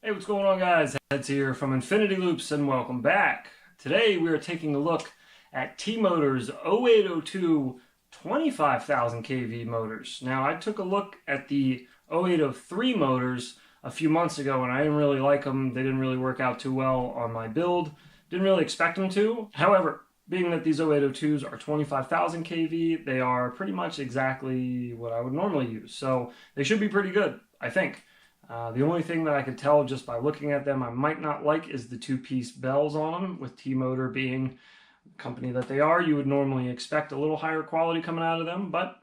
Hey, what's going on, guys? Heads here from Infinity Loops, and welcome back. Today we are taking a look at T-Motor's 0802 25,000 kV motors. Now, I took a look at the 0803 motors a few months ago, and I didn't really like them. They didn't really work out too well on my build. Didn't really expect them to. However, being that these 0802s are 25,000 kV, they are pretty much exactly what I would normally use. So they should be pretty good, I think. The only thing that I could tell just by looking at them I might not like is the two-piece bells on them. With T-Motor being the company that they are, you would normally expect a little higher quality coming out of them, but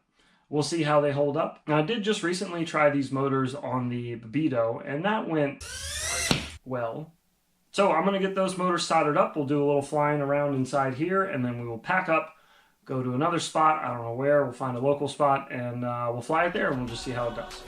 we'll see how they hold up. Now, I did just recently try these motors on the Babito, and that went well. So I'm going to get those motors soldered up. We'll do a little flying around inside here, and then we will pack up, go to another spot. I don't know where. We'll find a local spot, and we'll fly it there, and we'll just see how it does.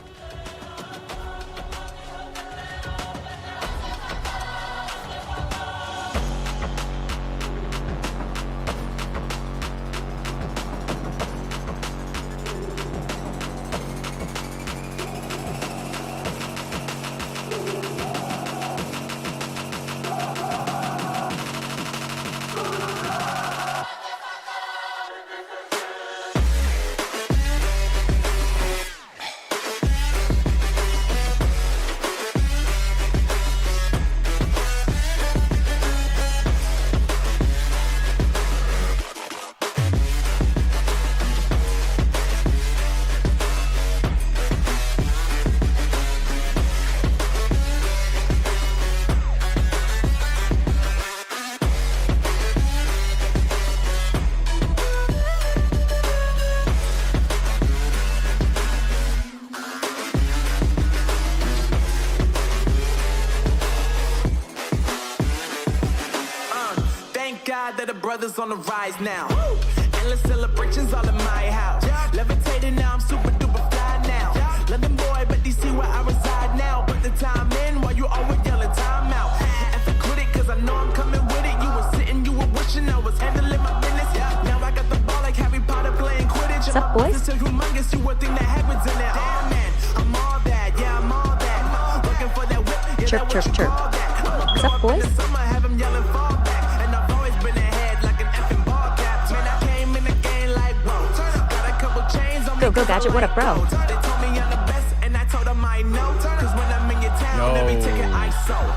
That the brothers on the rise now. Woo! Endless celebrations all in my house. Yeah. Levitating now, I'm super duper fly now. Yeah. London boy, but DC where I reside now. Put the time in while you always yelling time out. And for quit it, cause I know I'm coming with it. You were sitting, you were wishing I was handling my business. Yeah. Now I got the ball like Harry Potter playing Quidditch. What's up, boys? So humongous, you would think that head was in there. Damn man, I'm all that, yeah, I'm all that. Looking for that whip, yeah, chirp, chirp, chirp. What's up, boys? Summer, have him yelling fall back. And I've always been ahead like an effing ball cap. Man, I came in the game like, whoa. Got a couple chains on me. Go, Gadget, what up, bro? They told me I'm the best, and I told them I know. Cause when I'm in your town, every ticket I sold.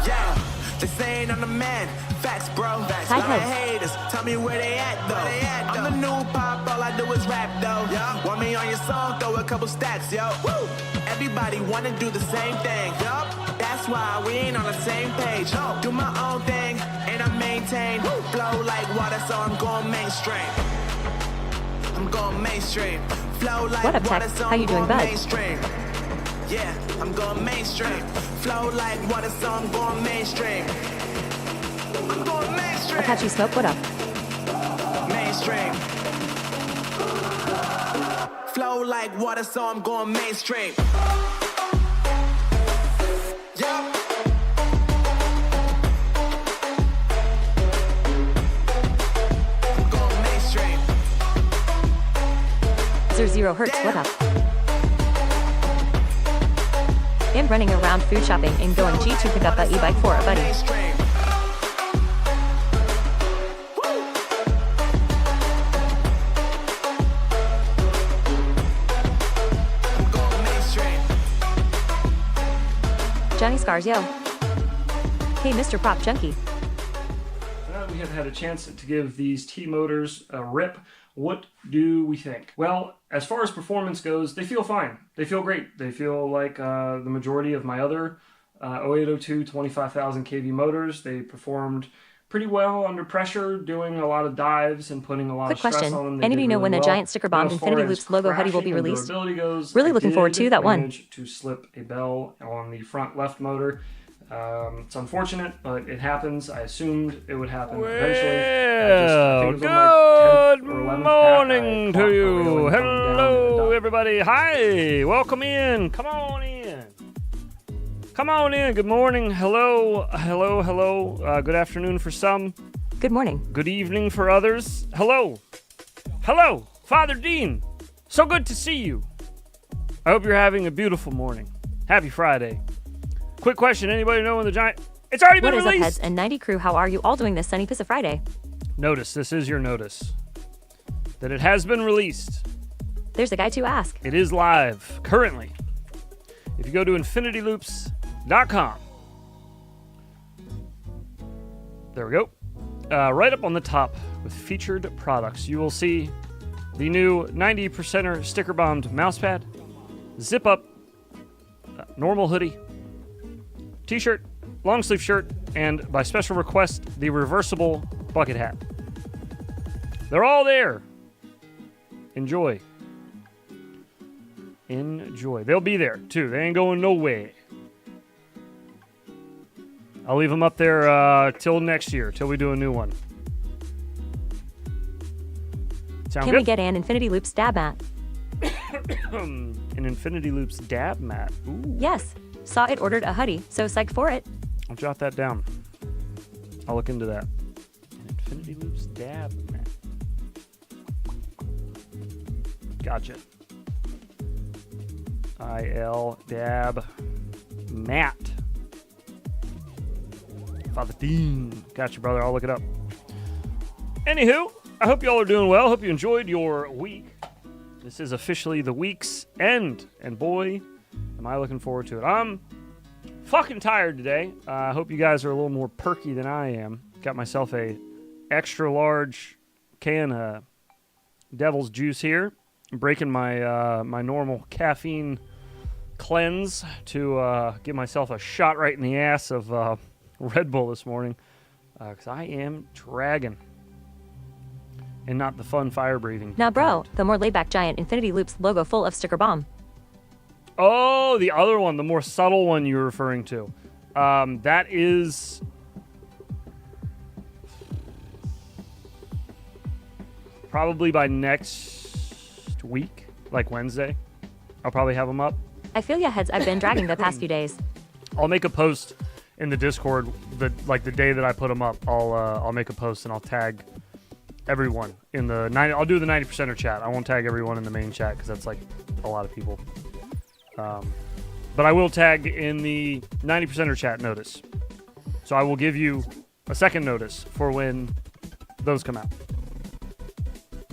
Yeah, they saying I'm the man. Facts, bro. Facts. Hi, Like haters, tell me where they at, though. I'm the new pop, all I do is rap, though. Want me on your song, throw a couple stacks, yo. Woo! Everybody wanna do the same thing, yup. That's why we ain't on the same page. Do my own thing, and I maintain. Flow like water, so I'm going mainstream. I'm going mainstream. Flow like what up, water, Tech? so How you I'm doing, going bud? mainstream. Yeah, I'm going mainstream. Flow like water, so I'm going mainstream. I'm going mainstream. Apache Smoke, what up? Mainstream. Flow like water, so I'm going mainstream. Yeah. 0 Hertz, what up? I'm running around food shopping and going to pick up a e-bike for a buddy. Johnny Scars, yo. Hey, Mr. Prop Junkie. Now that we have had a chance to give these T-Motors a rip, what do we think? Well, as far as performance goes, they feel fine. They feel great. They feel like the majority of my other 0802 25,000 kV motors. They performed pretty well under pressure, doing a lot of dives and putting a lot Quick of stress question. on them. They Anybody did know when really the well. giant sticker bomb But as far Infinity as Loops logo hoodie will be crashing and released? durability goes, Really I looking forward did to that one. manage to slip a bell on the front left motor. It's unfortunate, but it happens. I assumed it would happen eventually. Well, good morning to you. Hello, everybody. Hi, welcome in. Come on in. Come on in. Good morning. Hello, hello, hello. Good afternoon for some. Good morning. Good evening for others. Hello. Hello, Father Dean. So good to see you. I hope you're having a beautiful morning. Happy Friday. Quick question. Anybody know when the giant... It's already been What is released! up, Heads and 90 crew? How are you all doing this sunny Pizza Friday? Notice. This is your notice. That it has been released. There's a guy to ask. It is live currently. If you go to infinityloops.com. There we go. Right up on the top with featured products, you will see the new 90%er sticker bombed mousepad, zip up, normal hoodie, t-shirt, long sleeve shirt, and by special request, the reversible bucket hat. They're all there. Enjoy. Enjoy. They'll be there too. They ain't going nowhere. I'll leave them up there till next year, till we do a new one. Sound Can good? we get an Infinity Loops dab mat? An Infinity Loops dab mat. Ooh. Yes. Saw it ordered a hoodie, so psyched for it. I'll jot that down. I'll look into that. An Infinity Loops dab mat. Gotcha. IL dab mat. Father Dean. Gotcha, brother. I'll look it up. Anywho, I hope y'all are doing well. Hope you enjoyed your week. This is officially the week's end. And boy, am I looking forward to it. I'm fucking tired today. I hope you guys are a little more perky than I am. Got myself a extra large can of Devil's Juice here. I'm breaking my my normal caffeine cleanse to give myself a shot right in the ass of Red Bull this morning. Because I am dragging. And not the fun fire breathing. Now, bro, the more laid-back giant Infinity Loops logo full of sticker bomb. Oh, the other one, the more subtle one you're referring to. That is... probably by next week, like Wednesday. I'll probably have them up. I feel ya, Heads. I've been dragging the past few days. I'll make a post in the Discord, the day that I put them up. I'll make a post and I'll tag everyone in the 90. I'll do the 90%er chat. I won't tag everyone in the main chat because that's like a lot of people. But I will tag in the 90%er chat notice. So I will give you a second notice for when those come out.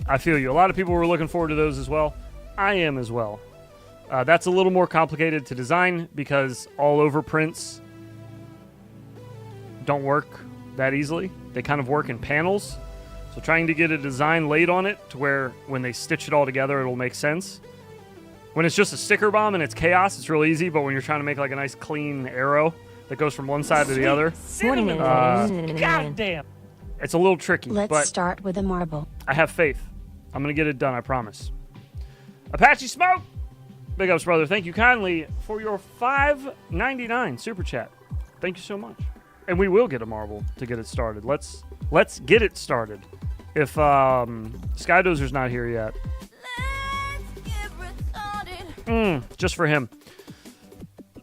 I feel you. A lot of people were looking forward to those as well. I am as well. That's a little more complicated to design because all over prints don't work that easily. They kind of work in panels. So trying to get a design laid on it to where when they stitch it all together, it'll make sense. When it's just a sticker bomb and it's chaos, it's real easy. But when you're trying to make like a nice clean arrow that goes from one side to the other, Goddamn. it's a little tricky. Let's but start with a marble. I have faith. I'm going to get it done, I promise. Apache Smoke! Big ups, brother. Thank you kindly for your $5.99 super chat. Thank you so much. And we will get a marble to get it started. Let's get it started. If Skydozer's not here yet. Just for him.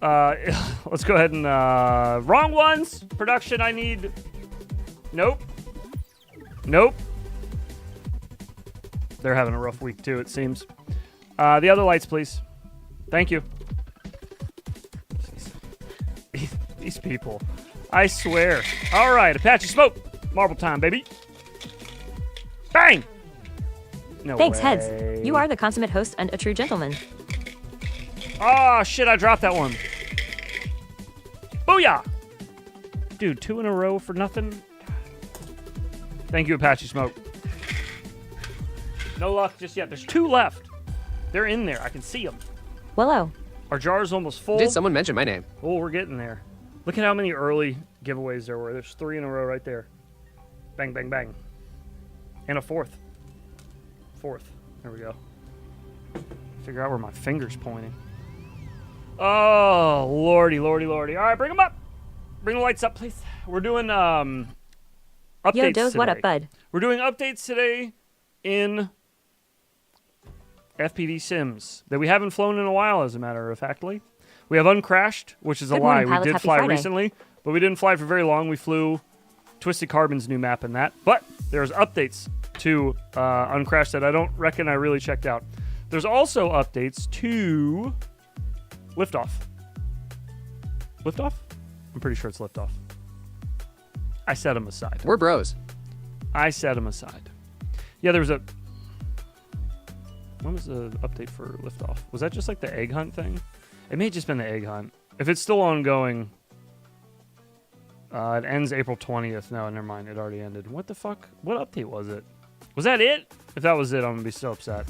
Let's go ahead and... wrong ones! Production, I need... Nope. They're having a rough week, too, it seems. The other lights, please. Thank you. These people. I swear. All right, Apache Smoke. Marble time, baby. Bang! No Thanks, way. Heads. You are the consummate host and a true gentleman. Oh, shit, I dropped that one. Booyah! Dude, 2 in a row for nothing? Thank you, Apache Smoke. No luck just yet. There's 2 left. They're in there. I can see them. Wello. Our jar's almost full. Did someone mention my name? Oh, we're getting there. Look at how many early giveaways there were. There's 3 in a row right there. Bang, bang, bang. And a 4th. There we go. Figure out where my finger's pointing. Oh, lordy. All right, bring them up. Bring the lights up, please. We're doing updates Yo, Doze, today. what up, bud? We're doing updates today in FPV Sims that we haven't flown in a while, as a matter of factly. We have Uncrashed, which is a Good lie. morning, We pilots. did Happy fly Friday. recently, but we didn't fly for very long. We flew Twisted Carbon's new map and that. But there's updates to Uncrashed that I don't reckon I really checked out. There's also updates to Liftoff. Liftoff? I'm pretty sure it's Liftoff. I set him aside. We're bros. I set him aside. Yeah, there was a... When was the update for Liftoff? Was that just like the egg hunt thing? It may have just been the egg hunt. If it's still ongoing, it ends April 20th. No, never mind. It already ended. What the fuck? What update was it? Was that it? If that was it, I'm going to be so upset.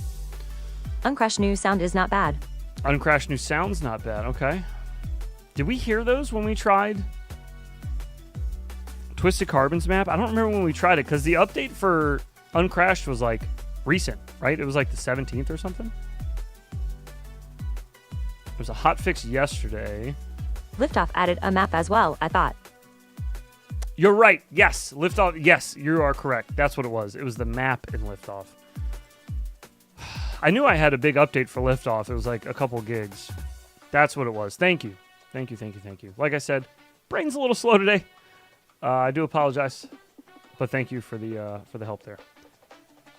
Uncrashed new sound is not bad. Uncrashed new sound's not bad. Okay. Did we hear those when we tried Twisted Carbon's map? I don't remember when we tried it because the update for Uncrashed was like recent, right? It was like the 17th or something. There was a hot fix yesterday. Liftoff added a map as well, I thought. You're right. Yes. Liftoff. Yes, you are correct. That's what it was. It was the map in Liftoff. I knew I had a big update for Liftoff. It was like a couple gigs. That's what it was. Thank you. Thank you, thank you, thank you. Like I said, brain's a little slow today. I do apologize, but thank you for the help there.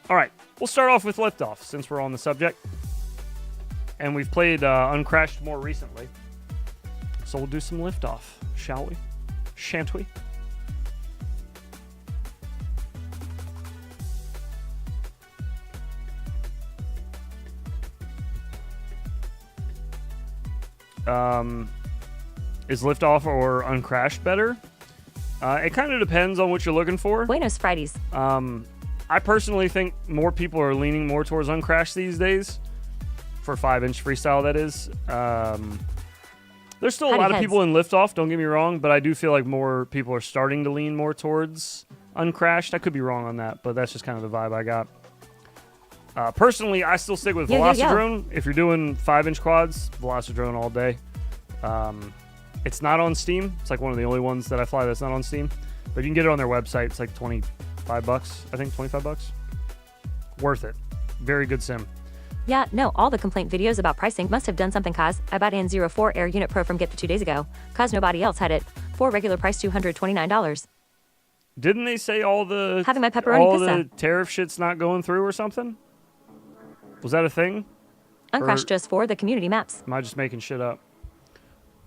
All right, we'll start off with Liftoff since we're on the subject. And we've played Uncrashed more recently. So we'll do some Liftoff, shall we? Shan't we? Is Liftoff or Uncrashed better? It kind of depends on what you're looking for. Buenos Fridays. I personally think more people are leaning more towards Uncrashed these days. For 5-inch freestyle, that is. There's still a lot of people in Liftoff, don't get me wrong, but I do feel like more people are starting to lean more towards Uncrashed. I could be wrong on that, but that's just kind of the vibe I got. Personally, I still stick with Velocidrone. If you're doing 5-inch quads, Velocidrone all day. It's not on Steam. It's like one of the only ones that I fly that's not on Steam. But you can get it on their website. It's like $25, I think, $25. Worth it. Very good sim. Yeah, no, all the complaint videos about pricing must have done something, cause I bought an 04 Air Unit Pro from Gift 2 days ago, cause nobody else had it. For regular price $229. Didn't they say all the having my pepperoni pizza. The tariff shit's not going through or something? Was that a thing? Uncrashed just for the community maps. Am I just making shit up?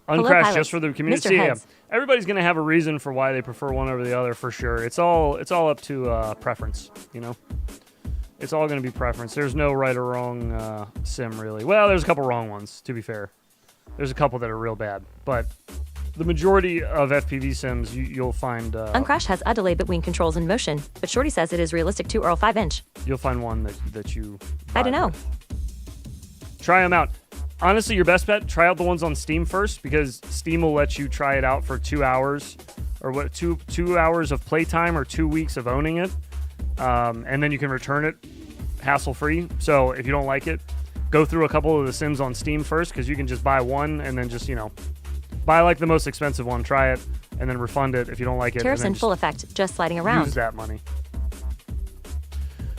Uncrashed just for the community. Yeah, everybody's gonna have a reason for why they prefer one over the other for sure. It's all up to preference, you know. It's all gonna be preference. There's no right or wrong sim really. Well, there's a couple wrong ones to be fair. There's a couple that are real bad, but the majority of FPV sims you'll find. Uncrashed has a delay between controls and motion, but Shorty says it is realistic 2 or 5-inch. You'll find one that you. I don't know. Try them out. Honestly, your best bet, try out the ones on Steam first, because Steam will let you try it out for 2 hours, or what, two hours of playtime or 2 weeks of owning it, and then you can return it hassle-free. So if you don't like it, go through a couple of the sims on Steam first, because you can just buy one and then just, you know, buy like the most expensive one, try it, and then refund it if you don't like it. Tariffs in full effect, just sliding around. Use that money.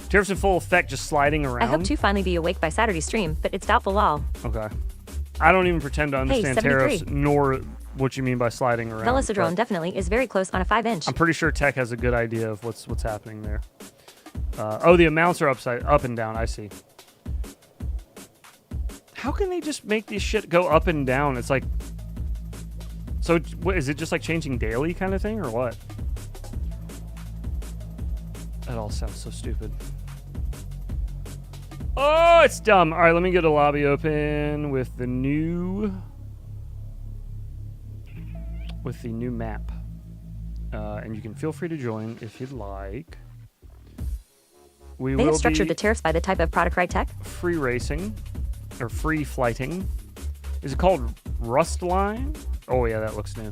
Tariffs in full effect, just sliding around. I hope to finally be awake by Saturday stream, but it's doubtful lol. Okay. I don't even pretend to understand tariffs, nor what you mean by sliding around. Velocidrone definitely is very close on a 5-inch. I'm pretty sure Tech has a good idea of what's happening there. Oh, the amounts are up and down. I see. How can they just make this shit go up and down? It's like... So, what, is it just like changing daily kind of thing, or what? That all sounds so stupid. Oh, it's dumb. All right, let me get a lobby open with the new map. And you can feel free to join if you'd like. They have structured the tariffs by the type of product, right, Tech? Free racing, or free flighting. Is it called Rustline? Oh, yeah, that looks new.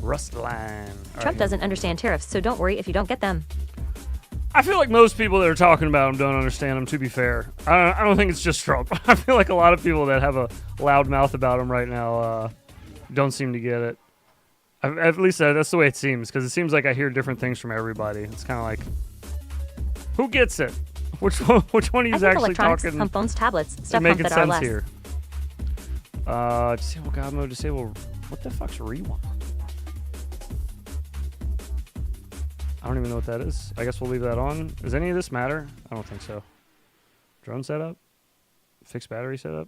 Rustline. Trump doesn't understand tariffs, so don't worry if you don't get them. I feel like most people that are talking about them don't understand them, to be fair. I don't think it's just Trump. I feel like a lot of people that have a loud mouth about them right now don't seem to get it. At least that's the way it seems, because it seems like I hear different things from everybody. It's kind of like, who gets it? Which one of you is actually talking? Pump phones, tablets, stuff making that sense are less. here. Disable God mode, disable... What the fuck's rewind? I don't even know what that is. I guess we'll leave that on. Does any of this matter? I don't think so. Drone setup? Fixed battery setup?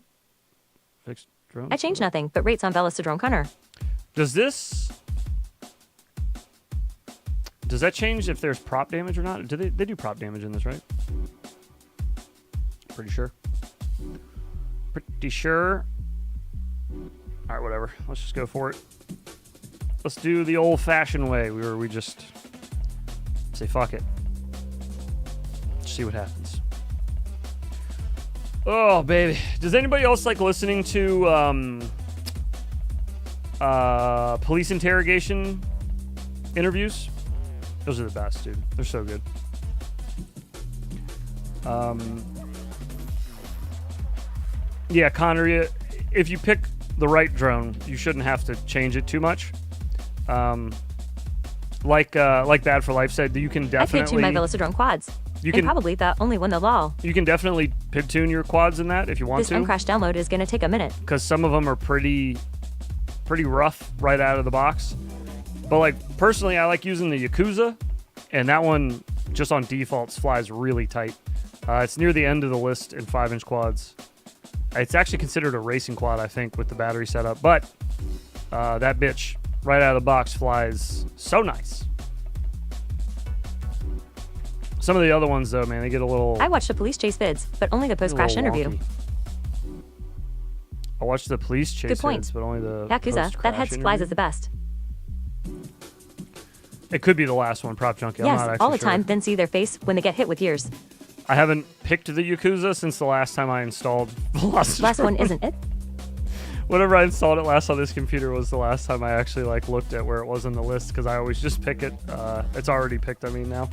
Fixed drone? I changed nothing, but rates on Velocidrone Connor. Does that change if there's prop damage or not? They do prop damage in this, right? Pretty sure. Pretty sure. All right, whatever. Let's just go for it. Let's do the old-fashioned way. We just say fuck it. See what happens. Oh, baby. Does anybody else like listening to police interrogation interviews? Those are the best, dude. They're so good. Yeah, Connor, if you pick the right drone, you shouldn't have to change it too much. Like Bad for Life said, you can definitely... I paid 2 my Velocitron quads. You and can probably the only one that law. You can definitely pig tune your quads in that if you want This to. uncrashed download is going to take a minute. Because some of them are pretty rough right out of the box. But like personally, I like using the Yakuza, and that one just on defaults flies really tight. It's near the end of the list in 5-inch quads. It's actually considered a racing quad, I think, with the battery setup. But that bitch right out of the box flies so nice. Some of the other ones, though, man, they get a little... I watched the police chase vids, but only the post-crash interview. I watched the police chase Good point. vids, but only the Yakuza, that head flies is the best. It could be the last one, Prop Junkie. I'm not Yes, actually all the sure. time, then see their face when they get hit with yours. I haven't picked the Yakuza since the last time I installed Velocitron. Last one isn't it? Whenever I installed it last on this computer was the last time I actually like looked at where it was in the list, because I always just pick it. It's already picked, I mean, now.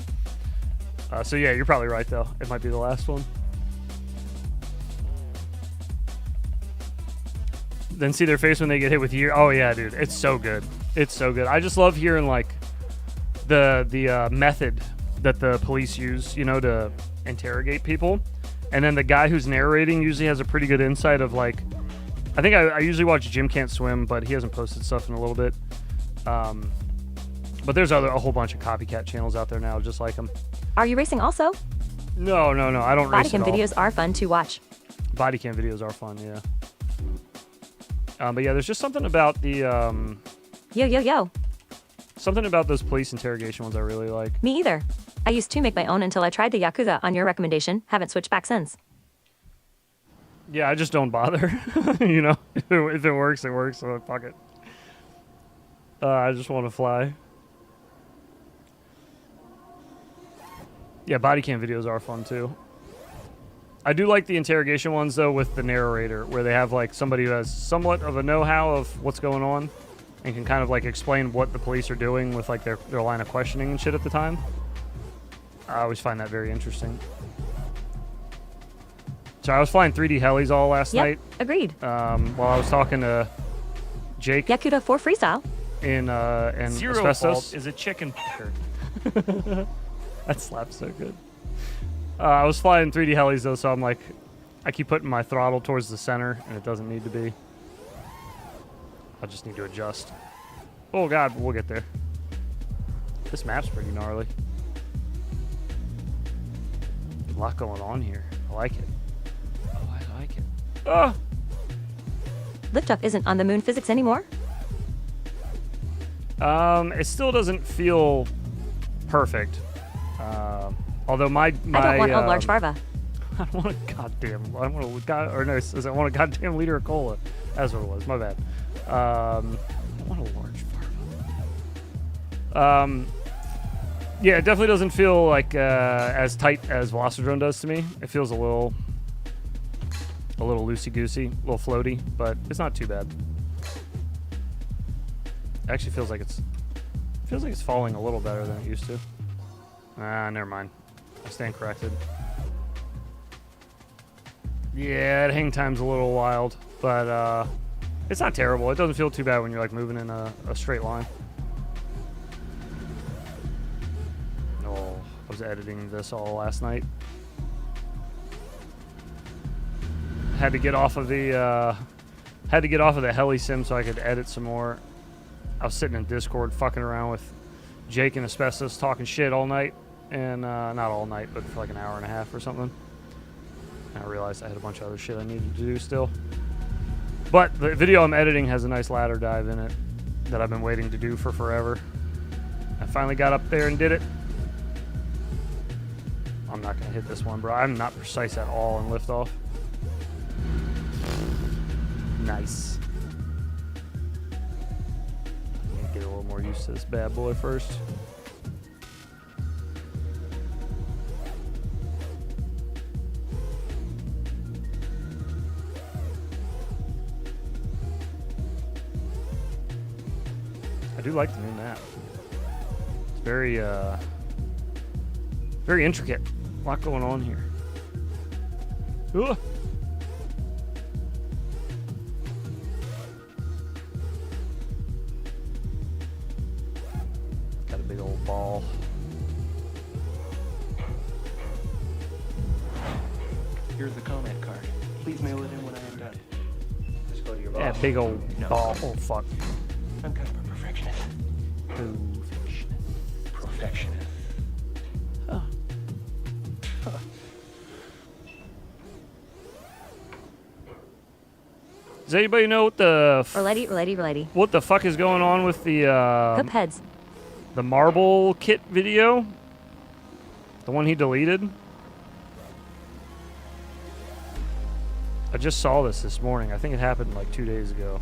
So yeah, you're probably right, though. It might be the last one. Then see their face when they get hit with you. Oh yeah, dude, it's so good. It's so good. I just love hearing like the method that the police use, you know, to interrogate people. And then the guy who's narrating usually has a pretty good insight of like, I think I usually watch Jim Can't Swim, but he hasn't posted stuff in a little bit. But there's a whole bunch of copycat channels out there now just like him. Are you racing also? No, I don't race at Bodycam all. videos are fun to watch. Bodycam videos are fun, yeah. But yeah, there's just something about the Yo. something about those police interrogation ones I really like. Me either. I used to make my own until I tried the Yakuza on your recommendation. Haven't switched back since. Yeah, I just don't bother. You know, if it works, it works. So fuck it. I just want to fly. Yeah, bodycam videos are fun too. I do like the interrogation ones though with the narrator, where they have like somebody who has somewhat of a know-how of what's going on and can kind of like explain what the police are doing with like their line of questioning and shit at the time. I always find that very interesting. So I was flying 3D helis all last night. Agreed. While I was talking to Jake Yakuza 4 Freestyle. in Zero Asbestos. Fault is a chicken fucker. That slaps so good. I was flying 3D helis though, so I'm like, I keep putting my throttle towards the center, and it doesn't need to be. I just need to adjust. Oh god, we'll get there. This map's pretty gnarly. A lot going on here. I like it. Oh, I like it. Oh! Liftoff isn't on the moon physics anymore? It still doesn't feel perfect. Although my I don't want a large farva. I don't want a goddamn. I want a goddamn liter of cola. That's what it was. My bad. I want a large farva. Yeah, it definitely doesn't feel like as tight as Velocitron does to me. It feels a little loosey-goosey, a little floaty, but it's not too bad. It actually feels like it's falling a little better than it used to. Never mind. I stand corrected. Yeah, hang time's a little wild, but it's not terrible. It doesn't feel too bad when you're like moving in a straight line. Oh, I was editing this all last night. Had to get off of the heli sim so I could edit some more. I was sitting in Discord fucking around with Jake and Asbestos talking shit all night. And not all night, but for like an hour and a half or something. And I realized I had a bunch of other shit I needed to do still. But the video I'm editing has a nice ladder dive in it. that I've been waiting to do for forever. I finally got up there and did it. I'm not going to hit this one, bro. I'm not precise at all in liftoff. Nice. Get a little more used to this bad boy first. I do like the new map. It's very, very intricate. A lot going on here. Ooh. Got a big old ball. Here's the comment card. Please mail it in when I am done. Just go to your boss. Yeah, big old ball. Oh, fuck. I'm kind of a perfectionist. Perfectionist. Huh. Does anybody know what the Relady. what the fuck is going on with Hoop heads. the marble kit video? The one he deleted? I just saw this morning. I think it happened like 2 days ago.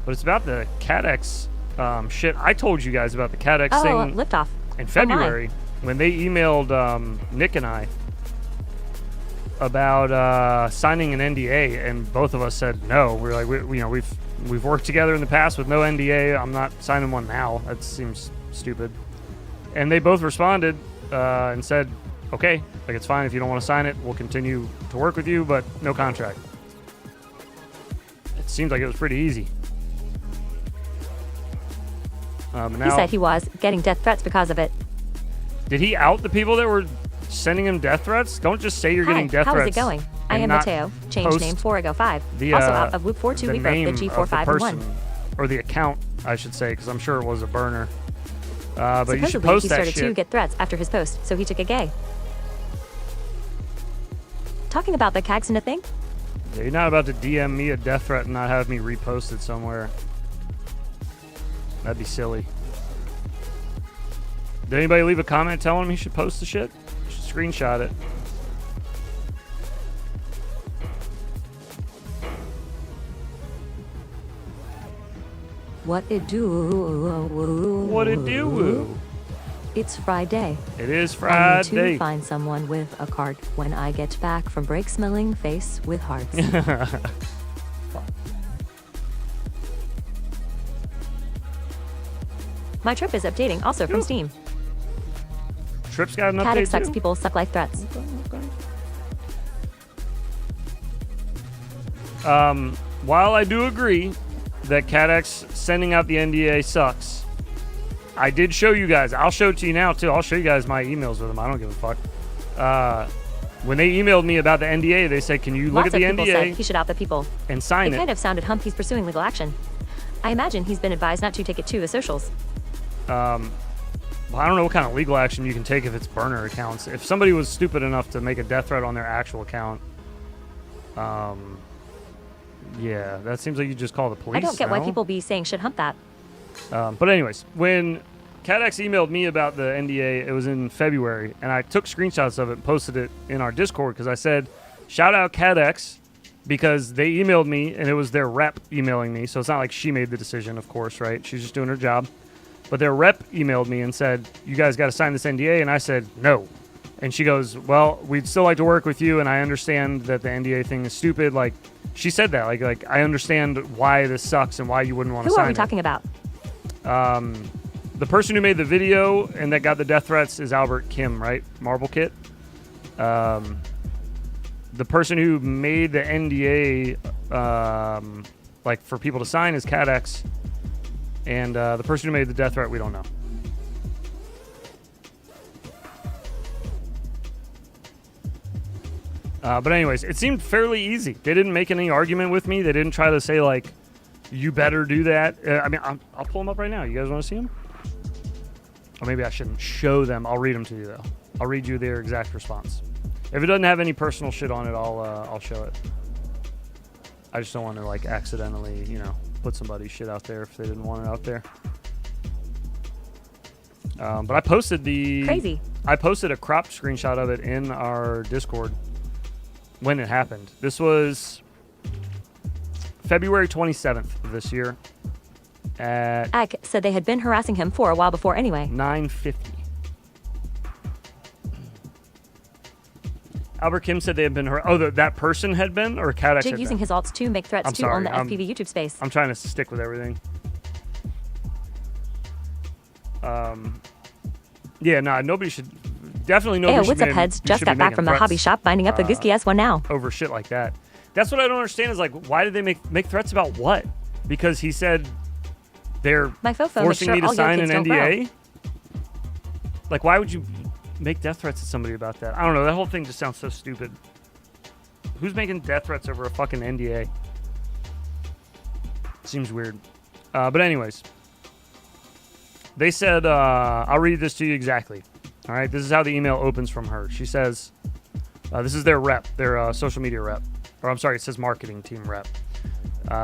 But it's about the Caddx shit. I told you guys about the Caddx Oh, thing liftoff. in February when they emailed Nick and I about signing an NDA, and both of us said no. We're like, we've worked together in the past with no NDA. I'm not signing one now. That seems stupid. And they both responded and said, okay, like it's fine if you don't want to sign it. We'll continue to work with you, but no contract. It seems like it was pretty easy. Now, He said he was getting death threats because of it. did he out the people that were sending him death threats? Don't just say you're getting death how threats. is it going? I and am not Mateo. Change post name 4005. The, Also out of Whoop 42 the we broke name the of the G45 and 1. person, or the account, I should say, because I'm sure it was a burner. But you should Supposedly, post he that started shit. to get threats after his post, so he took a gay. Talking about the Caddx NDA thing? Yeah, you're not about to DM me a death threat and not have me repost it somewhere. That'd be silly. Did anybody leave a comment telling him he should post the shit? You should screenshot it. What it do? What it do? It's Friday. It is I need to Friday. find someone with a card when I get back from break smelling face with hearts. My trip is updating also from Ooh. Steam. Trip's got an Caddx update sucks too? people suck life threats. While I do agree that Caddx sending out the NDA sucks, I did show you guys. I'll show it to you now too. I'll show you guys my emails with them. I don't give a fuck. When they emailed me about the NDA, they said, "Can you look Lots at the of people said NDA he should out the people. and sign It it?" kind of sounded hump he's pursuing legal action. I imagine he's been advised not to take it to the socials. Well, I don't know what kind of legal action you can take if it's burner accounts. If somebody was stupid enough to make a death threat on their actual account, yeah, that seems like you just call the police. I don't get why no? people be saying should hump that. But anyways, when Caddx emailed me about the NDA, it was in February, and I took screenshots of it and posted it in our Discord because I said, shout out Caddx, because they emailed me, and it was their rep emailing me, so it's not like she made the decision, of course, right? She's just doing her job. But their rep emailed me and said, you guys got to sign this NDA, and I said, no. And she goes, well, we'd still like to work with you, and I understand that the NDA thing is stupid. Like, she said that. Like I understand why this sucks and why you wouldn't want to Who sign are we it. talking about? The person who made the video and that got the death threats is Albert Kim, right? Marble Kit. The person who made the NDA, like for people to sign, is Caddx, and the person who made the death threat, we don't know. But anyways, it seemed fairly easy. They didn't make any argument with me. They didn't try to say like, you better do that. I mean, I'll pull them up right now. You guys want to see them? Or maybe I shouldn't show them. I'll read them to you though. I'll read you their exact response. If it doesn't have any personal shit on it, I'll show it. I just don't want to like accidentally, put somebody's shit out there if they didn't want it out there. But I posted I posted a cropped screenshot of it in our Discord when it happened. This was February 27th of this year at Ag said they had been harassing him for a while before anyway. 9:50. Albert Kim said they had been that person had been, or Caddx Jig had using been? his alts to make threats I'm to own sorry, the FPV YouTube space. I'm trying to stick with everything. Yeah, nobody should. Definitely nobody Hey, what's should up, heads? Just got back from the hobby shop, binding up the Gusky S1 now. Over shit like that. That's what I don't understand is like, why did they make threats about what? Because he said they're My fofo forcing makes me sure to all sign your an kids don't NDA? Like, why would you make death threats to somebody about that? I don't know. That whole thing just sounds so stupid. Who's making death threats over a fucking NDA? Seems weird. But anyways, they said, I'll read this to you exactly. All right, this is how the email opens from her. She says, this is their rep, their social media rep. Or I'm sorry, it says marketing team rep.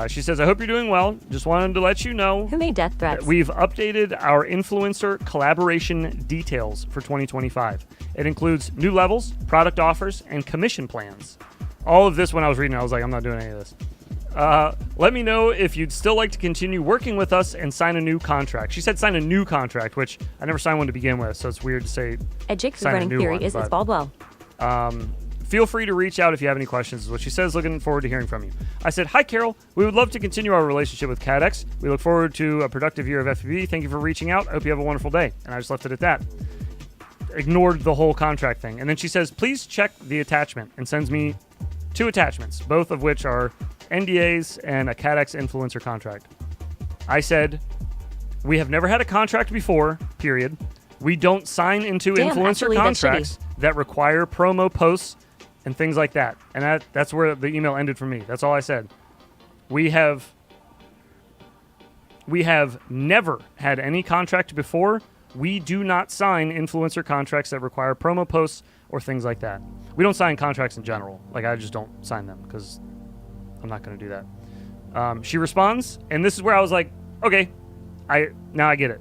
She says, I hope you're doing well. Just wanted to let you know Who made death threats? we've updated our influencer collaboration details for 2025. It includes new levels, product offers, and commission plans. All of this, when I was reading, I was like, I'm not doing any of this. Let me know if you'd still like to continue working with us and sign a new contract. She said sign a new contract, which I never signed one to begin with, so it's weird to say A Jig sign a running new theory one, is but, it's bald well. feel free to reach out if you have any questions, is what she says. Looking forward to hearing from you. I said, hi, Carol. We would love to continue our relationship with Caddx. We look forward to a productive year of FPV. Thank you for reaching out. I hope you have a wonderful day. And I just left it at that. Ignored the whole contract thing. And then she says, please check the attachment, and sends me 2 attachments, both of which are NDAs and a Caddx influencer contract. I said, we have never had a contract before, period. We don't sign into influencer actually, that's contracts that require promo posts and things like that. And that's where the email ended for me. That's all I said. We have never had any contract before. We do not sign influencer contracts that require promo posts or things like that. We don't sign contracts in general. Like, I just don't sign them because I'm not going to do that. She responds, and this is where I was like, okay, now I get it.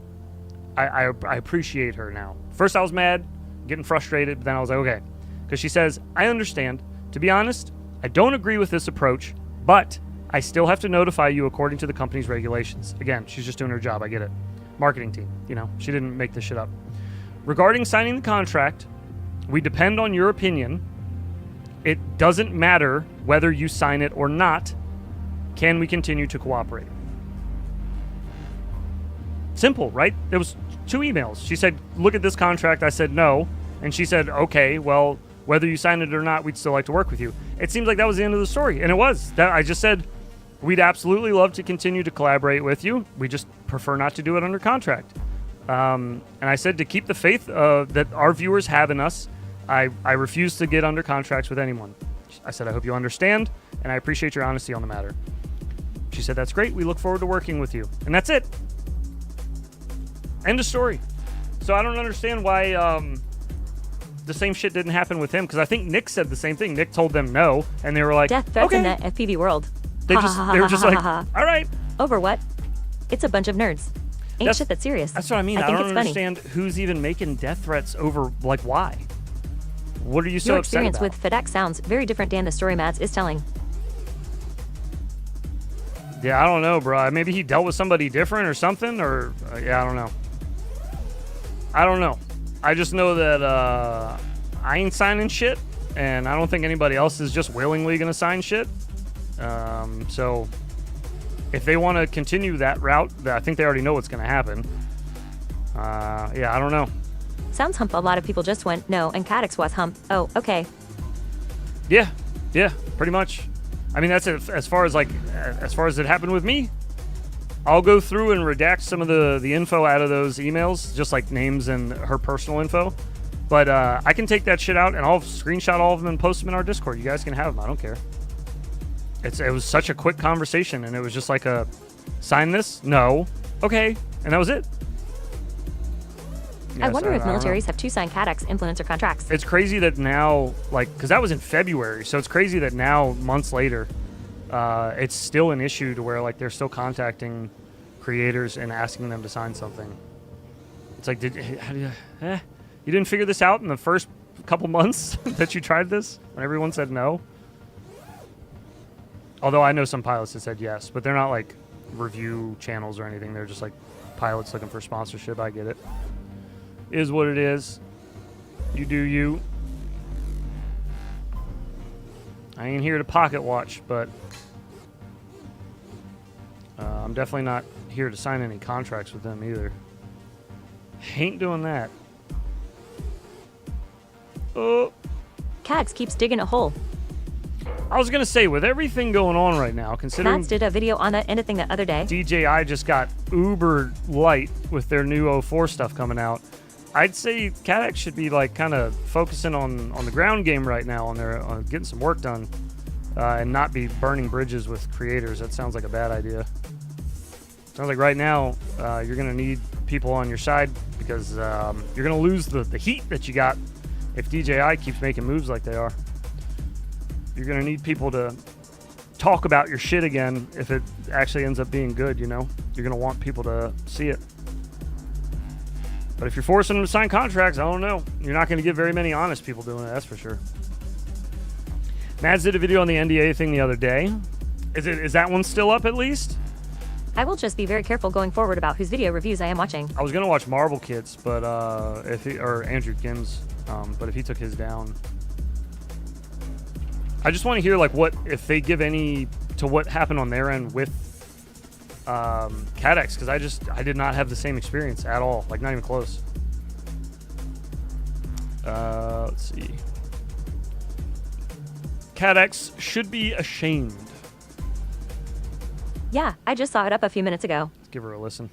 I appreciate her now. First I was mad, getting frustrated, but then I was like, okay. Because she says, I understand. To be honest, I don't agree with this approach, but I still have to notify you according to the company's regulations. Again, she's just doing her job. I get it. Marketing team, she didn't make this shit up. Regarding signing the contract, we depend on your opinion. It doesn't matter whether you sign it or not. Can we continue to cooperate? Simple, right? There was 2 emails. She said, look at this contract. I said no. And she said, okay, well, whether you sign it or not, we'd still like to work with you. It seems like that was the end of the story. And it was. That I just said, we'd absolutely love to continue to collaborate with you. We just prefer not to do it under contract. And I said, to keep the faith that our viewers have in us, I refuse to get under contracts with anyone. I said, I hope you understand, and I appreciate your honesty on the matter. She said, that's great. We look forward to working with you. And that's it. End of story. So I don't understand why the same shit didn't happen with him, because I think Nick said the same thing. Nick told them no, and they were like, Death threats okay. in the FPV world. They were just like, all right. Over what? It's a bunch of nerds. Ain't shit that's serious. That's what I mean. I think don't it's understand who's even making death threats over, like, why? What are you so Your upset experience about? with Frederick sounds very different than the story Mads is telling. Yeah, I don't know, bro. Maybe he dealt with somebody different or something, or yeah, I don't know. I don't know. I just know that I ain't signing shit, and I don't think anybody else is just willingly going to sign shit. So if they want to continue that route, I think they already know what's going to happen. Yeah, I don't know. Sounds hump. A lot of people just went no, and Caddx was hump. Oh, okay. Yeah, pretty much. I mean, that's as far as it happened with me. I'll go through and redact some of the info out of those emails, just like names and her personal info. But I can take that shit out, and I'll screenshot all of them and post them in our Discord. You guys can have them. I don't care. It was such a quick conversation, and it was just like a, sign this? No. Okay. And that was it. I wonder if militaries have 2 signed Caddx influencer contracts. It's crazy that now, like, because that was in February, so it's crazy that now, months later, it's still an issue to where like they're still contacting creators and asking them to sign something. It's like, you didn't figure this out in the first couple months that you tried this when everyone said no? Although I know some pilots that said yes, but they're not like review channels or anything. They're just like pilots looking for sponsorship. I get it. Is what it is. You do you. I ain't here to pocket watch, but I'm definitely not here to sign any contracts with them either. Ain't doing that. Oh. Caddx keeps digging a hole. I was going to say, with everything going on right now, considering Caddx did a video on that thing the other day. DJI just got uber light with their new 04 stuff coming out, I'd say Caddx should be like kind of focusing on the ground game right now, on getting some work done, and not be burning bridges with creators. That sounds like a bad idea. Sounds like right now you're going to need people on your side because you're going to lose the heat that you got if DJI keeps making moves like they are. You're going to need people to talk about your shit again if it actually ends up being good, you know? You're going to want people to see it. But if you're forcing them to sign contracts, I don't know. You're not going to get very many honest people doing it, that's for sure. Mads did a video on the NDA thing the other day. Is that one still up at least? I will just be very careful going forward about whose video reviews I am watching. I was going to watch Marble Kids, but or Andrew Kim's, but if he took his down... I just want to hear like what if they give any to what happened on their end with Caddx, because I did not have the same experience at all, like not even close. Let's see. Caddx should be ashamed. Yeah, I just saw it up a few minutes ago. Let's give her a listen.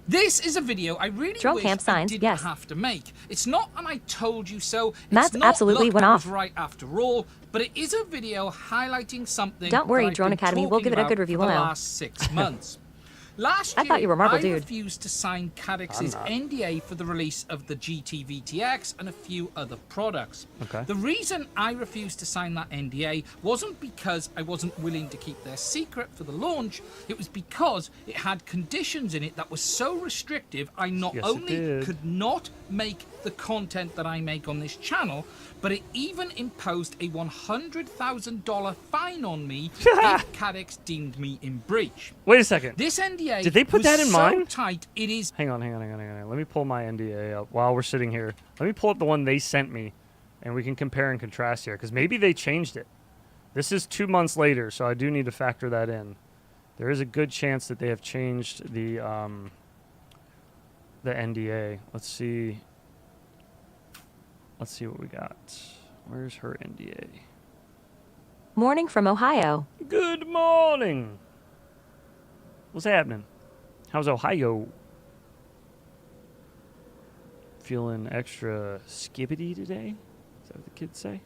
This is a video I really Drone wish camp I signs, didn't yes. have to make. It's not an I told you so. Matt's It's not, absolutely look, went I was off. right after all, but it is a video highlighting something. Don't worry, that I've Drone been Academy, we'll talking give it a about good review, for the we'll know. last 6 months. Last I year, thought you were Marble I Dude. refused to sign Caddx's NDA for the release of the GT VTX and a few other products. Okay. The reason I refused to sign that NDA wasn't because I wasn't willing to keep their secret for the launch. It was because it had conditions in it that were so restrictive I not Yes, it only did. could not make the content that I make on this channel, but it even imposed a $100,000 fine on me if Caddx deemed me in breach. Wait a second. This NDA Did they put was that in so mine? tight it is. Hang on. Let me pull my NDA up while we're sitting here. Let me pull up the one they sent me, and we can compare and contrast here, because maybe they changed it. This is 2 months later, so I do need to factor that in. There is a good chance that they have changed the NDA. Let's see. Let's see what we got. Where's her NDA? Morning from Ohio. Good morning. What's happening? How's Ohio? Feeling extra skippity today? Is that what the kids say?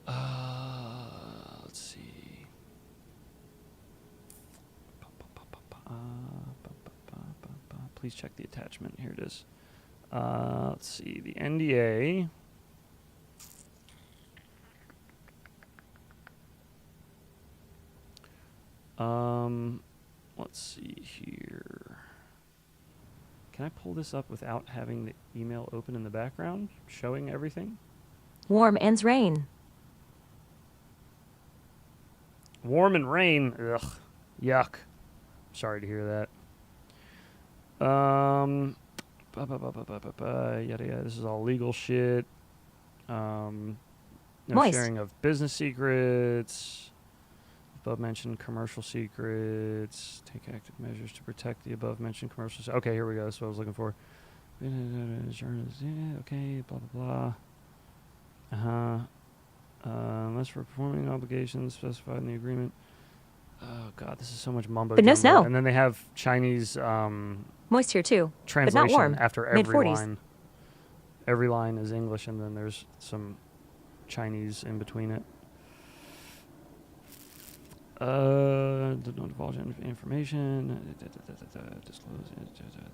Let's see. Please check the attachment. Here it is. Let's see. The NDA. Let's see here. Can I pull this up without having the email open in the background, showing everything? Warm ends rain. Warm and rain. Ugh. Yuck. Sorry to hear that. Yada yada. This is all legal shit. No Moist. sharing of business secrets. Above mentioned commercial secrets. Take active measures to protect the above mentioned commercial. Okay, here we go. That's what I was looking for. Okay. Blah blah blah. Unless for performing obligations specified in the agreement. Oh god, this is so much mumbo But no jumbo. snow. And then they have Chinese Moist here too, but translation not warm. after every Mid-40s. line. Every line is English, and then there's some Chinese in between it. Did not divulge information. Disclose.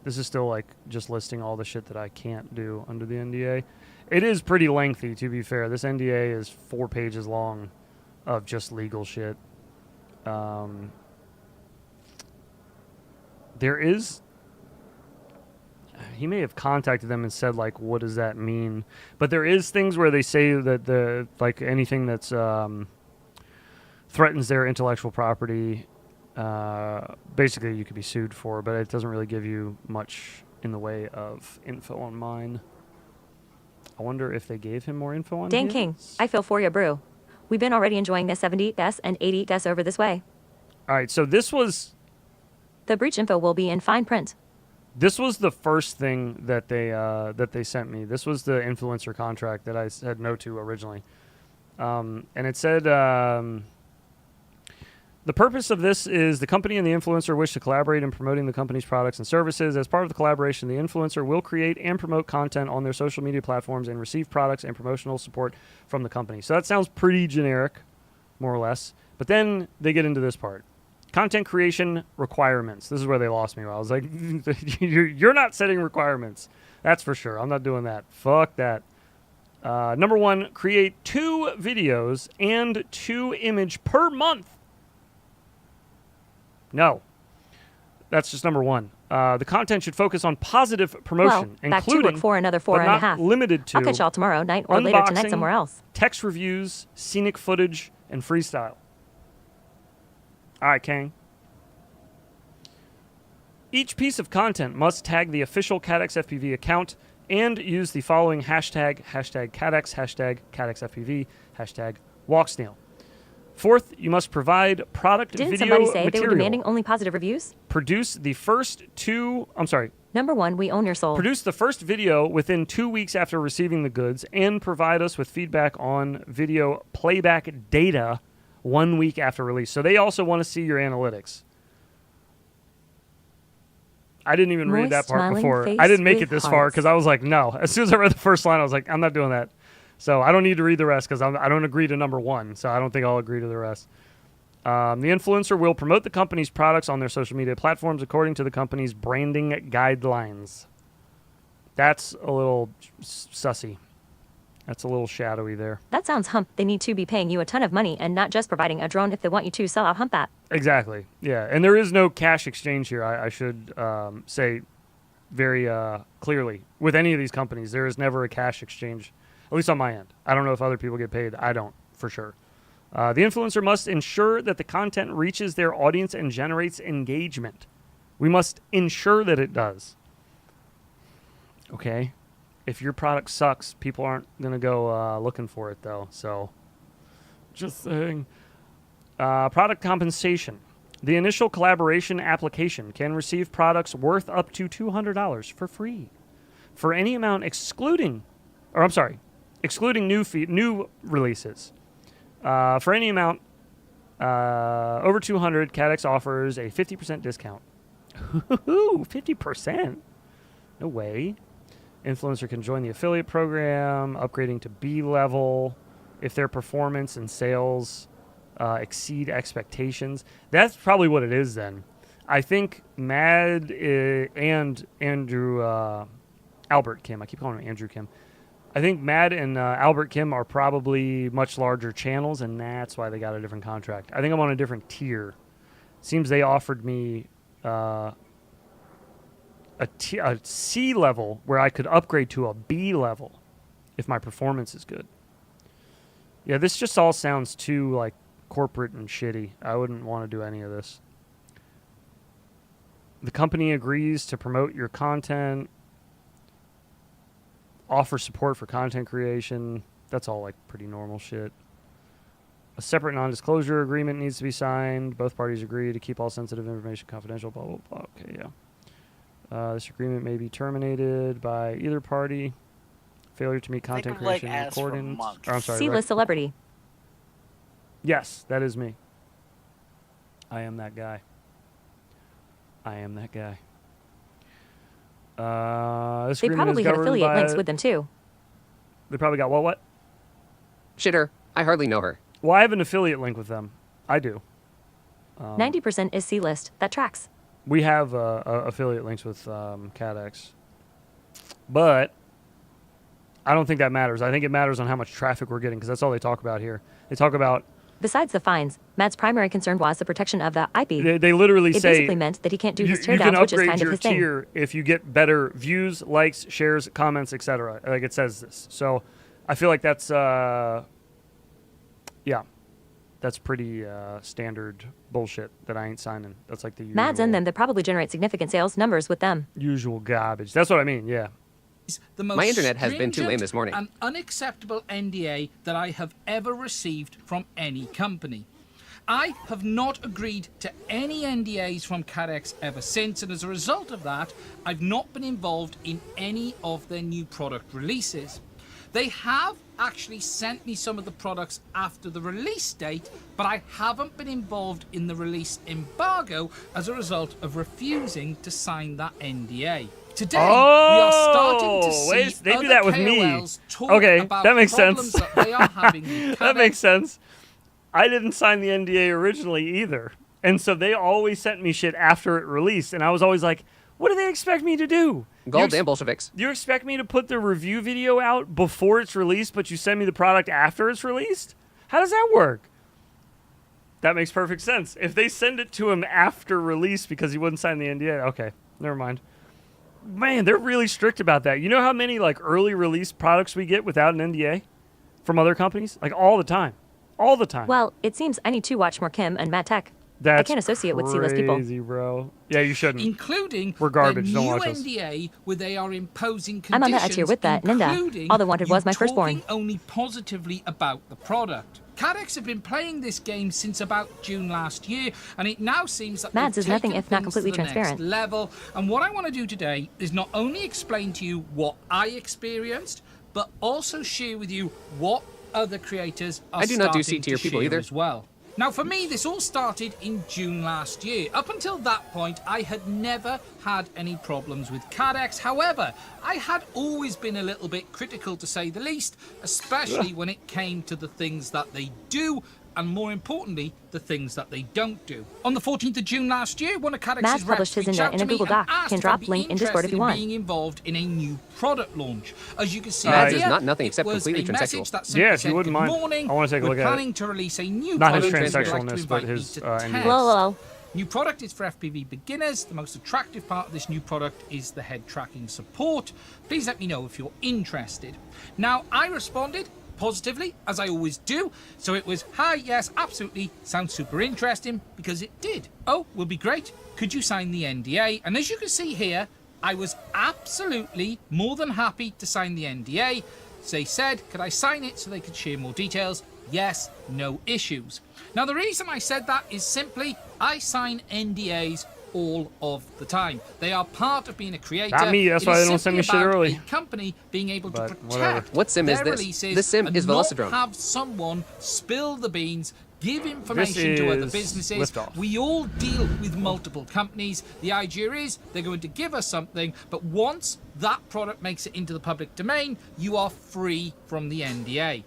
This is still like just listing all the shit that I can't do under the NDA. It is pretty lengthy, to be fair. This NDA is 4 pages long. of just legal shit. There is... He may have contacted them and said, like, what does that mean? But there is things where they say that like anything that's threatens their intellectual property, basically you could be sued for, but it doesn't really give you much in the way of info on mine. I wonder if they gave him more info on Dan his? King, I feel for ya, brew. We've been already enjoying the 70s and 80s over this way. All right, so this was The breach info will be in fine print. the first thing that they sent me. This was the influencer contract that I said no to originally. And it said, the purpose of this is the company and the influencer wish to collaborate in promoting the company's products and services. As part of the collaboration, the influencer will create and promote content on their social media platforms and receive products and promotional support from the company. So that sounds pretty generic, more or less. But then they get into this part. Content creation requirements. This is where they lost me. I was like, you're not setting requirements. That's for sure. I'm not doing that. Fuck that. Number 1, create 2 videos and 2 image per month. No. That's just number 1. The content should focus on positive promotion, Well, back to including, work for another 4 but and a not half. limited to, I'll catch y'all tomorrow night or later tonight unboxing, somewhere else. text reviews, scenic footage, and freestyle. All right, Kang. Each piece of content must tag the official Caddx FPV account and use the following hashtag Caddx, Caddx FPV, #WalkSnail. 4th, you must provide product Didn't video somebody say material. they were demanding only positive reviews? Produce the first 2... I'm sorry. Number 1, we own your soul. Produce the first video within 2 weeks after receiving the goods and provide us with feedback on video playback data 1 week after release. So they also want to see your analytics. I didn't even read that Moist, part smiling before. face I didn't make with it this far hearts. because I was like, no. As soon as I read the first line, I was like, I'm not doing that. So I don't need to read the rest because I don't agree to number 1. So I don't think I'll agree to the rest. The influencer will promote the company's products on their social media platforms according to the company's branding guidelines. That's a little sussy. That's a little shadowy there. That sounds hump. They need to be paying you a ton of money and not just providing a drone if they want you to sell out hump that. Exactly. Yeah. And there is no cash exchange here. I should say very clearly. With any of these companies, there is never a cash exchange, at least on my end. I don't know if other people get paid. I don't, for sure. The influencer must ensure that the content reaches their audience and generates engagement. We must ensure that it does. Okay? If your product sucks, people aren't going to go looking for it, though. So, just saying. Product compensation. The initial collaboration application can receive products worth up to $200 for free. For any amount excluding new releases. For any amount over 200, Caddx offers a 50% discount. Ooh, 50%? No way. Influencer can join the affiliate program, upgrading to B level if their performance and sales exceed expectations. That's probably what it is then. I think Mad and Andrew Albert Kim, I keep calling him Andrew Kim. I think Mad and Albert Kim are probably much larger channels, and that's why they got a different contract. I think I'm on a different tier. Seems they offered me a C level where I could upgrade to a B level if my performance is good. Yeah, this just all sounds too like corporate and shitty. I wouldn't want to do any of this. The company agrees to promote your content, offer support for content creation. That's all like pretty normal shit. A separate non-disclosure agreement needs to be signed. Both parties agree to keep all sensitive information confidential, blah, blah, blah. Okay, yeah. This agreement may be terminated by either party. Failure to meet content creation in accordance. I'm sorry. C-list celebrity. Yes, that is me. I am that guy. This They agreement probably is had governed affiliate by- links with them too. They probably got what? Shitter, I hardly know her. Well, I have an affiliate link with them. I do. 90% is C-list. That tracks. We have affiliate links with Caddx. But I don't think that matters. I think it matters on how much traffic we're getting because that's all they talk about here. They talk about Besides the fines, Matt's primary concern was the protection of the IP. They literally It say basically meant that he can't do his you can teardowns, which is upgrade kind of your his thing. tier if you get better views, likes, shares, comments, etc. Like it says this. So I feel like that's that's pretty standard bullshit that I ain't signing. That's like the usual, Mads and them that probably generate significant sales numbers with them. usual garbage. That's what I mean. Yeah. The most My internet has been too lame stringent this morning. and unacceptable NDA that I have ever received from any company. I have not agreed to any NDAs from Caddx ever since, and as a result of that, I've not been involved in any of their new product releases. They have actually sent me some of the products after the release date, but I haven't been involved in the release embargo as a result of refusing to sign that NDA. Today, we are starting to see wait, they do other that with me. KOLs talk Okay, about that makes problems sense. that they are having with That Caddx. makes sense. I didn't sign the NDA originally either. And so they always sent me shit after it released. And I was always like, what do they expect me to do? Goddamn Bolsheviks. You expect me to put the review video out before it's released, but you send me the product after it's released? How does that work? That makes perfect sense. If they send it to him after release because he wouldn't sign the NDA, okay, never mind. Man, they're really strict about that. You know how many like early release products we get without an NDA from other companies? Like all the time. All the time. Well, it seems I need to watch more Kim and Matt Tech. That's I can't associate with C-list people. crazy, bro. Yeah, you shouldn't. Including We're garbage, the don't new watch us. NDA where they are imposing I'm conditions, on that tier with that, Ninda. including All they wanted was you my firstborn. talking only positively about the product. Caddx have been playing this game since about June last year, and it now seems that Mads they've is nothing taken if not things completely to the next transparent. level. And what I want to do today is not only explain to you what I experienced, but also share with you what other creators are I do not do starting C-tier to people share either. as well. Now, for me, this all started in June last year. Up until that point, I had never had any problems with Caddx. However, I had always been a little bit critical, to say the least, especially when it came to the things that they do, and more importantly, the things that they don't do. On the 14th of June last year, one of Caddx's Mads published his reps reached Ninja out in to a me Google and Doc. asked Can if drop I'd be link in Discord if you interested in want. being involved in a new product launch. As you can see, Mads is here, not nothing it except was completely a message transsexual. that simply Yeah, if you said, wouldn't "Good mind, morning. I wanna take a look We're at it." planning to release a new Not his product. We'd like to transsexualness, but invite his you to NDA. test." Lol. New product is for FPV beginners. The most attractive part of this new product is the head tracking support. Please let me know if you're interested. Now, I responded positively, as I always do. So it was, hi, yes, absolutely, sounds super interesting, because it did. Oh, will be great. Could you sign the NDA? And as you can see here, I was absolutely more than happy to sign the NDA. They said, could I sign it so they could share more details? Yes, no issues. Now, the reason I said that is simply, I sign NDAs all of the time. They are part of being a creator. Not me, that's It why is they don't send me simply shit about early. a company being able to But protect whatever. What sim is their this? releases This sim and is not Velocitron. have someone spill the beans, give information to other is businesses. Liftoff. We all deal with multiple companies. The idea is they're going to give us something, but once that product makes it into the public domain, you are free from the NDA.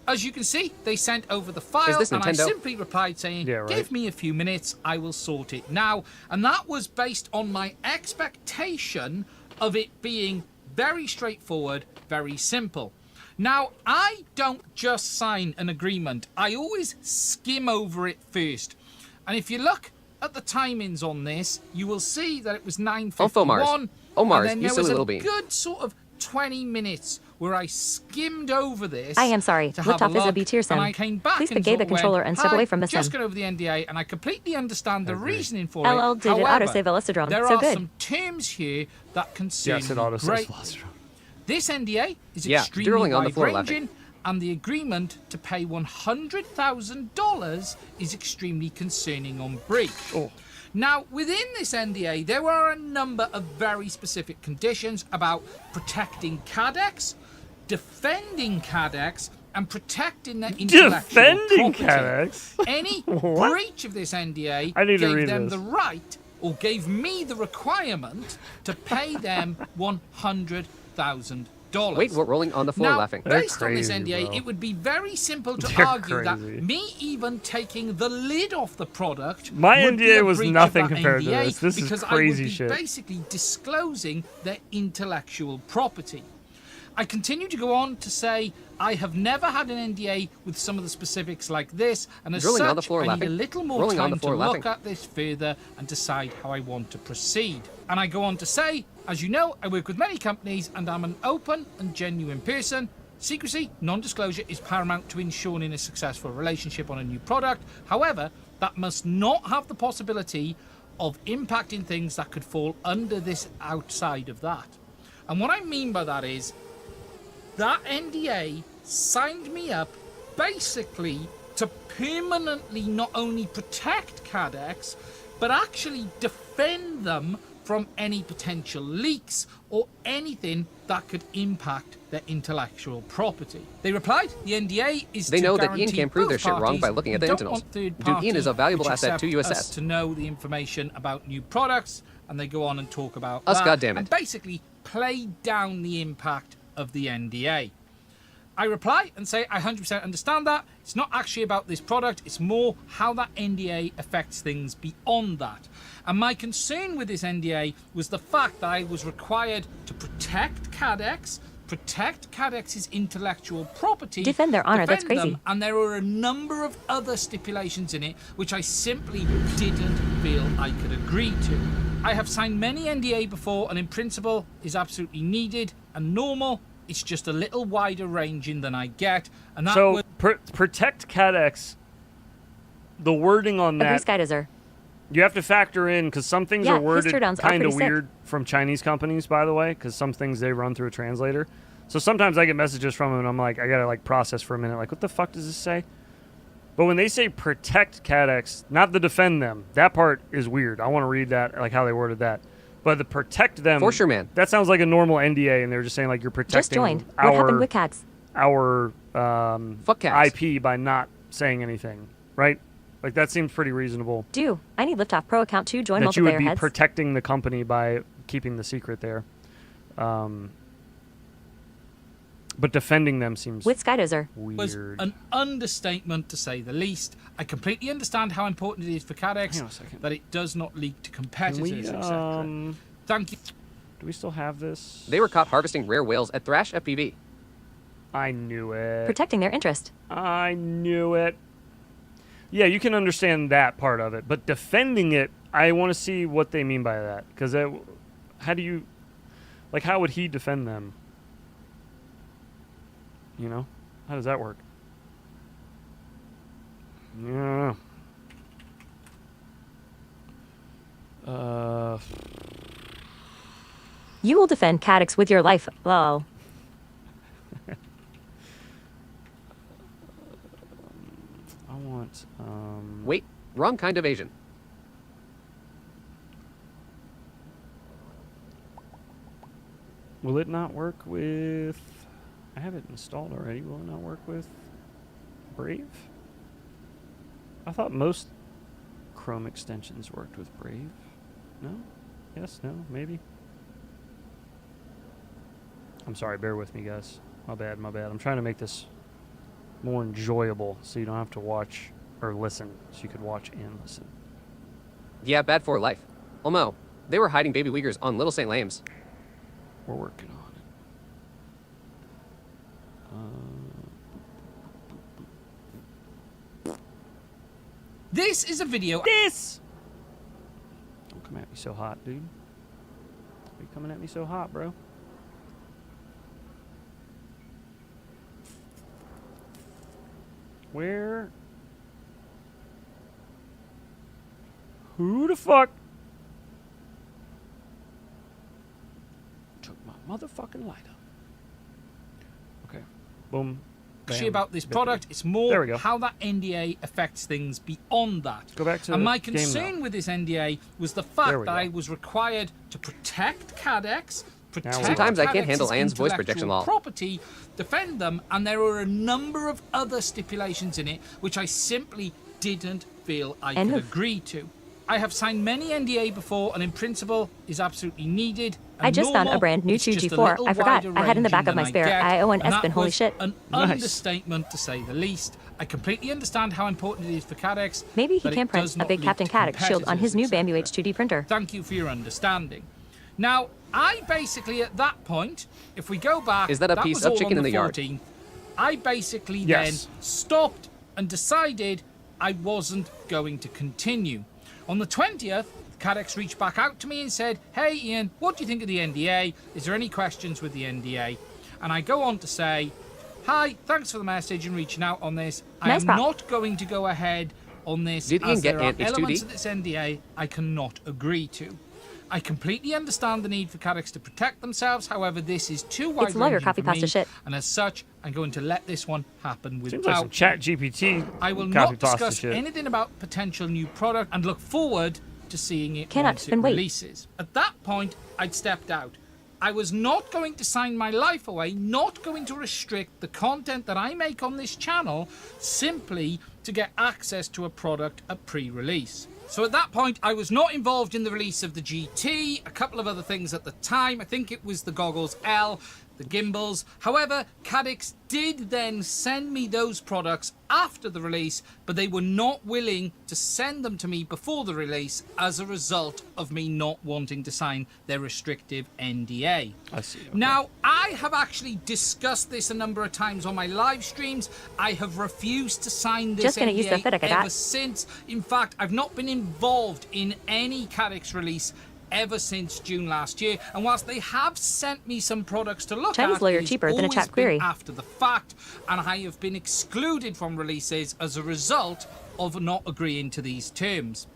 As you can see, they sent over the file, Is this and I Nintendo? simply replied saying, Yeah, right. give me a few minutes, I will sort it now. And that was based on my expectation of it being very straightforward, very simple. Now, I don't just sign an agreement. I always skim over it first. And if you look at the timings on this, you will see that it was 9:51. Oh, Mars, and then you there silly was a little bean. good sort of 20 minutes where I skimmed over this. I am sorry. to have Liftoff is a look, B-tier sim. and I came back Please and forgave the sort of controller went, and step "Hi, away from the just sim." got over the NDA, and I completely understand the reasoning for LL it. did it However, auto-save Velocitron. there So are good. some terms here that concern Yes, it me auto says greatly. Velocitron. This NDA is Yeah, extremely drooling on the floor wide-ranging, and the agreement to pay $100,000 is extremely concerning on breach. Oh. Now, within this NDA, there are a number of very specific conditions about protecting Caddx, defending Caddx, and protecting their intellectual Defending property. Caddx? Any What? breach of this NDA I need to gave read them this. the right, or gave me the requirement, to pay them $100,000. Wait, we're rolling on the floor Now, laughing. They're based on this crazy, NDA, bro. it would be very simple to They're argue that crazy. me even taking the lid off the product My would be NDA a was breach of nothing that compared to NDA, this. This is because crazy I would be shit. basically disclosing their intellectual property. I continue to go on to say I have never had an NDA with some of the specifics like this, and as Drilling such, on the floor I need laughing. a little more Rolling on time the floor to laughing. look at this further and decide how I want to proceed. And I go on to say, as you know, I work with many companies and I'm an open and genuine person. Secrecy, non-disclosure is paramount to ensuring a successful relationship on a new product. However, that must not have the possibility of impacting things that could fall under this outside of that. And what I mean by that is, that NDA signed me up basically to permanently not only protect Caddx, but actually defend them from any potential leaks or anything that could impact their intellectual property. They replied, the NDA is They to know that Ian guarantee can't prove their both shit wrong parties by looking at the don't internals. want third Dude, Ian party is a valuable which asset to accept USS. us to know the information about new products, and they go on and talk about Us, that, goddammit. and basically play down the impact of the NDA. I reply and say I 100% understand that. It's not actually about this product, it's more how that NDA affects things beyond that. And my concern with this NDA was the fact that I was required to protect Caddx, protect Caddx's intellectual property, Defend their honor, that's defend crazy. them, and there were a number of other stipulations in it which I simply didn't feel I could agree to. I have signed many NDA before, and in principle is absolutely needed and normal. It's just a little wider ranging than I get, and that So was protect Caddx. The wording on Agree, that Skydozer. you have to factor in because some things Yeah, are worded his teardowns are kind of pretty sick. weird from Chinese companies, by the way, because some things they run through a translator. So sometimes I get messages from them and I'm like, I gotta like process for a minute, like what the fuck does this say? But when they say protect Caddx, not the defend them, that part is weird. I want to read that, like how they worded that. But the protect them, For sure, man. that sounds like a normal NDA, and they're just saying like you're protecting Just joined. What happened with cats? our Fuck cats. IP by not saying anything, right? Like that seems pretty reasonable. Do. I need Liftoff Pro account to join That you would multiplayer be heads. protecting the company by keeping the secret there. But defending them seems With Skydozer. was weird. an understatement to say the least. I completely understand how important it is for Caddx Hang on a second. that it does not leak to Can competitors, we, etc. Thank you. do we still have this? They were caught harvesting rare whales at Thrash FPV. I knew it. Protecting their interest. I knew it. Yeah, you can understand that part of it, but defending it, I want to see what they mean by that. Because how do you, like, how would he defend them? You know, how does that work? Yeah. You will defend Caddx with your life. Lol. I want. Wait, wrong kind of Asian. Will it not work with? I have it installed already. Will it not work with Brave? I thought most Chrome extensions worked with Brave. No? Yes? No? Maybe? I'm sorry. Bear with me, guys. My bad. My bad. I'm trying to make this more enjoyable so you don't have to watch or listen. So you could watch and listen. Yeah, bad for life. Almo, they were hiding baby Uyghurs on Little St. Lambs. We're working on it. This is a video. This! Don't come at me so hot, dude. Why are you coming at me so hot, bro? Where? Who the fuck took my motherfucking lighter? Okay. Boom. Actually Bam. about this Victory. product, it's There more we go. how that NDA affects things beyond that. Go back to and my the game concern now. with this NDA was the There fact we that go. I was required to protect Caddx, protect Sometimes I can't handle Caddx's Anne's voice intellectual projection law. property, defend them, and there were a number of other stipulations in it which I simply didn't feel I End could of. agree to. I have signed many NDA before, and in principle is absolutely needed. I just found a normal. brand new It's just a 2G4. little I forgot. wider I had in the back of ranging my than spare. get, I owe an and that Espen. Holy was shit. An Nice. understatement to say the least. I completely understand how important it is for Caddx. Maybe he but it can print does a not big leak Captain to Caddx shield on his new competitors, Bamboo etc. H2D printer. Thank you for your understanding. Now, I basically, at that point, if we go back... Is that a piece was of all chicken on in the yard? 14th, I basically Yes. then stopped and decided I wasn't going to continue. On the 20th, Caddx reached back out to me and said, hey, Ian, what do you think of the NDA? Is there any questions with the NDA? And I go on to say, hi, thanks for the message and reaching out on this. I Nice am prop. not going to go ahead on this Did Ian as get there are Ant H2D? elements of this NDA I cannot agree to. I completely understand the need for Caddx to protect themselves. However, this is too wide-ranging lawyer copy for pasta me, shit. and as such, I'm going to let this one happen Seems like some without. Chat GPT. I will copy not pasta discuss shit. anything about potential new product and look forward to seeing it Cannot once it then wait. releases. At that point, I'd stepped out. I was not going to sign my life away, not going to restrict the content that I make on this channel simply to get access to a product at pre-release. So at that point, I was not involved in the release of the GT, a couple of other things at the time. I think it was the Goggles L, the gimbals. However, Caddx did then send me those products after the release, but they were not willing to send them to me before the release as a result of me not wanting to sign their restrictive NDA. I see. Okay. Now, I have actually discussed this a number of times on my live streams. I have refused to sign this Just gonna use the NDA Frederick I got. ever since. In fact, I've not been involved in any Caddx release ever since June last year, and whilst they have sent me some products to look Chinese at, lawyer it's cheaper than a always chat been query. after the fact, and I have been excluded from releases as a result of not agreeing to these terms.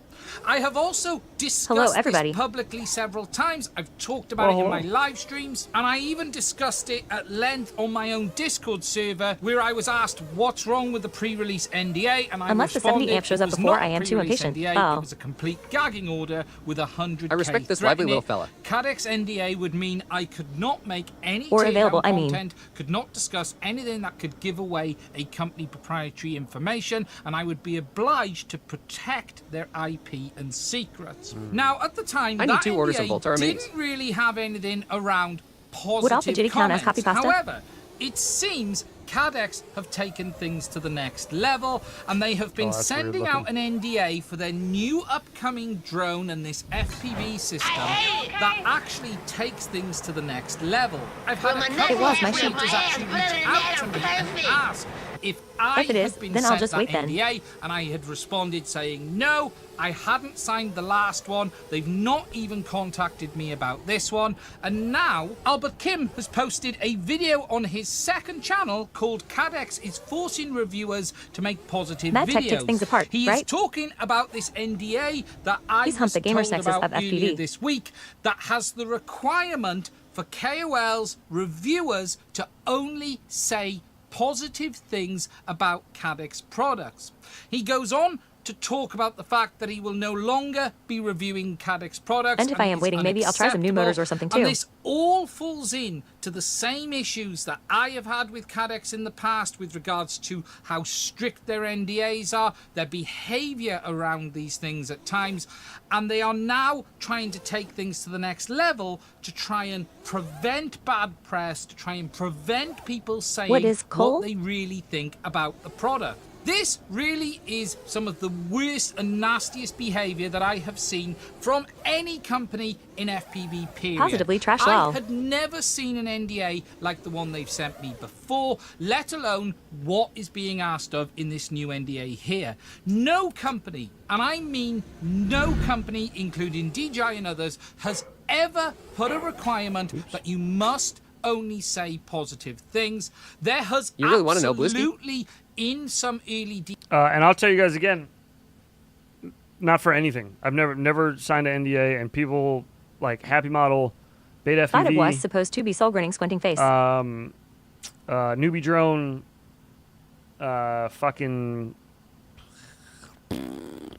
I have also discussed everybody. this publicly several times. I've talked about it in my live streams, and I even discussed it at length on my own Discord server, where I was asked what's wrong with the pre-release NDA, and I Unless the responded 70 amp shows it up was before, not a I am too pre-release impatient. NDA, Oh. It was a complete gagging order with 100K I respect this lively little fella. Caddx NDA would mean I could not make any Or takedown available, I mean. content, could not discuss anything that could give away a company proprietary information, and I would be obliged to protect their IP and secrets. Now, at the time, I need that to order some NDA Voltaren minis. didn't really have anything around positive Would Alpha Jitty count as comments. copy pasta? However, it seems Caddx have taken things to the next level, and they have been that's weird sending looking. out an NDA for their new upcoming drone and this FPV system that actually takes things to the next level. I've had a couple It was of my sheep. creators actually reach out to me and ask if I If it is, had been then I'll sent just that wait then. NDA, and I had responded saying no, I hadn't signed the last one. They've not even contacted me about this one. And now, Albert Kim has posted a video on his second channel called Caddx is Forcing Reviewers to Make Positive Mad Tech Videos. takes things apart, He is right? talking about this NDA that I He's was humped the gamer's told nexus about of earlier FPV. this week that has the requirement for KOLs, reviewers, to only say positive things about Caddx products. He goes on to talk about the fact that he will no longer be reviewing Caddx products. And if I am it's waiting, maybe I'll try some new motors or something unacceptable. too. And this all falls in to the same issues that I have had with Caddx in the past with regards to how strict their NDAs are, their behavior around these things at times, and they are now trying to take things to the next level to try and prevent bad press, to try and prevent people saying What is coal? what they really think about the product. This really is some of the worst and nastiest behaviour that I have seen from any company in FPV period. Positively trash I lol. had never seen an NDA like the one they've sent me before, let alone what is being asked of in this new NDA here. No company, and I mean no company, including DJI and others, has ever put a requirement that you must only say positive things. There has You really wanna know, Blisky? absolutely in some early And I'll tell you guys again, not for anything. I've never signed an NDA, and people like Happy Model, Beta Thought it was FPV, supposed to be soul grinning, squinting face. Newbie Drone, fucking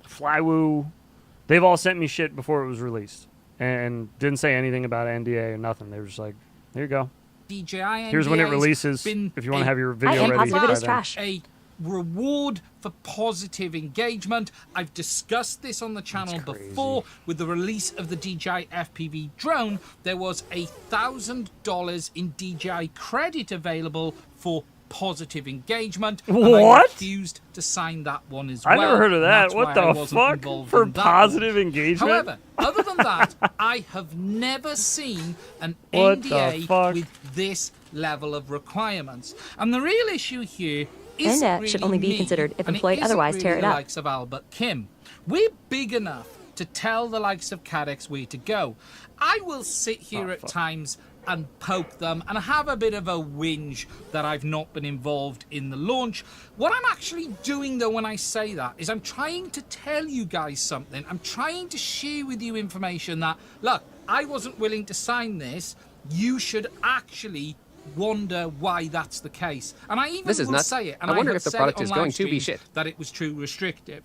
Flywoo. They've all sent me shit before it was released, and didn't say anything about NDA or nothing. They were just like, "Here you go. DJI Here's when it NDAs releases. been If you want a to have your I video am ready." positive it by is then." trash. a reward for positive engagement. I've discussed this on the channel That's crazy. before. With the release of the DJI FPV drone, there was $1,000 in DJI credit available for positive engagement. What? And I refused to sign that one as well. I never heard of and that. that's What why the I wasn't fuck? involved For in that positive one. engagement? However, other than that, I have never seen an What the NDA fuck? with this level of requirements. And the real issue here isn't NDA really should only be me, considered if and it employed, isn't otherwise really tear it the up. likes of Albert Kim. We're big enough to tell the likes of Caddx where to go. I will sit here at times and poke them and have a bit of a whinge that I've not been involved in the launch. What I'm actually doing though when I say that is I'm trying to tell you guys something. I'm trying to share with you information that, look, I wasn't willing to sign this. You should actually wonder why that's the case. And I even This is will nuts. say it, and I wonder have if the said product it on is going live to be stream, shit. that it was too restrictive.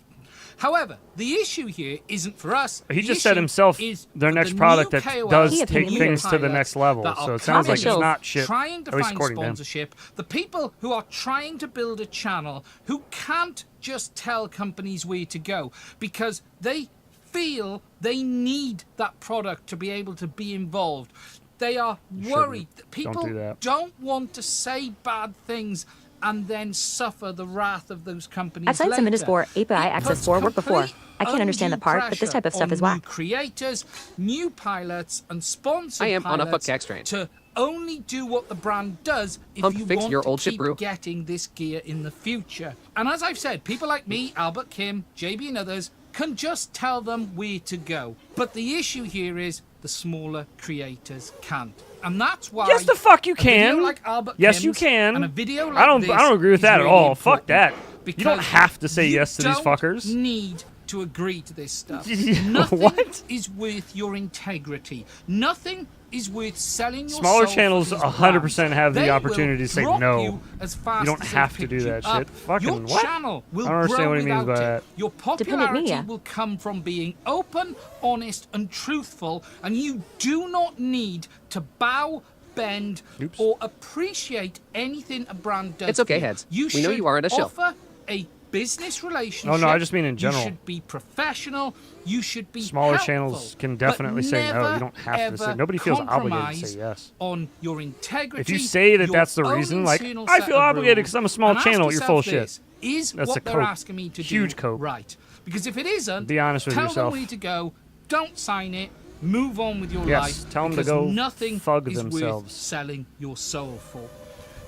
However, the issue here isn't for us. He The just said issue himself is their for next the product new that KOLs, does He the take new things to the pilots next level. that So are it sounds like it's coming not shit. trying to At least find according to him. sponsorship, the people who are trying to build a channel who can't just tell companies where to go because they feel they need that product to be able to be involved. They are worried that people do that. don't want to say bad things and then suffer the wrath of those companies. I've signed some later. Minus4 API It access puts for work before. complete I can't understand the undue part, but this type of stuff pressure is on whack. New creators, new pilots, and sponsored I am on a fuck pilots tax train. to only do what the brand does if Hump you fix want your to old shit keep brew. getting this gear in the future. And as I've said, people like me, Albert Kim, JB, and others can just tell them where to go. But the issue here is the smaller creators can't. And that's why Yes, the fuck you a video can. like Albert Yes, you Kim's can. and a video like I don't this agree with is that at really all. Fuck important that. You don't because have to say you yes to these don't fuckers. need to agree to this stuff. Yeah, Nothing what? is worth your integrity. Nothing is worth selling your Smaller soul channels for these 100% brands. have the They opportunity will to say drop no. you as fast You don't as have they to do pick you that up. shit. Fucking your what? channel will I don't understand grow what he means without by it. that. Your Dependent popularity media. will come from being open, honest, and truthful, and you do not need to bow, bend, Oops. or appreciate anything a brand does. It's okay, for you. heads. You We know should you aren't a shill. offer a business relationship. Oh, no, I just mean in general. You should be professional. You should be Smaller helpful, channels can but definitely say no. You don't have to say. never Nobody feels obligated to compromise say yes. on your integrity. If you say that your that's the own reason, like, internal I set feel of obligated rules, 'cause I'm a small and ask channel, you're full of yourself shit. this, Is That's what a they're cope. asking me to Huge do cope. right? Because if it isn't, Be honest with tell yourself. them where to go. Don't sign it. Move on with your Yes, life. tell 'em to because go nothing thug is themselves. worth selling your soul for.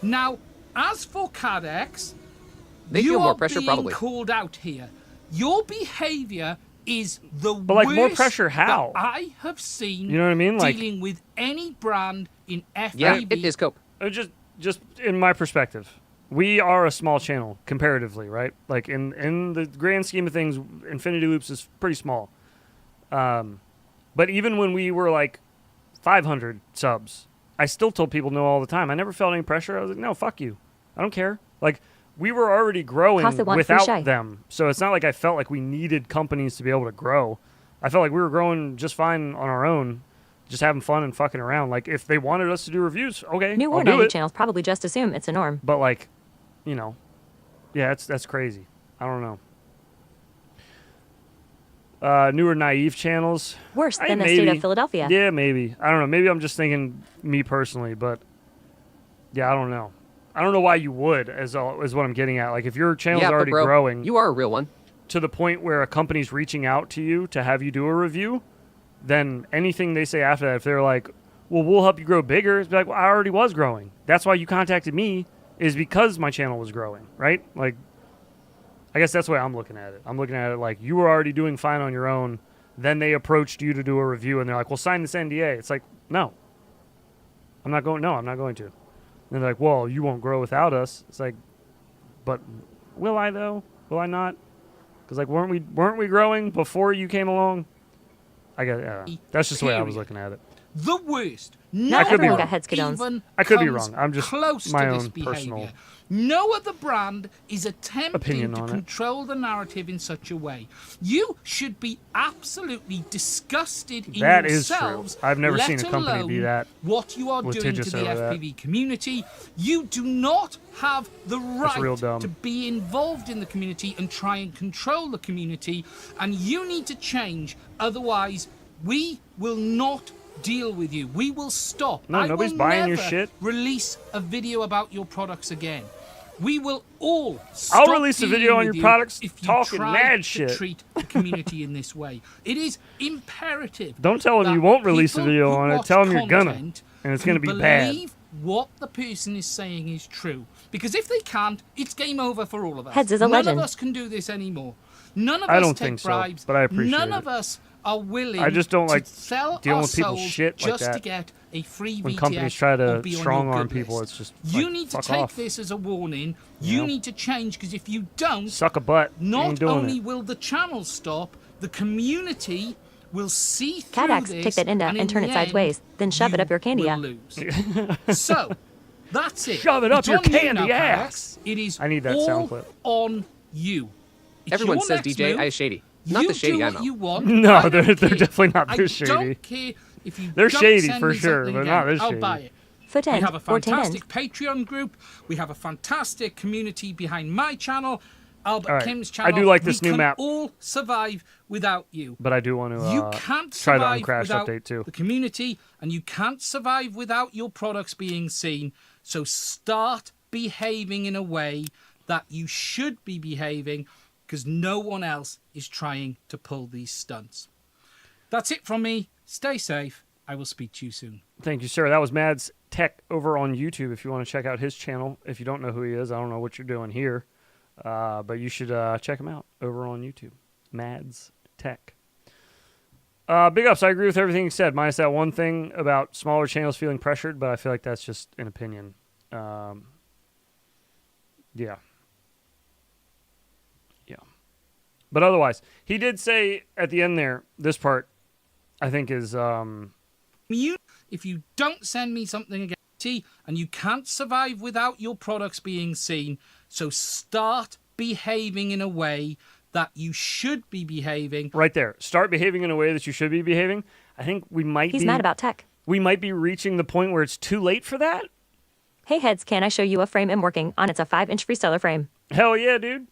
Now, as for Caddx, They you feel more are pressure, being probably. called out here. Your behavior is the But, like, more worst pressure how? that I have seen You know what I mean? Like- dealing with any brand in FPV. Yeah, it is cope. Just in my perspective, we are a small channel comparatively, right? Like in the grand scheme of things, Infinity Loops is pretty small. But even when we were like 500 subs, I still told people no all the time. I never felt any pressure. I was like, no, fuck you. I don't care. Like, we were already growing Cost that want free without shy. them. So it's not like I felt like we needed companies to be able to grow. I felt like we were growing just fine on our own, just having fun and fucking around. Like, if they wanted us to do reviews, okay, New I'll or do 90 it. channels probably just assume it's a norm. But, like, you know, yeah, that's crazy. I don't know. Newer naive channels. Worse I- than the state maybe. of Philadelphia. Yeah, maybe. I don't know. Maybe I'm just thinking me personally, but yeah, I don't know. I don't know why you would, is what I'm getting at. Like, if your channel's Yeah, but already bro, growing you are a real one. to the point where a company's reaching out to you to have you do a review, then anything they say after that, if they're like, well, we'll help you grow bigger, it's like, well, I already was growing. That's why you contacted me, is because my channel was growing, right? Like, I guess that's the way I'm looking at it. I'm looking at it like you were already doing fine on your own. Then they approached you to do a review, and they're like, well, sign this NDA. It's like, no. I'm not going to. And they're like, well, you won't grow without us. It's like, but will I, though? Will I not? Because, like, weren't we growing before you came along? I guess that's just the way I was looking at it. The worst. Not could be everyone wrong. got head skidones. Even I could be comes wrong. I'm just close my to this own behavior. personal No other brand is attempting opinion to on it. control the narrative in such a way. You should be absolutely disgusted in That is true. yourselves. I've never let seen a company be alone that what you are doing to litigious the over that. FPV community. You do not have the real right dumb. to be involved in the community and try and control the community, and you need to change. Otherwise, we will not deal with you. We will stop. No, I nobody's will buying your never shit. Release a video about your products again. We will all stop I'll release a video dealing on with your you products if you talking try mad to shit. treat the community in this way. It is imperative. Don't tell them that you won't release a people video who on it. watch Tell them you're gonna, content and it's can gonna be bad. believe what the person is saying is true. Because if they can't, it's game over for all of us. Heads is a None legend. of us can do this anymore. None of I us don't take think so, bribes. but I appreciate None it. of us are willing I just don't to like sell dealing our with people's souls shit like just that. to get a free When VTX companies try to or be on strong your arm good people, list. it's just You like, need to fuck take off. this as a warning. You You know? need to change, because if you don't, Suck a butt. You not ain't doing only it. will the channel stop, the community will see through Caddx, this, take that Inda and and in turn the it sideways, end, then shove it you up your candy will ass. lose. So, that's it. Shove it up It's your on you candy now, ass. Caddx. It is I need that all sound clip. on you. It's Everyone your says next DJ move. I is shady. Not You the shady do I what know. you want. No, I don't they're care. definitely not I this shady. don't care if you They're don't shady send for me sure, something but again. not this I'll shady. buy it. Foot We end, have a 14 end. fantastic Patreon group. We have a fantastic community behind my channel, Albert All right. Kim's I channel. do like this we new can map. all survive without you. But I do want to You can't try the survive Uncrashed without update too. the community, and you can't survive without your products being seen. So start behaving in a way that you should be behaving, because no one else is trying to pull these stunts. That's it from me. Stay safe. I will speak to you soon. Thank you, sir. That was Mads Tech over on YouTube. If you want to check out his channel, if you don't know who he is, I don't know what you're doing here, but you should check him out over on YouTube. Mads Tech. Big ups. I agree with everything you said, minus that one thing about smaller channels feeling pressured, but I feel like that's just an opinion. Yeah. Yeah. But otherwise, he did say at the end there, this part, I think is... If you don't send me something again, and you can't survive without your products being seen, so start behaving in a way that you should be behaving. Right there. Start behaving in a way that you should be behaving. I think we might He's be... mad about tech. We might be reaching the point where it's too late for that. Hey heads, can I show you a frame I'm working on? It's a 5-inch Freestyler frame. Hell yeah, dude.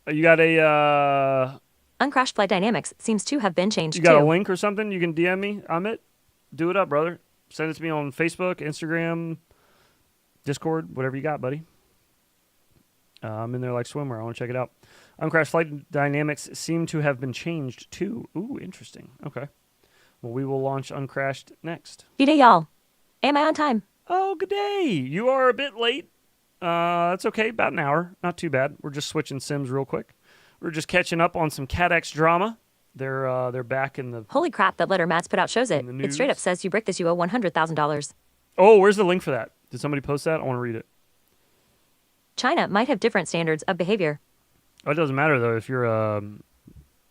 You got a... Uncrashed flight dynamics seems to have been changed You got too. a link or something? You can DM me. I'm it. Do it up, brother. Send it to me on Facebook, Instagram, Discord, whatever you got, buddy. I'm in there like swimwear. I want to check it out. Uncrashed flight dynamics seem to have been changed too. Ooh, interesting. Okay. Well, we will launch Uncrashed next. Good day, y'all. Am I on time? Oh, good day. You are a bit late. That's okay. About an hour. Not too bad. We're just switching sims real quick. We're just catching up on some Caddx drama. They're back in the... Holy crap, that letter Matt's put out shows it. In the It straight up news. says you brick this, you owe $100,000. Oh, where's the link for that? Did somebody post that? I want to read it. China might have different standards of behavior. Oh, it doesn't matter though if you're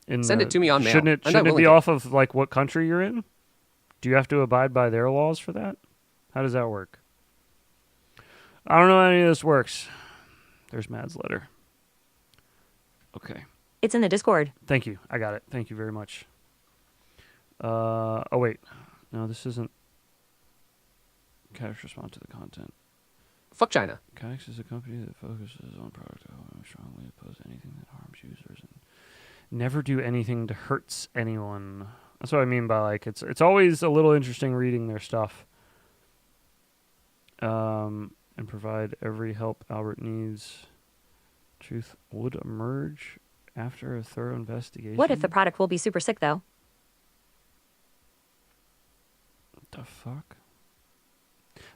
in. Send it to me on mail. Shouldn't it? I'm not Shouldn't it willing be to. off of like what country you're in? Do you have to abide by their laws for that? How does that work? I don't know how any of this works. There's Mad's letter. Okay. It's in the Discord. Thank you. I got it. Thank you very much. Oh wait, no, this isn't. Caddx respond to the content. Fuck China. Caddx is a company that focuses on product development and strongly oppose anything that harms users and never do anything to hurts anyone. That's what I mean by like it's always a little interesting reading their stuff. And provide every help Albert needs. Truth would emerge after a thorough investigation. What if the product will be super sick, though? The fuck?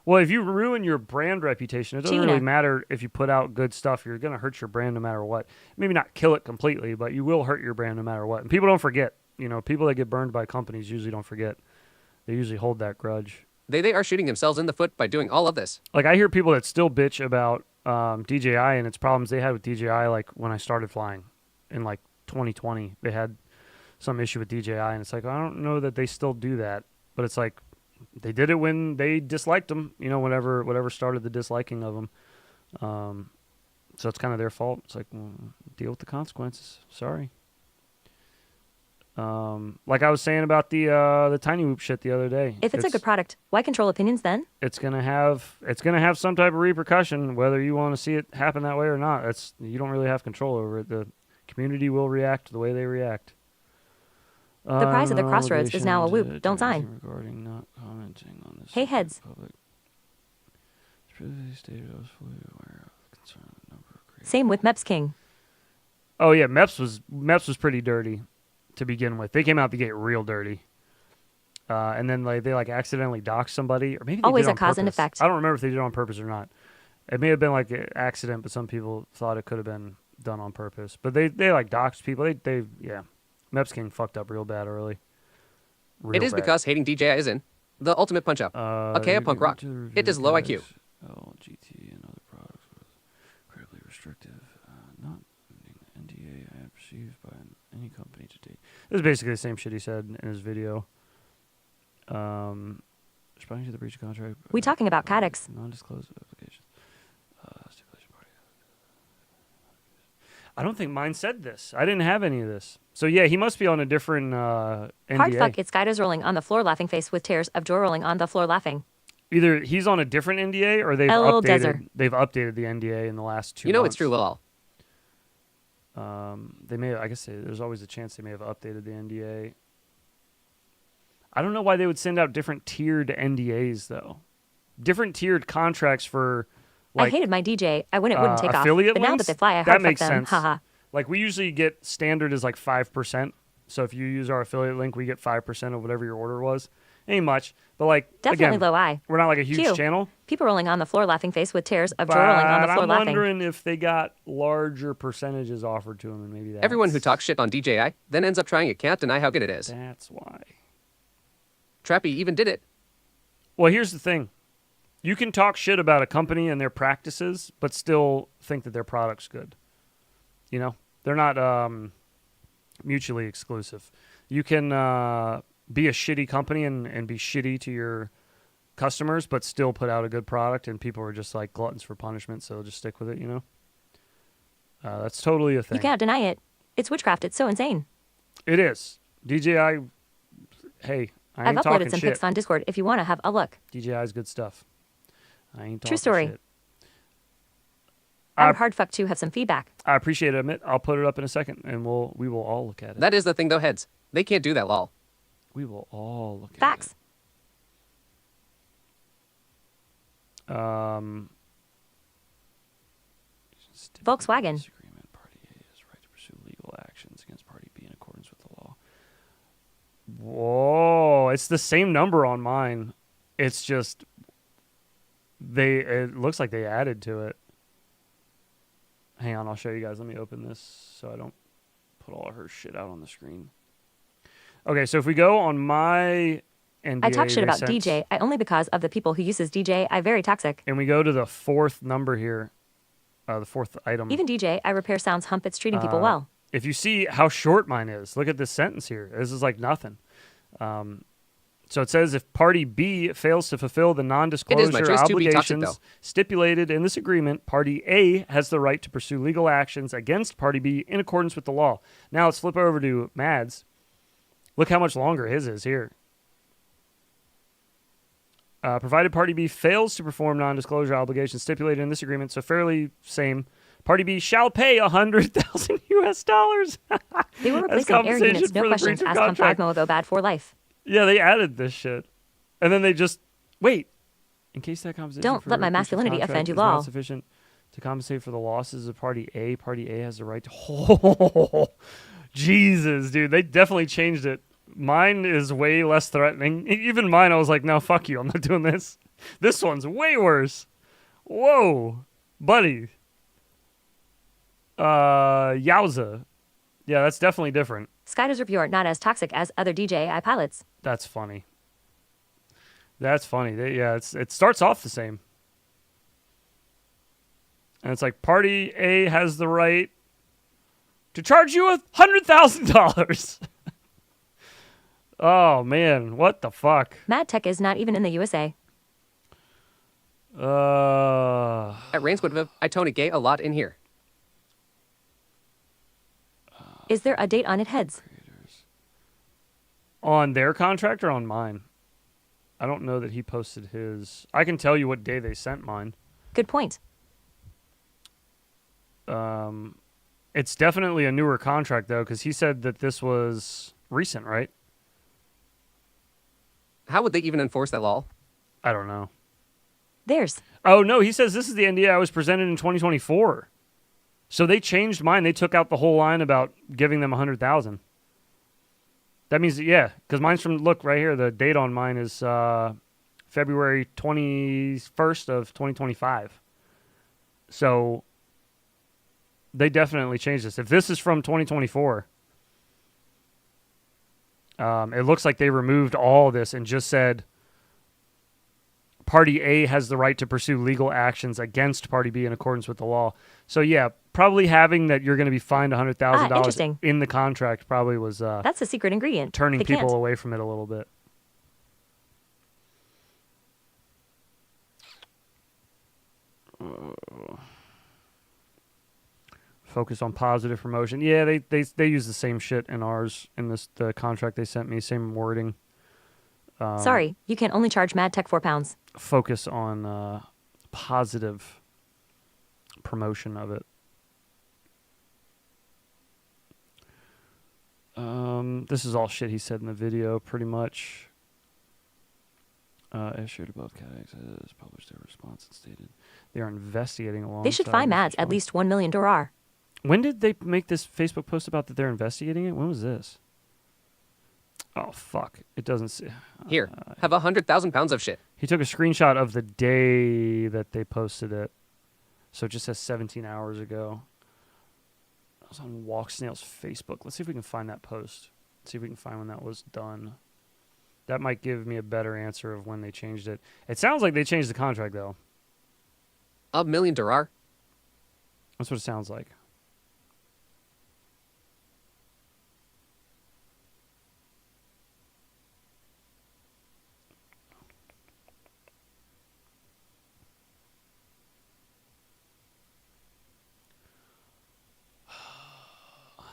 Well, if you ruin your brand reputation, it doesn't Gina. really matter if you put out good stuff. You're going to hurt your brand no matter what. Maybe not kill it completely, but you will hurt your brand no matter what. And people don't forget. You know, people that get burned by companies usually don't forget. They usually hold that grudge. They are shooting themselves in the foot by doing all of this. Like, I hear people that still bitch about DJI and its problems they had with DJI, like, when I started flying in, like, 2020. They had some issue with DJI, and it's like, I don't know that they still do that. But it's like, they did it when they disliked them, you know, whatever started the disliking of them. So it's kind of their fault. It's like, well, deal with the consequences. Sorry. Like I was saying about the tinywhoop shit the other day. If it's a good product, why control opinions then? It's gonna have some type of repercussion, whether you want to see it happen that way or not. You don't really have control over it. The community will react the way they react. The prize of the No crossroads is now a obligation whoop. to Don't do anything sign. Regarding not commenting on this. Hey, heads. Public. It's previously stated I was fully aware of concern. No Same with Meps King. Oh yeah, Meps was pretty dirty to begin with. They came out the gate real dirty. And then they accidentally doxed somebody, or maybe they Always did it a on cause and purpose. effect. I don't remember if they did it on purpose or not. It may have been like an accident, but some people thought it could have been done on purpose. But they doxed people. Yeah. Meps King fucked up real bad early. It is bad. because hating DJI is in the ultimate punch up. Okay, a punk rock. It is low IQ. GT and other products with critically restrictive, not NDA I have received by any company to date. This is basically the same shit he said in his video. Responding to the breach of contract. We talking about Caddx. Non-disclosed application. Stipulation party. I don't think mine said this. I didn't have any of this. So yeah, he must be on a different NDA. Hard fuck, it's Skydo's rolling on the floor laughing face with tears of joy rolling on the floor laughing. Either he's on a different NDA or they've LL updated. Desert. They've updated the NDA in the last 2 You know months. it's true, Lil. They may. I guess there's always a chance they may have updated the NDA. I don't know why they would send out different tiered NDAs though. Different tiered contracts for. I hated my DJ. I wouldn't take off. Affiliate But now links? that they fly, I That hard fuck makes them. sense. Haha. Like we usually get standard is like 5%. So if you use our affiliate link, we get 5% of whatever your order was. Ain't much, but like Definitely again, low I. we're not like a huge Q. channel. People rolling on the floor laughing face with tears of But joy rolling on the floor I'm laughing. wondering if they got larger percentages offered to them, and maybe that's, Everyone who talks shit on DJI then ends up trying it can't deny how good it is. That's why. Trappy even did it. Well, here's the thing. You can talk shit about a company and their practices, but still think that their product's good. You know? They're not mutually exclusive. You can be a shitty company and be shitty to your customers, but still put out a good product, and people are just like gluttons for punishment, so they'll just stick with it, you know? That's totally a thing. You can't deny it. It's witchcraft. It's so insane. It is. DJI, hey, I I've ain't talking uploaded some shit. pics on Discord if you want to have a look. DJI's good stuff. I ain't talking True story. shit. I would hard fuck to have some feedback. I appreciate it, Amit. I'll put it up in a second, and we will all look at it. That is the thing though, heads. They can't do that, lol. We will all look Facts. at it. Volkswagen. Disagreement. Party A has right to pursue legal actions against Party B in accordance with the law. Whoa, it's the same number on mine. It's just it looks like they added to it. Hang on, I'll show you guys. Let me open this so I don't put all of her shit out on the screen. Okay, so if we go on my NDA, I talk shit they about sent- DJ because of the people who uses DJ. I very toxic. and we go to the fourth number here, the fourth item. Even DJ, I repair sounds hump. It's treating people well. If you see how short mine is, look at this sentence here. This is like nothing. So it says if Party B fails to fulfill the It is non-disclosure my choice to be toxic, obligations though. stipulated in this agreement, Party A has the right to pursue legal actions against Party B in accordance with the law. Now let's flip over to Mads. Look how much longer his is here. Provided Party B fails to perform non-disclosure obligations stipulated in this agreement, so fairly same. Party B shall pay $100,000 US. They were as replacing air compensation units, no for the questions breach of asked on contract. 5 Mo bad for life. Yeah, they added this shit. And then they just, wait. In case that compensation Don't for let my breach of masculinity contract offend you, is not lol. sufficient to compensate for the losses of Party A has the right to... Oh, Jesus, dude. They definitely changed it. Mine is way less threatening. Even mine, I was like, no, fuck you. I'm not doing this. This one's way worse. Whoa. Buddy. Yowza. Yeah, that's definitely different. Skydo's reviewer not as toxic as other DJI pilots. That's funny. That's funny. It starts off the same. And it's like, Party A has the right to charge you $100,000. Oh, man. What the fuck? Mad Tech is not even in the USA. At Rainswood, I tone it gay a lot in here. Is there a date on it, heads? On their contract or on mine? I don't know that he posted his. I can tell you what day they sent mine. Good point. It's definitely a newer contract, though, because he said that this was recent, right? How would they even enforce that law? I don't know. There's. Oh, no, he says this is the NDA I was presented in 2024. So they changed mine. They took out the whole line about giving them 100,000. That means, yeah, because mine's from, look right here, the date on mine is February 21st of 2025. So they definitely changed this. If this is from 2024, it looks like they removed all this and just said Party A has the right to pursue legal actions against Party B in accordance with the law. So, yeah, probably having that you're going to be fined $100,000 interesting. in the contract probably was That's a secret ingredient. turning They people can't. away from it a little bit. Focus on positive promotion. Yeah, they use the same shit in ours, in the contract they sent me, same wording. Sorry, you can only charge Mad Tech £4. Focus on positive promotion of it. This is all shit he said in the video, pretty much. As shared above, Caddx has published their response and stated they are investigating alongside. They should fine Mads at least $1 million. When did they make this Facebook post about that they're investigating it? When was this? Oh, fuck. It doesn't say. Here, have 100,000 pounds of shit. He took a screenshot of the day that they posted it. So it just says 17 hours ago. It was on Walk Snail's Facebook. Let's see if we can find that post. See if we can find when that was done. That might give me a better answer of when they changed it. It sounds like they changed the contract, though. $1 million. That's what it sounds like.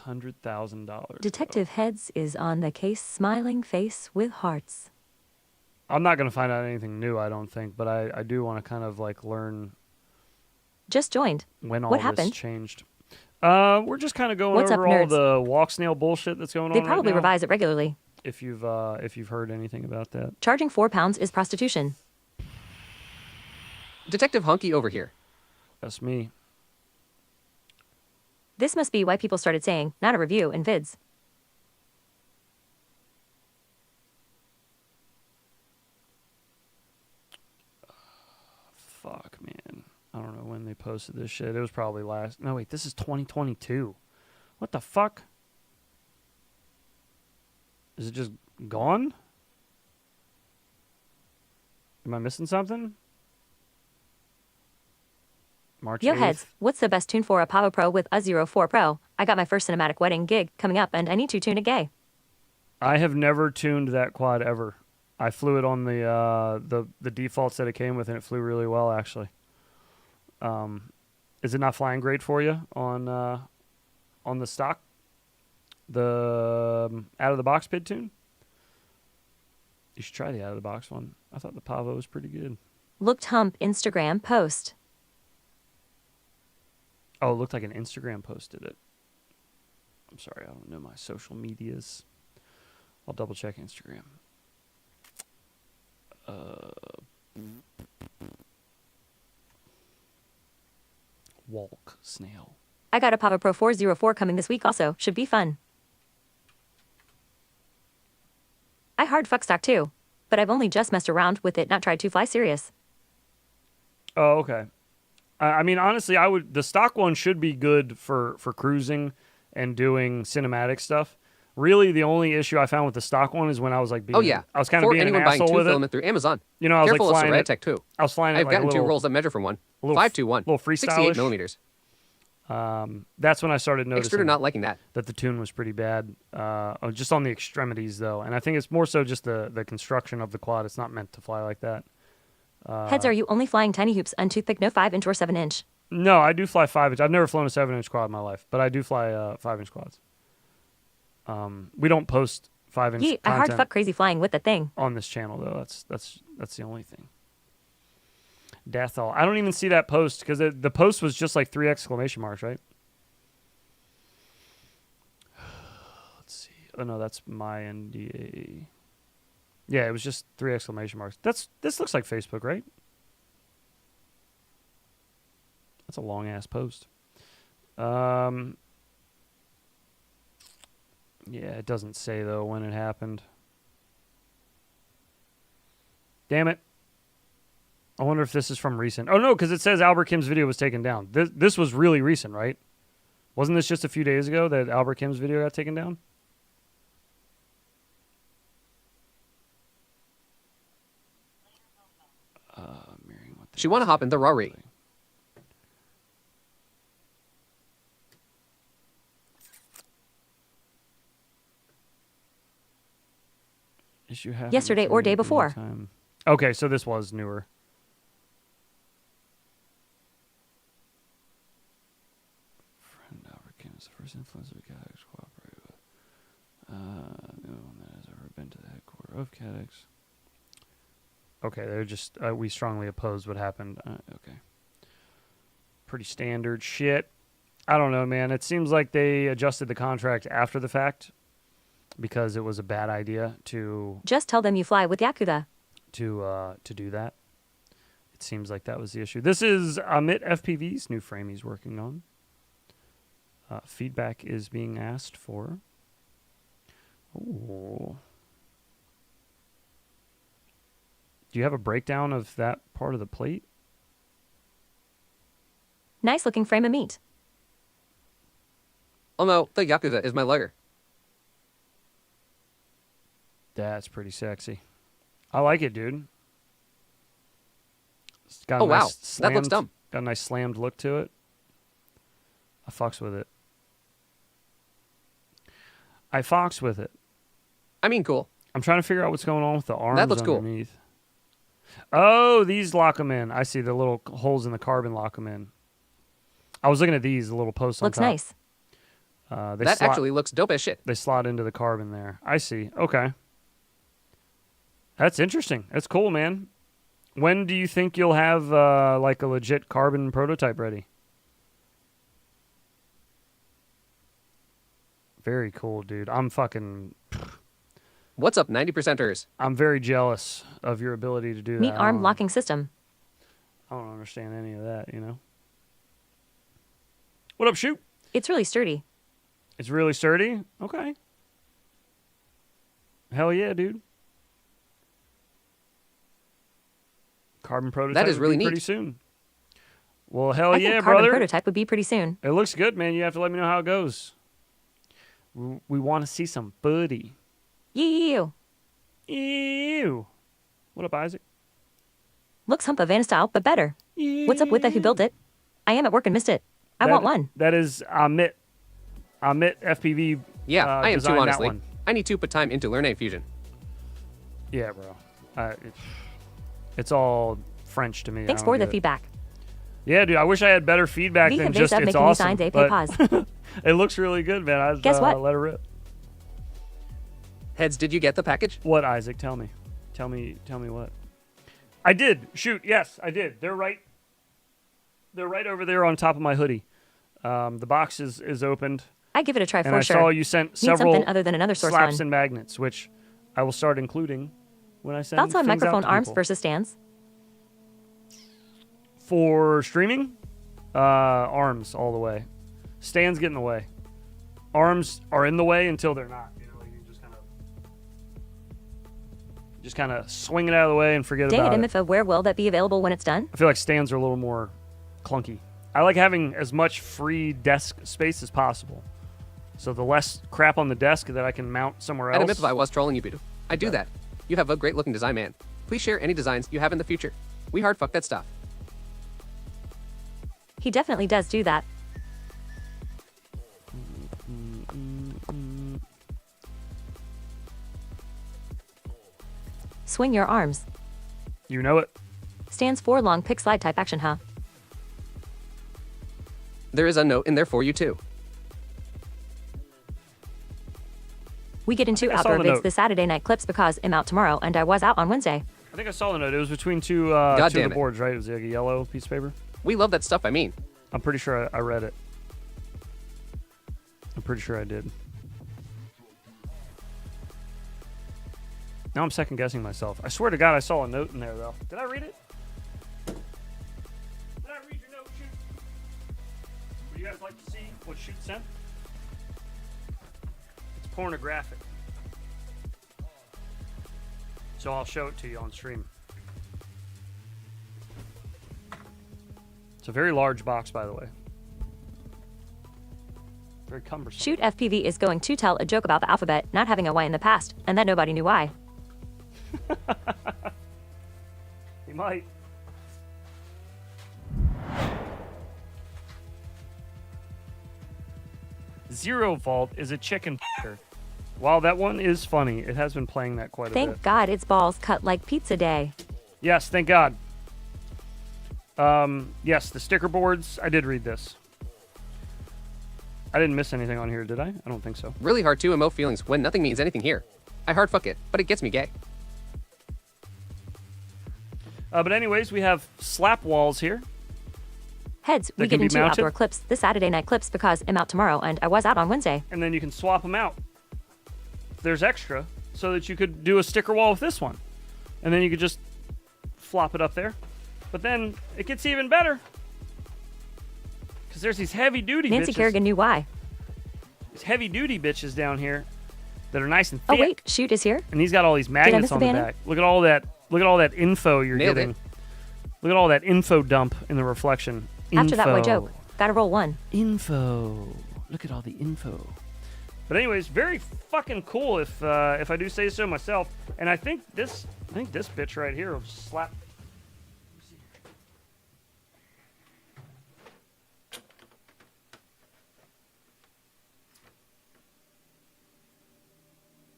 $100,000. Detective Heads is on the case, smiling face with hearts. I'm not going to find out anything new, I don't think, but I do want to kind of like learn Just joined. when all What this happened? changed. We're just kind of going What's up, over all nerds? the Walk Snail bullshit that's going They on probably right now. revise it regularly. If you've heard anything about that. Charging £4 is prostitution. Detective Honky over here. That's me. This must be why people started saying, not a review, in vids. Fuck, man. I don't know when they posted this shit. It was probably last... No, wait. This is 2022. What the fuck? Is it just gone? Am I missing something? March Yo 8th. Heads, what's the best tune for a Power Pro with a 04 Pro? I got my first cinematic wedding gig coming up and I need to tune it gay. I have never tuned that quad ever. I flew it on the defaults that it came with, and it flew really well, actually. Is it not flying great for you on the stock? The out of the box PID tune? You should try the out of the box one. I thought the Pavo was pretty good. Looked hump Instagram post. Oh, it looked like an Instagram post did it. I'm sorry, I don't know my social medias. I'll double check Instagram. Walk Snail. I got a Power Pro 404 coming this week also. Should be fun. I hard fuck stock too. But I've only just messed around with it, not tried to fly serious. Oh, okay. I mean, honestly, the stock one should be good for cruising and doing cinematic stuff. Really, the only issue I found with the stock one is when I was like being, Oh yeah. I was kind of For being an anyone buying asshole with it. filament through Amazon. You know, I was Careful like of flying Ceramic it. Tech 2. I was flying it I've like gotten a little, two rolls that measure from one. little 521. little 68 freestyle-ish. millimeters. That's when I started noticing Extruder not liking that. that the tune was pretty bad, just on the extremities though, and I think it's more so just the construction of the quad. It's not meant to fly like that. Heads, are you only flying tiny hoops on toothpick, no 5-inch or 7-inch? No, I do fly 5-inch. I've never flown a 7-inch quad in my life, but I do fly 5-inch quads. We don't post 5-inch Yeet, I hard content fuck crazy flying with the thing. on this channel though. That's the only thing. Death all. I don't even see that post because the post was just like 3 exclamation marks, right? Let's see. Oh no, that's my NDA. Yeah, it was just 3 exclamation marks. This looks like Facebook, right? That's a long ass post. Yeah, it doesn't say, though, when it happened. Damn it. I wonder if this is from recent. Oh, no, because it says Albert Kim's video was taken down. This was really recent, right? Wasn't this just a few days ago that Albert Kim's video got taken down? She wanna hop in the Rari. Issue happened Yesterday or day before. time. Okay, so this was newer. Friend Albert Kim is the first influencer Caddx cooperated with. No one that has ever been to the headquarters of Caddx. Okay, they're just we strongly oppose what happened. Okay, pretty standard shit. I don't know, man. It seems like they adjusted the contract after the fact because it was a bad idea to Just tell them you fly with Yakuza. to do that. It seems like that was the issue. This is Amit FPV's new frame he's working on. Feedback is being asked for. Ooh. Do you have a breakdown of that part of the plate? Nice looking frame of meat. Oh no, the Yakuza is my lawyer. That's pretty sexy. I like it, dude. It's got Oh, a nice wow. That looks dumb. Got a nice slammed look to it. I fucks with it. I mean, cool. I'm trying to figure out what's going on with the arms That looks cool. underneath. Oh, these lock them in. I see the little holes in the carbon lock them in. I was looking at these, the little posts on Looks top. nice. That actually looks dope as shit. They slot into the carbon there. I see. Okay. That's interesting. That's cool, man. When do you think you'll have like a legit carbon prototype ready? Very cool, dude. I'm What's up, 90%ers? I'm very jealous of your ability to do that. Neat arm locking system. I don't understand any of that, you know? What up, Shoot? It's really sturdy. It's really sturdy? Okay. Hell yeah, dude. Carbon prototype That is really would be pretty neat. soon. Well, hell I yeah, think carbon brother. prototype would be pretty soon. It looks good, man. You have to let me know how it goes. We want to see some booty. Ew. Ew. What up, Isaac? Looks hump of Van style, but better. What's up with the who built it? I am at work and missed it. I want one. That is Amit. Amit FPV. Yeah, I am too, designed that honestly. one. I need to put time into learning Fusion. Yeah, bro. It's all French to me. Thanks I for don't the get it. feedback. Yeah, dude. I wish I had better feedback We than have just up it's making awesome. designs, But pause. it looks really good, man. I Guess what? Let it rip. Heads, did you get the package? What, Isaac? Tell me. Tell me what. I did. Shoot. Yes, I did. They're right over there on top of my hoodie. The box is opened. I give it a try And for I sure. saw you sent Need several something other than another source slaps one. and magnets, which I will start including when I send Thoughts on things out microphone to arms people. versus stands? For streaming, arms all the way. Stands get in the way. Arms are in the way until they're not. You know, like you just kind of swing it out of the way and forget Dang about it, it. MFA, where will that be available when it's done? I feel like stands are a little more clunky. I like having as much free desk space as possible. So the less crap on the desk that I can mount somewhere And else. admit if I was trolling you, Bidu. I do that. You have a great looking design, man. Please share any designs you have in the future. We hard fuck that stuff. He definitely does do that. Swing your arms. You know it. Stands for long pick slide type action, huh? There is a note in there for you, too. We get into I saw outdoor the vids note. this Saturday night clips because I'm out tomorrow and I was out on Wednesday. I think I saw the note. It was between two God of damn the it. boards, right? It was like a yellow piece of paper. We love that stuff, I mean. I'm pretty sure I read it. I'm pretty sure I did. Now I'm second guessing myself. I swear to God I saw a note in there, though. Did I read it? Did I read your note, Shoot? What do you guys like to see what Shoot sent? It's pornographic. So I'll show it to you on stream. It's a very large box, by the way. Very cumbersome. Shoot FPV is going to tell a joke about the alphabet not having a Y in the past, and that nobody knew why. He might. Zero Vault is a chicken f***er. While that one is funny, it has been playing that quite a bit. Thank God it's balls cut like pizza day. Yes, thank God. Yes, the sticker boards. I did read this. I didn't miss anything on here, did I? I don't think so. Really hard to emote feelings when nothing means anything here. I hard fuck it, but it gets me gay. But anyways, we have slap walls here. Heads, we That get can be into mounted. outdoor clips this Saturday night clips because I'm out tomorrow and I was out on Wednesday. And then you can swap them out. There's extra so that you could do a sticker wall with this one. And then you could just flop it up there. But then it gets even better. Because there's these heavy-duty Nancy bitches. Kerrigan knew why. These heavy-duty bitches down here that are nice and Oh thick. wait, Shoot is here. And he's got all these magnets miss on the the banner? back. Look at all that. Look at all that info you're Nailed getting. it. Look at all that info dump in the reflection. After that one Info. joke, gotta roll one. Info. Look at all the info. But anyways, very fucking cool if I do say so myself. And I think this bitch right here will slap.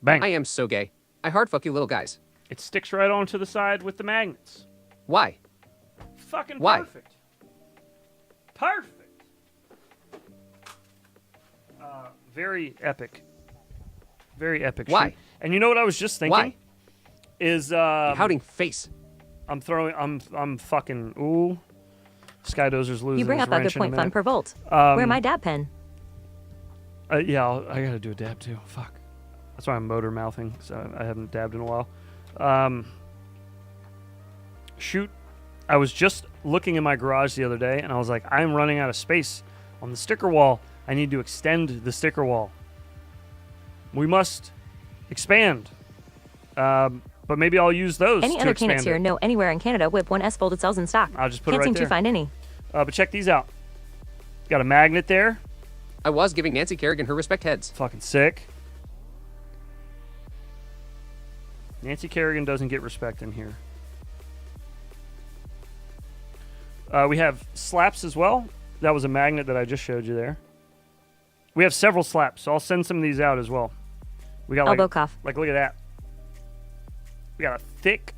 Bang. I am so gay. I hard fuck you little guys. It sticks right onto the side with the magnets. Why? Fucking Why? perfect. Perfect. Very epic. Very epic. Why? shoot. And you know what I was just thinking? Why? Is Pouting face. I'm fucking ooh. Skydozer's losing. You bring his up a good wrench in point, fun minute. per volt. Where my dab pen? Yeah, I gotta do a dab too. Fuck. That's why I'm motor mouthing. So I haven't dabbed in a while. Shoot. I was just looking in my garage the other day, and I was like, I'm running out of space on the sticker wall. I need to extend the sticker wall. We must expand. But maybe I'll use those Any to other expand candidates here it. know anywhere in Canada Whip 1S folded cells in stock. I'll just put Can't it right seem there. to find any. But check these out. Got a magnet there. I was giving Nancy Kerrigan her respect heads. Fucking sick. Nancy Kerrigan doesn't get respect in here. We have slaps as well. That was a magnet that I just showed you there. We have several slaps, so I'll send some of these out as well. We got Elbow cuff. like look at that. We got a thick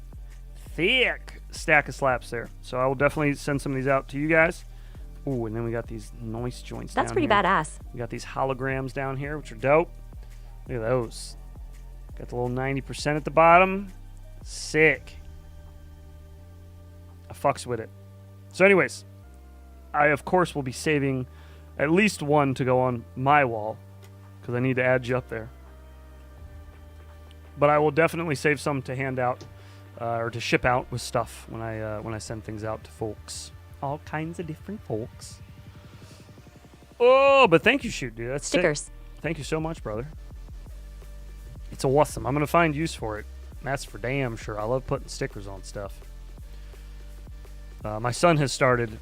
stack of slaps there. So I will definitely send some of these out to you guys. Ooh, and then we got these noise joints That's down pretty here. badass. We got these holograms down here, which are dope. Look at those. Got the little 90% at the bottom. Sick. I fucks with it. So anyways, I of course will be saving at least one to go on my wall because I need to add you up there. But I will definitely save some to hand out or to ship out with stuff when I send things out to folks. All kinds of different folks. Oh, but thank you, Shoot, dude. That's sick. Stickers. Thank you so much, brother. It's awesome. I'm going to find use for it. That's for damn sure. I love putting stickers on stuff. My son has started.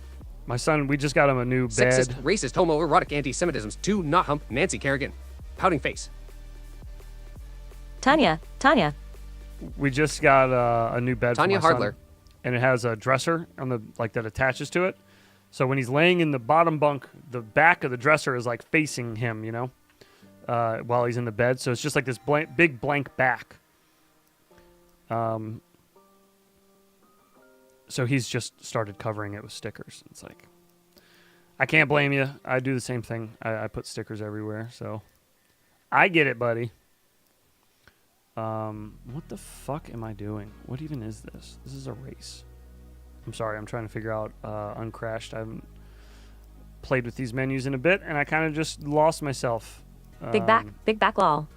My son, we just got him a new bed. Sexist, racist, homoerotic anti-Semitisms. Do not hump Nancy Kerrigan. Pouting face. Tanya. We just got a new bed Tanya for my Hardler. son, and it has a dresser on the that attaches to it. So when he's laying in the bottom bunk, the back of the dresser is like facing him, you know, while he's in the bed. So it's just like this big blank back. So he's just started covering it with stickers. It's like, I can't blame you. I do the same thing. I put stickers everywhere, so I get it, buddy. What the fuck am I doing? What even is this? This is a race. I'm sorry. I'm trying to figure out Uncrashed. I haven't played with these menus in a bit, and I kind of just lost myself. Big back lol.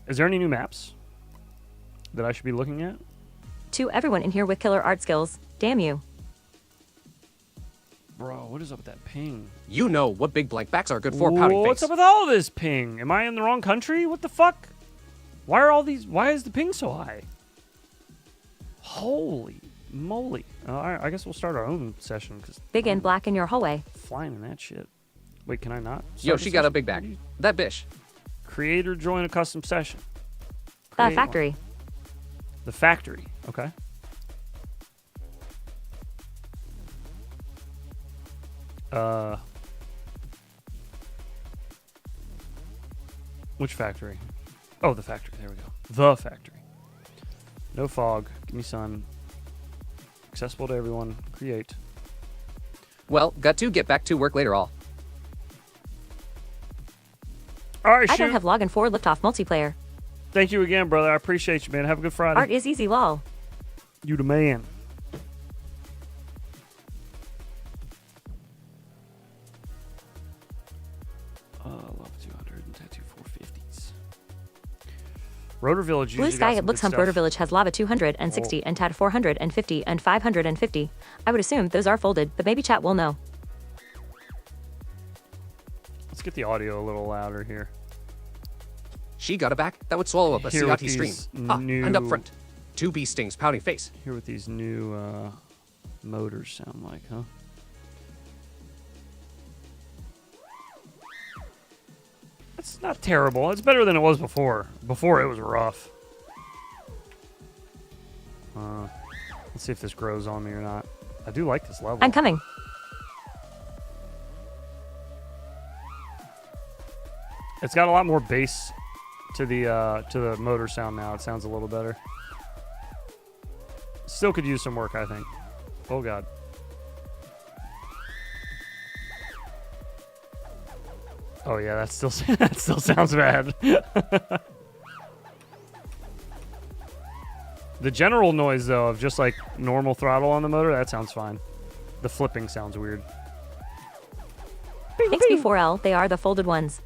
Is there any new maps that I should be looking at? To everyone in here with killer art skills, damn you. Bro, what is up with that ping? You know what big blank backs are good for, pouty face. What's up with all this ping? Am I in the wrong country? What the fuck? Why is the ping so high? Holy moly. I guess we'll start our own session. Cause Big and black in your hallway. flying in that shit. Wait, can I not? Yo, start she the got a session? big back. That bish. Creator join a custom session. The Create one. factory. The factory. Okay. Which factory? Oh, the factory. There we go. The factory. No fog. Give me sun. Accessible to everyone. Create. Well, got to get back to work later all. All right, I shoot. don't have login for liftoff multiplayer. Thank you again, brother. I appreciate you, man. Have a good Friday. Art is easy, lol. You the man. Level 200 and tattoo 450s. Rotor Village Blue usually Sky got at some Looks good Hump stuff. Rotor Village has lava 260 and tad 450 and 550. I would assume those are folded, but maybe chat will know. Let's get the audio a little louder here. She got a back that would swallow up a Here with CRT stream. these And up new- front. 2 bee stings, pouting face. Hear what these new motors sound like, huh? It's not terrible. It's better than it was before. Before it was rough. Let's see if this grows on me or not. I do like this level. I'm coming. It's got a lot more bass to the motor sound now. It sounds a little better. Still could use some work, I think. Oh god. Oh yeah, that still that still sounds bad. The general noise though of just like normal throttle on the motor, that sounds fine. The flipping sounds weird. Thanks B4L, they are the folded ones.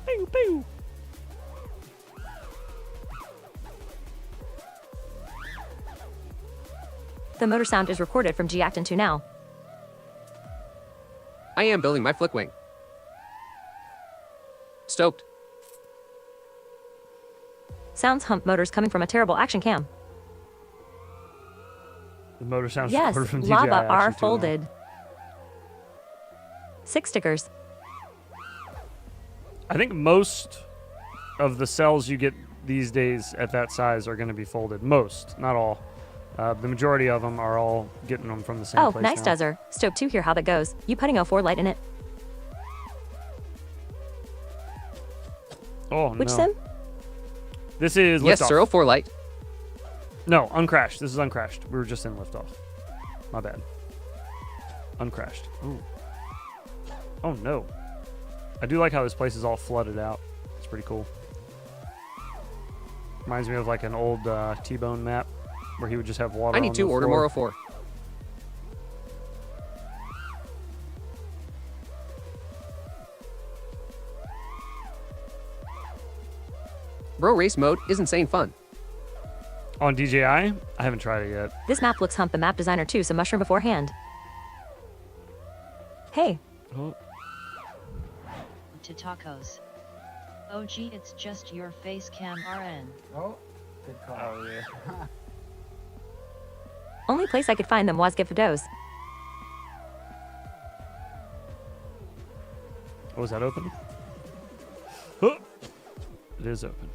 Pew, pew. The motor sound is recorded from G-Acton 2 now. I am building my flick wing. Stoked. Sounds hump motors coming from a terrible action cam. The motor sounds Yes, recorded from DJI lava Action are 2 now. folded. 6 stickers. I think most of the cells you get these days at that size are going to be folded. Most, not all. The majority of them are all getting them from the same Oh, place nice now. dozer. Stoke 2 here how that goes. You putting 04 light in it. Oh, Which no. sim? This is Yes, liftoff. sir. 04 light. No, uncrashed. This is uncrashed. We were just in liftoff. My bad. Uncrashed. Ooh. Oh, no. I do like how this place is all flooded out. It's pretty cool. Reminds me of like an old T-Bone map where he would just have water I on need the to order floor. more 04. Bro race mode is insane fun. On DJI? I haven't tried it yet. This map looks hump the map designer too, some mushroom beforehand. Hey, Oh, To tacos. OG, it's just your face cam RN. Oh, good call. oh yeah. only place I could find them was Giffados. Oh, is that open? Huh. It is open.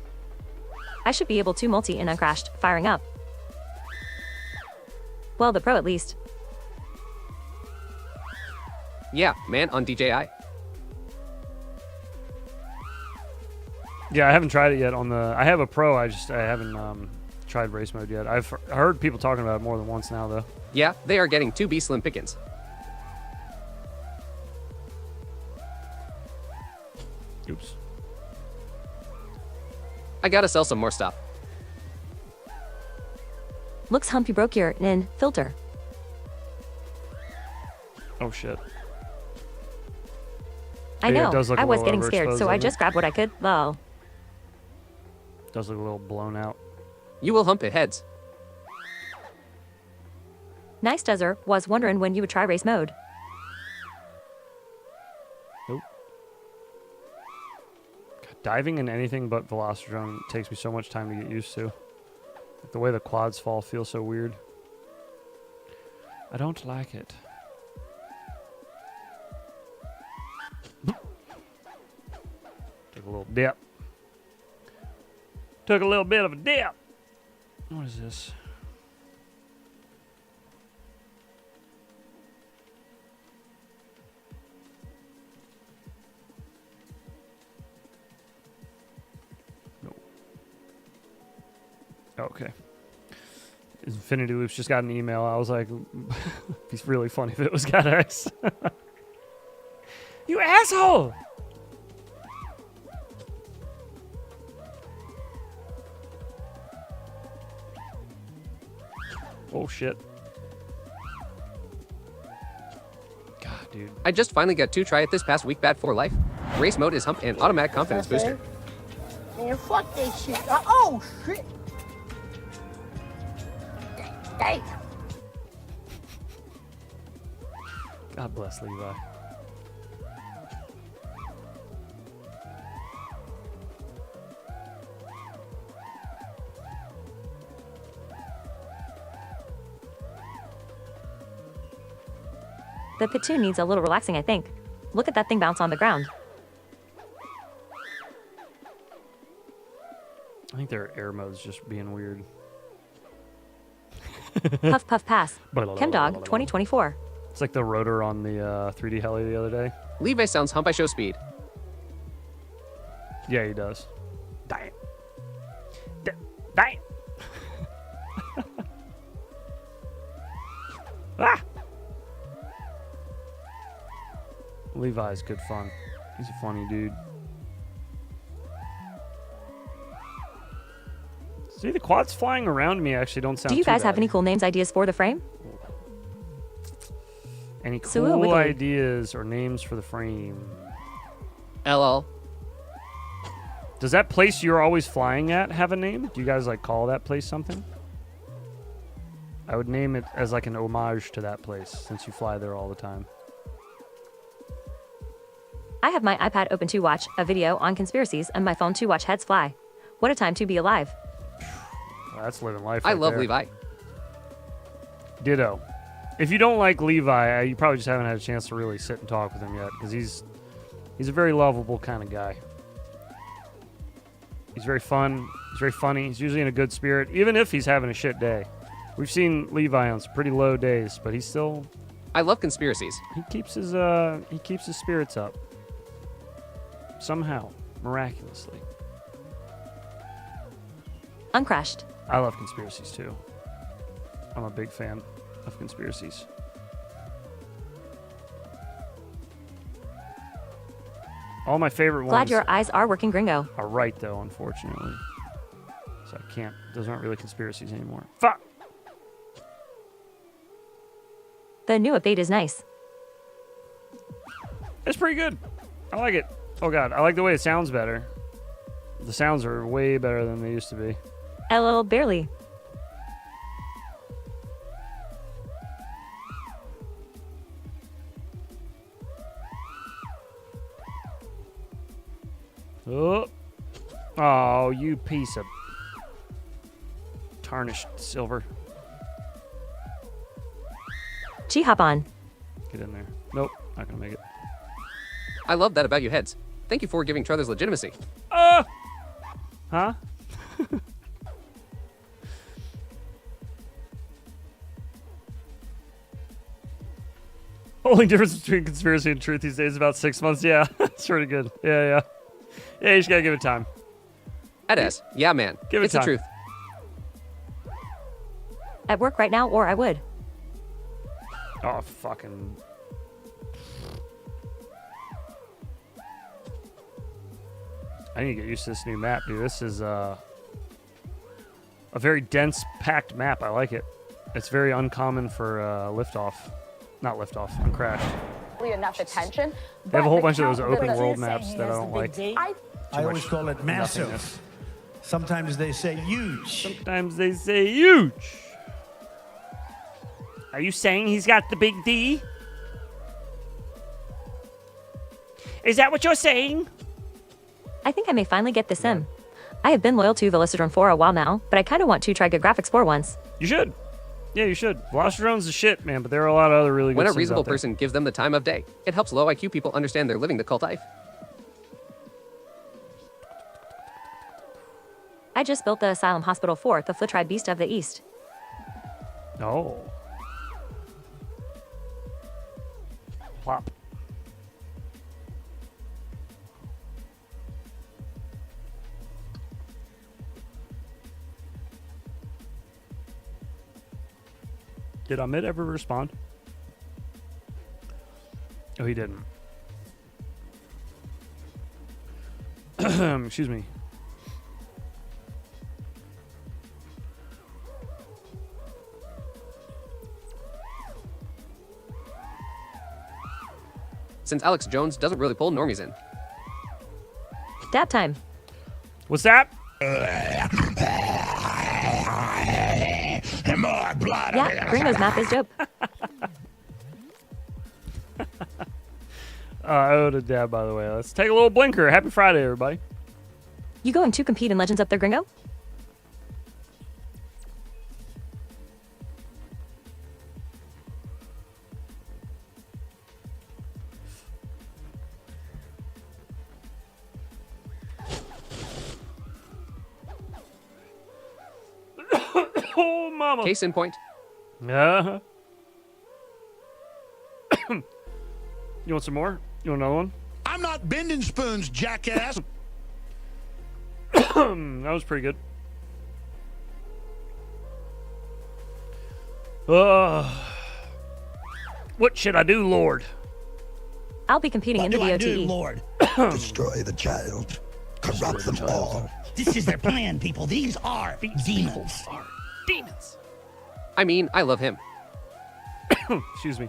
I should be able to multi in uncrashed, firing up. Well, the pro at least. Yeah, man, on DJI. Yeah, I haven't tried it yet on the. I have a pro. I haven't tried race mode yet. I've heard people talking about it more than once now, though. Yeah, they are getting 2B slim pickings. Oops. I gotta sell some more stuff. Looks hump you broke your in filter. Oh shit. I Yeah, it know, does look I a was little getting scared, overexposed, so I doesn't just it? grabbed what I could. Lol. Does look a little blown out. You will hump it heads. Nice Dozer, was wondering when you would try race mode. Nope. God, diving in anything but Velocidrone takes me so much time to get used to. Like the way the quads fall feels so weird. I don't like it. Took a little dip. Took a little bit of a dip. What is this? No. Okay. Infinity Loops just got an email. I was like, it'd be really funny if it was Caddx. You asshole! Oh shit. God, dude. I just finally got to try it this past week. Bad for life. Race mode is hump and automatic confidence booster. Man, fuck that shit. Oh, shit. Damn. God bless Levi. The pit 2 needs a little relaxing, I think. Look at that thing bounce on the ground. I think their air mode's just being weird. Puff puff pass. Chemdog 2024. It's like the rotor on the 3D heli the other day. Levi sounds hump I show speed. Yeah, he does. Damn. Damn. Ah! Levi's good fun. He's a funny dude. See, the quads flying around me actually don't sound Do you too guys bad. have any cool names ideas for the frame? Any Sue cool Wiggly. ideas or names for the frame? LL. Does that place you're always flying at have a name? Do you guys like call that place something? I would name it as like an homage to that place since you fly there all the time. I have my iPad open to watch a video on conspiracies and my phone to watch heads fly. What a time to be alive. Well, that's living life. I right love there. Levi. Ditto. If you don't like Levi, you probably just haven't had a chance to really sit and talk with him yet, because he's a very lovable kind of guy. He's very fun. He's very funny. He's usually in a good spirit, even if he's having a shit day. We've seen Levi on some pretty low days, but he's still I love conspiracies. he keeps his spirits up. Somehow, miraculously. Uncrashed. I love conspiracies too. I'm a big fan of conspiracies. All my favorite Glad ones your eyes are working, gringo. are right though, unfortunately. So I can't. Those aren't really conspiracies anymore. Fuck. The new update is nice. It's pretty good. I like it. Oh god, I like the way it sounds better. The sounds are way better than they used to be. LL barely. Oh, you piece of tarnished silver. Hop on. Get in there. Nope, not gonna make it. I love that about you heads. Thank you for giving Trothers legitimacy. Huh? Only difference between conspiracy and truth these days is about 6 months. Yeah, that's pretty good. Yeah. Yeah, you just gotta give it time. Eds. Yeah, man. Give it it's time. the truth. At work right now, or I would. Oh, fucking. I need to get used to this new map, dude. This is a very dense, packed map. I like it. It's very uncommon for liftoff. Not liftoff, Uncrashed. Enough attention. They have a whole bunch of those open world maps that I don't like. I always call it massive. Sometimes they say huge. Sometimes they say huge. Are you saying he's got the big D? Is that what you're saying? I think I may finally get the sim. I have been loyal to Velocitron for a while now, but I kind of want to try good graphics for once. You should. Yeah, you should. Velocitron's the shit, man, but there are a lot of other really good When a sims reasonable out there. person gives them the time of day, it helps low IQ people understand they're living the cult life. I just built the Asylum Hospital for the Flitribe Beast of the East. Oh. Plop. Did Ahmed ever respond? Oh, he didn't. Excuse me. Since Alex Jones doesn't really pull normies in. Dab time. What's that? Yeah, Gringo's map is dope. I owed a dab, by the way. Let's take a little blinker. Happy Friday, everybody. You going to compete in Legends up there, Gringo? Oh, mama. Case in point. Uh-huh. You want some more? You want another one? I'm not bending spoons, jackass. That was pretty good. What should I do, Lord? I'll be competing in the VOTE. Lord? Destroy the child. Corrupt them all. This is their plan, people. These are demons. Are demons. I mean, I love him. Excuse me.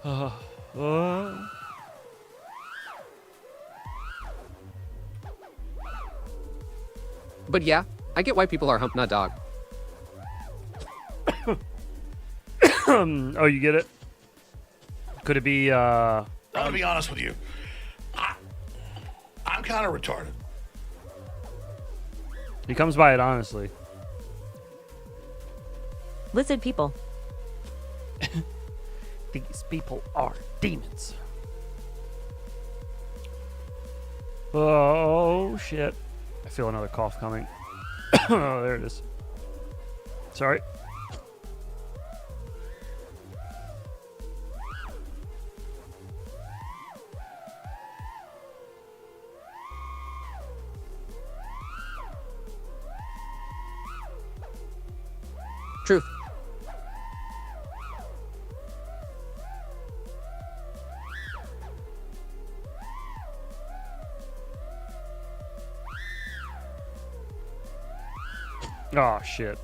But yeah, I get why people are hump not dog. Oh, you get it? Could it be, I'm gonna be honest with you. I'm kind of retarded. He comes by it honestly. Lizard people. These people are demons. Oh, shit. I feel another cough coming. Oh, there it is. Sorry. Truth. Oh, shit.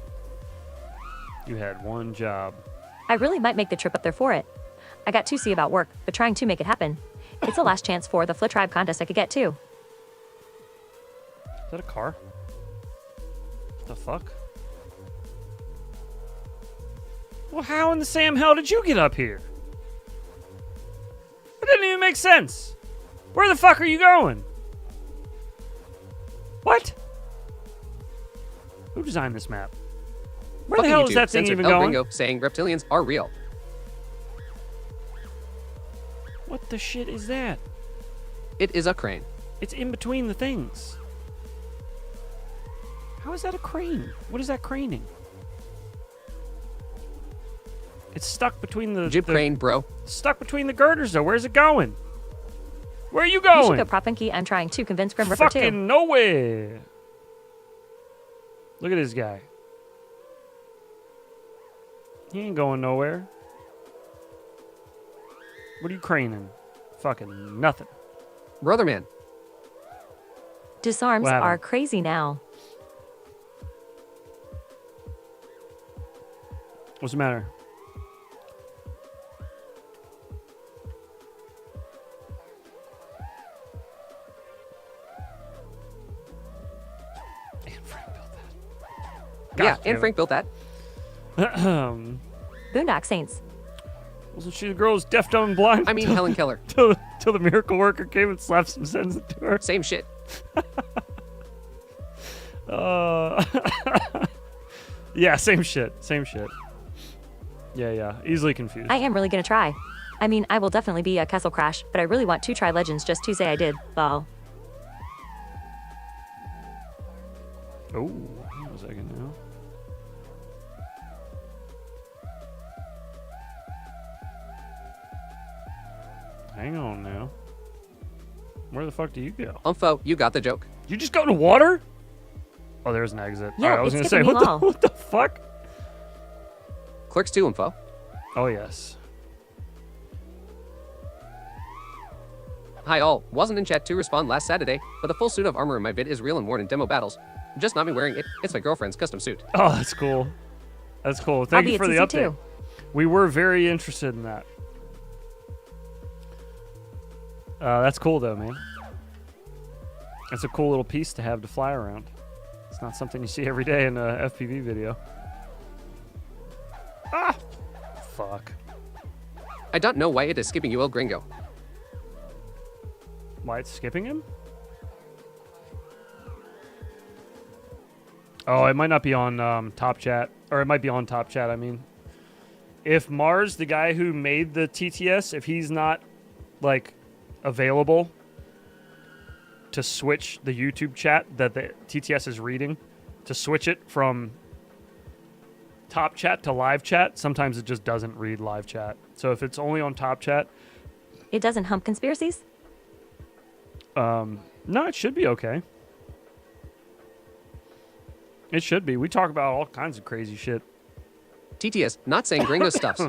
You had one job. I really might make the trip up there for it. I got to see about work, but trying to make it happen. It's the last chance for the Flitribe contest I could get too. Is that a car? What the fuck? Well, how in the Sam hell did you get up here? That didn't even make sense. Where the fuck are you going? What? Who designed this map? Where Fucking the hell is YouTube that thing censored even El going? Gringo saying reptilians are real. What the shit is that? It is a crane. It's in between the things. How is that a crane? What is that craning? It's stuck between the... Jib crane, bro. Stuck between the girders, though. Where's it going? Where are you You going? should go Prop Funky. I'm trying to convince Grim Reaper too. Fucking nowhere. Look at this guy. He ain't going nowhere. What are you craning? Fucking nothing. Brother man. Disarms What happened? are crazy now. What's the matter? Yeah, and Frank built that. Boondock Saints. Wasn't she the girl who's deaf, dumb, and blind? I mean Helen Keller. Till the miracle worker came and slapped some sense into her. Same shit. Yeah, same shit. Same shit. Yeah. Easily confused. I am really gonna try. I mean, I will definitely be a Castle Crash, but I really want to try Legends just to say I did. Lol. Oh, hang on a second now. Hang on now. Where the fuck do you go? Umfo, you got the joke. You just go to water? Oh, there's an exit. Yeah, All right, I was it's gonna say, skipping me all. what the fuck? Clerks 2, Umfo. Oh, yes. Hi all, wasn't in chat to respond last Saturday, but the full suit of armor in my vid is real and worn in demo battles. Just not me wearing it, it's my girlfriend's custom suit. Oh, that's cool. That's cool. Thank you for the update. too. We were very interested in that. That's cool though, man. That's a cool little piece to have to fly around. It's not something you see every day in a FPV video. Ah! Fuck. I don't know why it is skipping you El Gringo. Why it's skipping him? Oh, it might not be on Top Chat. Or it might be on Top Chat, I mean. If Mars, the guy who made the TTS, if he's not, like, available to switch the YouTube chat that the TTS is reading, to switch it from Top Chat to live chat, sometimes it just doesn't read live chat. So if it's only on Top Chat... It doesn't hump conspiracies? No, it should be okay. It should be. We talk about all kinds of crazy shit. TTS, not saying gringo stuffs.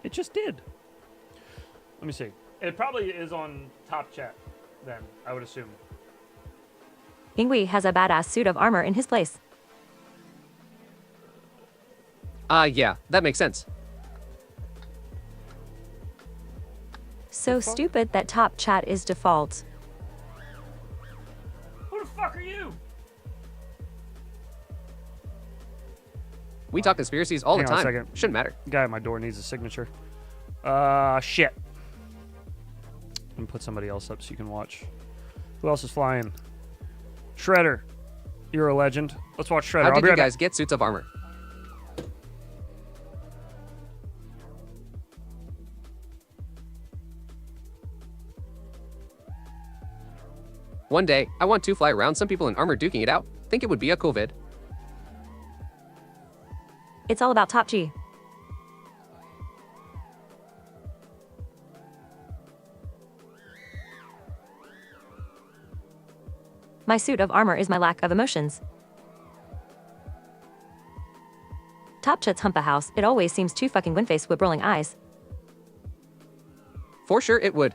It just did. Let me see. It probably is on Top Chat, then, I would assume. Ingui has a badass suit of armor in his place. Yeah, that makes sense. So stupid that Top Chat is default. Who the fuck are you? We talk conspiracies all Hang the on a time. second. Shouldn't matter. The guy at my door needs a signature. Shit. Let me put somebody else up so you can watch. Who else is flying? Shredder. You're a legend. Let's watch Shredder. How I'll did be you right back. guys get suits of armor? One day, I want to fly around some people in armor duking it out. Think it would be a cool vid. It's all about Top G. My suit of armor is my lack of emotions. Top Chat's hump a house. It always seems too fucking win-face with rolling eyes. For sure it would.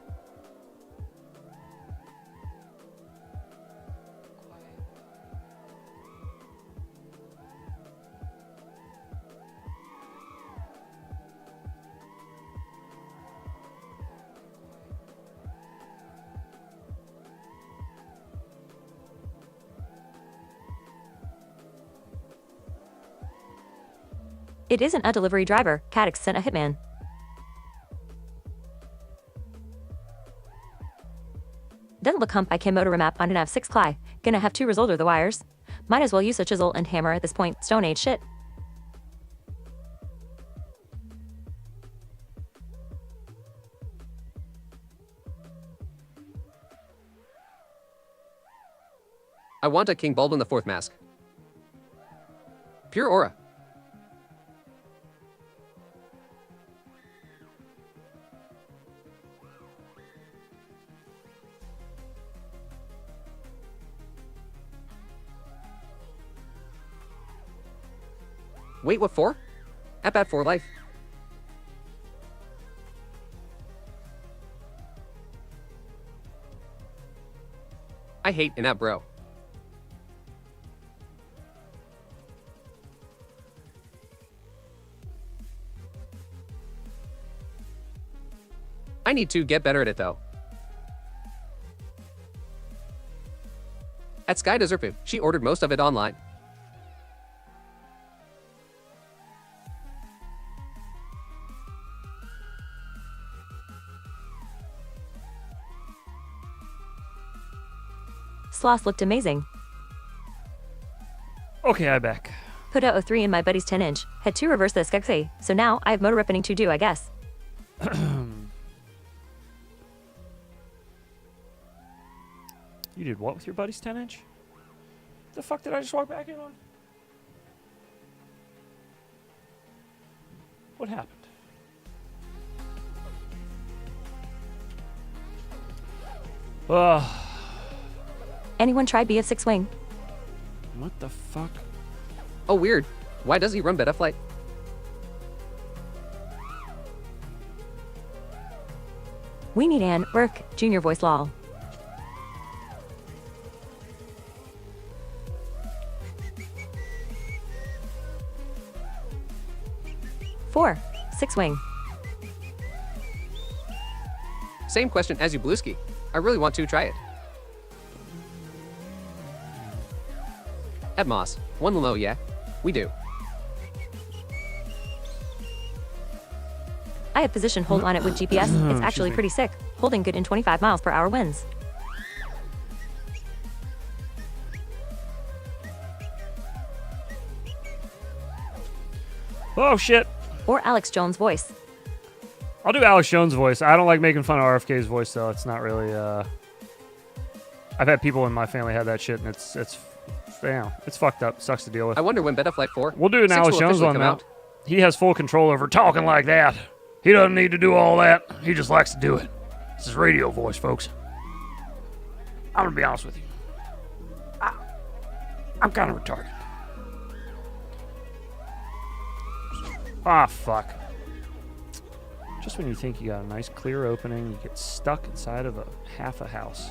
It isn't a delivery driver. Caddx sent a hitman. Doesn't look hump. I can motor remap on an F6 Cly. Gonna have to resolder the wires. Might as well use a chisel and hammer at this point. Stone Age shit. I want a King Bulb in the 4th mask. Pure aura. Wait, what for? At bat for life. I hate in-app bro. I need to get better at it though. At Sky Deserpu, she ordered most of it online. Sloth looked amazing. Okay, I back. Put a 03 in my buddy's 10-inch. Had to reverse this Skexy. So now I have motor ripping to do, I guess. You did what with your buddy's 10-inch? The fuck did I just walk back in on? What happened? Ugh. Anyone tried BF6 wing? What the fuck? Oh, weird. Why does he run beta flight? We need an work junior voice lol. Four, 6 wing. Same question as you, Blueski. I really want to try it. Ed Moss, 1 low, yeah? We do. I have position hold on it with GPS. It's actually pretty sick. Holding good in 25 miles per hour wins. Oh shit. Or Alex Jones' voice. I'll do Alex Jones' voice. I don't like making fun of RFK's voice though. It's not really I've had people in my family have that shit and it's damn, it's fucked up. Sucks to deal with. I wonder when Beta Flight 4. We'll do an Alex Jones one now. He has full control over talking like that. He doesn't need to do all that. He just likes to do it. It's his radio voice, folks. I'm gonna be honest with you. I'm kind of retarded. Ah, fuck. Just when you think you got a nice clear opening, you get stuck inside of half a house.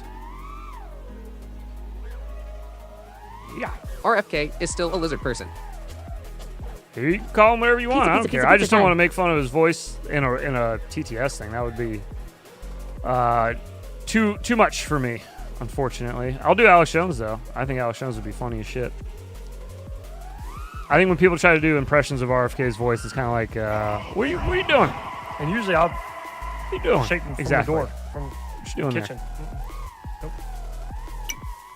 Yeah. RFK is still a lizard person. You can call him whatever you want. I don't care. I just don't time. want to make fun of his voice in a TTS thing. That would be too much for me, unfortunately. I'll do Alex Jones though. I think Alex Jones would be funny as shit. I think when people try to do impressions of RFK's voice, it's kind of like, what are you doing? And usually I'll What are you doing? shake them from Exactly. the door, from What you doing the kitchen. there? Nope.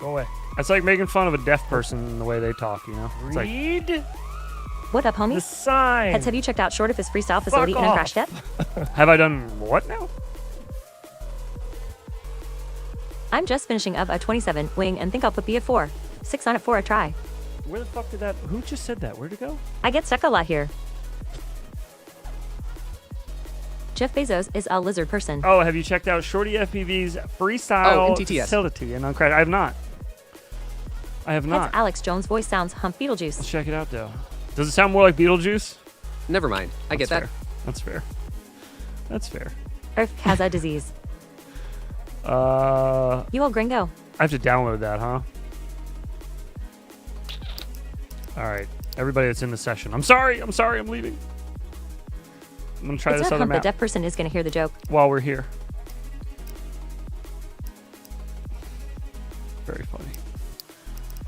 Go away. It's like making fun of a deaf person in the way they talk, you know? It's like, Read What up, the homie? sign. Heads, have you checked out Short of his freestyle facility in off. Uncrashed yet? have I done what now? I'm just finishing up a 27 wing and think I'll put B at 4. 6 on it for a try. Where the fuck did that? Who just said that? Where'd it go? I get stuck a lot here. Jeff Bezos is a lizard person. Oh, have you checked out Shorty FPV's freestyle in TTS. facility in Uncrashed? I have not. I have Heads, not. Alex Jones' voice sounds hump Beetlejuice. Let's check it out though. Does it sound more like Beetlejuice? Never mind. I get that. Fair. That's fair. That's fair. Earth has a disease. I You old gringo. have to download that, huh? All right, everybody that's in the session. I'm sorry. I'm leaving. I'm gonna try It's this not other hump. The map deaf person is going to hear the joke. while we're here. Very funny.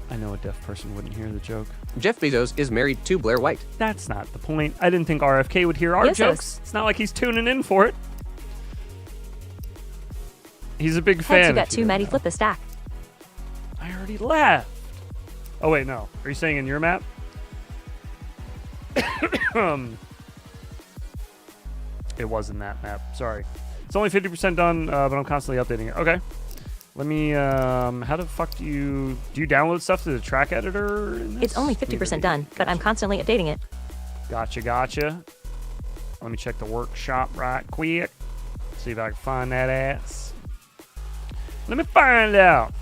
I know a deaf person wouldn't hear the joke. Jeff Bezos is married to Blair White. That's not the point. I didn't think RFK would hear our Yes, jokes. yes. It's not like he's tuning in for it. He's a big Heads, fan. you got if you two didn't Maddie know. flip the stack. I already left. Oh wait, no. Are you saying in your map? It was in that map. Sorry. It's only 50% done, but I'm constantly updating it. Okay. Let me. How the fuck do you download stuff to the track editor? in It's this? only 50% done, but I'm constantly updating it. Gotcha. Let me check the workshop right quick. See if I can find that ass. Let me find out.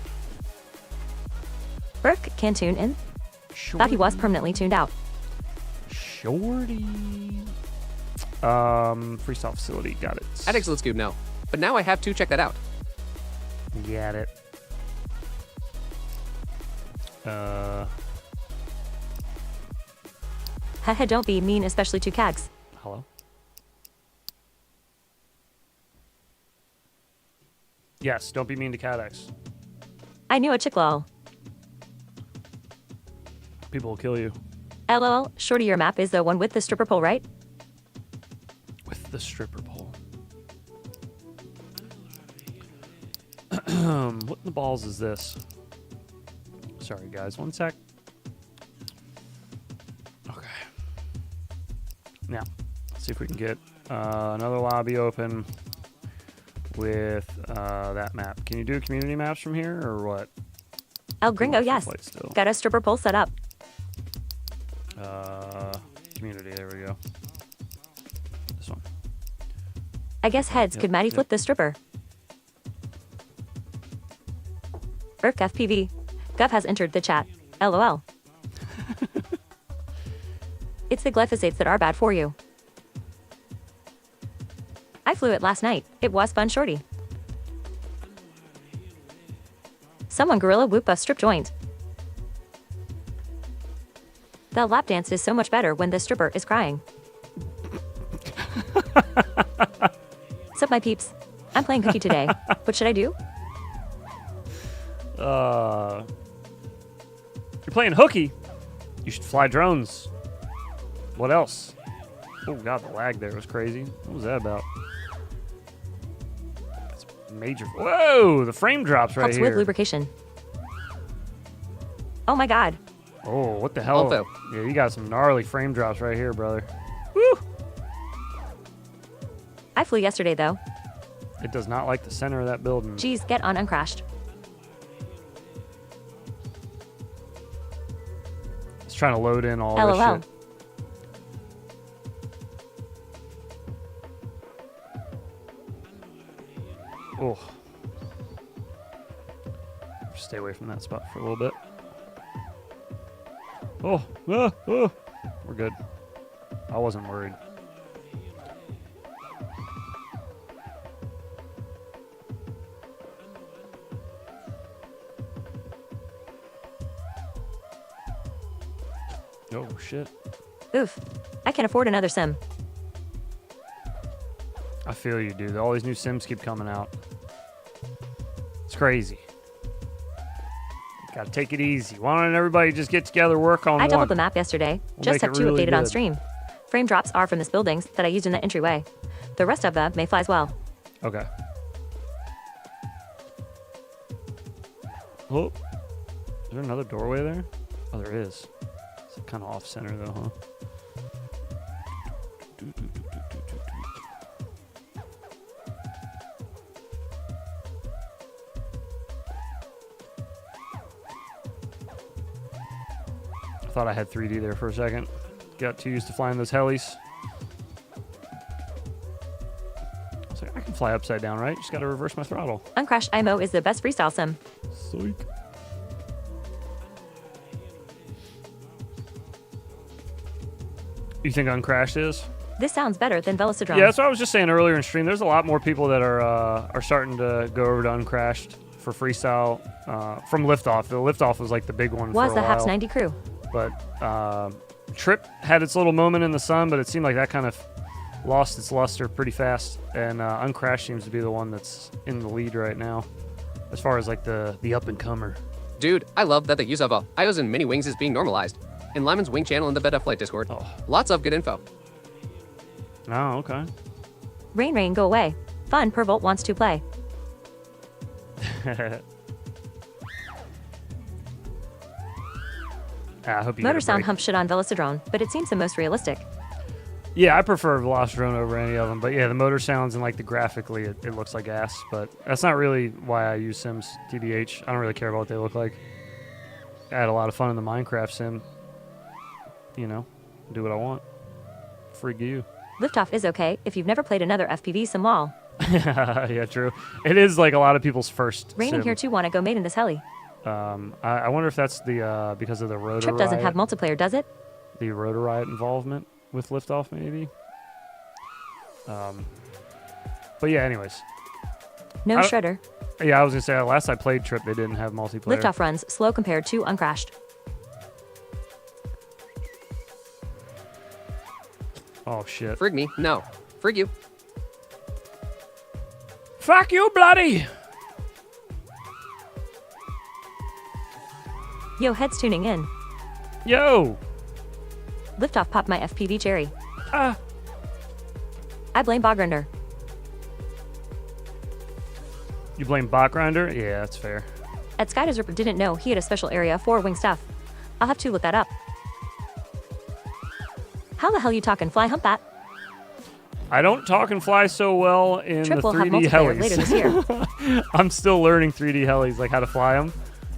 Burke can tune in. Thought he was permanently tuned out. Shorty. Freestyle facility. Got it. Caddx Let's Go no. But now I have to check that out. Got it. Haha, don't be mean, especially to Cags. Hello? Yes, don't be mean to Caddx. I knew a chick lol. People will kill you. LOL, Shorty, your map is the one with the stripper pole, right? With the stripper pole. What in the balls is this? Sorry, guys. One sec. Okay. Now, let's see if we can get another lobby open with that map. Can you do community maps from here or what? El Gringo, yes. Got a stripper pole set up. Community, there we go. This one. I guess heads. Could Maddie flip the stripper? Burk FPV. Gov has entered the chat. LOL. It's the glyphosates that are bad for you. I flew it last night. It was fun, shorty. Someone gorilla whoop a strip joint. The lap dance is so much better when the stripper is crying. Sup, my peeps? I'm playing cookie today. What should I do? You're playing hooky. You should fly drones. What else? Oh god, the lag there was crazy. What was that about? That's major. Whoa, the frame drops right Helps here. with lubrication. Oh my god. Oh, what the hell? Although. Yeah, you got some gnarly frame drops right here, brother. Woo! I flew yesterday though. It does not like the center of that building. Geez, get on uncrashed. It's trying to load in all LOL. this shit. Oh. Stay away from that spot for a little bit. Oh, we're good. I wasn't worried. Oh, shit. Oof. I can't afford another sim. I feel you, dude. All these new Sims keep coming out. It's crazy. Gotta take it easy. Why don't everybody just get together, work on I one? doubled the map yesterday. We'll Just make have it two really updated on good. stream. Frame drops are from this buildings that I used in the entryway. The rest of the may fly as well. Okay. Oh. Is there another doorway there? Oh, there is. It's kind of off center though, huh? I thought I had 3D there for a second. Got too used to flying those helis. I was like, I can fly upside down, right? Just gotta reverse my throttle. Uncrashed IMO is the best freestyle sim. Psych. You think Uncrashed is? This sounds better than Velocidrome. Yeah, that's what I was just saying earlier in stream. There's a lot more people that are starting to go over to Uncrashed for freestyle from Liftoff. The Liftoff was like the big one Was for a the while. Haps 90 crew. But Trip had its little moment in the sun, but it seemed like that kind of lost its luster pretty fast. And Uncrashed seems to be the one that's in the lead right now, as far as like the up and comer. Dude, I love that the use of IOs and mini wings is being normalized. In Lyman's Wing channel in the Beta Flight Discord. Oh. Lots of good info. Oh, okay. Rain, go away. Fun, Pervolt wants to play. I hope you Motor get a sound break. hump shit on Velocidrome, but it seems the most realistic. Yeah, I prefer Velocidrone over any of them. But yeah, the motor sounds and like the graphically, it looks like ass. But that's not really why I use Sims, TBH. I don't really care about what they look like. I had a lot of fun in the Minecraft sim. You know, do what I want. Frig you. Liftoff is okay if you've never played another FPV sim wall. Yeah, true. It is like a lot of people's first Rain sim. here too wanna go mate in this heli. I wonder if that's the because of the Rotor Trip doesn't Riot, have multiplayer, does it? the Rotor Riot involvement with Liftoff, maybe. But yeah, anyways. No shredder. Yeah, I was gonna say last I played Trip, they didn't have multiplayer. Liftoff runs slow compared to Uncrashed. Oh shit. Frig me? No. Frig you. Fuck you, bloody! Yo, heads tuning in. Yo! Liftoff popped my FPV cherry. Ah! I blame Bogrinder. You blame Bot Grinder? Yeah, that's fair. At Sky Desert didn't know he had a special area for wing stuff. I'll have to look that up. How the hell you talking, fly humpbat? I don't talk and fly so well in Trip the will have 3D multiplayer later this year. helis. I'm still learning 3D helis, like how to fly them.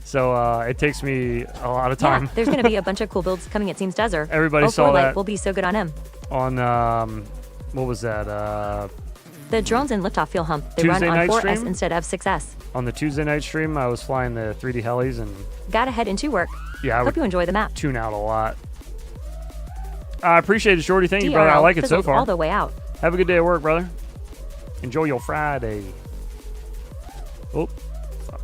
So it takes me a lot of time. Yeah, there's going to be a bunch of cool builds coming, it seems, Desert. Everybody 04 saw Light that will be so good on him. on, what was that? The drones in liftoff feel hump. They Tuesday run on night 4S stream? instead of 6S. On the Tuesday night stream, I was flying the 3D helis, and Gotta head into work. yeah, I Hope would you enjoy the map. tune out a lot. I appreciate it, Shorty. Thank you, brother. I DRL like it so fizzled far. all the way out. Have a good day at work, brother. Enjoy your Friday. Oh, fuck.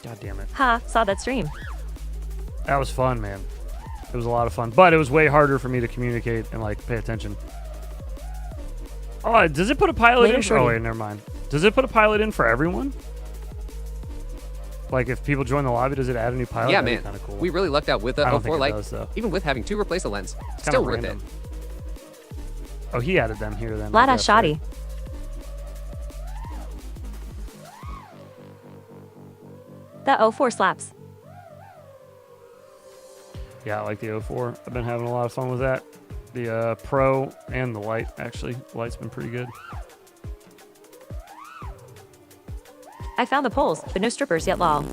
God damn it. Ha, saw that stream. That was fun, man. It was a lot of fun. But it was way harder for me to communicate and, like, pay attention. Oh, does it put a pilot Later, in? Shorty. Oh, wait, never mind. Does it put a pilot in for everyone? Like, if people join the lobby, does it add a new pilot? Yeah, That'd be man. kinda cool. We really lucked out with the I don't 04 think it Lite. does, though. Even with having to replace a lens. It's Still kinda worth random. it. Oh, he added them here then. Lada Maybe I shoddy. The 04 slaps. Yeah, I like the 04. I've been having a lot of fun with that. The Pro and the Lite, actually. The Lite's been pretty good. I found the poles, but no strippers yet, lol.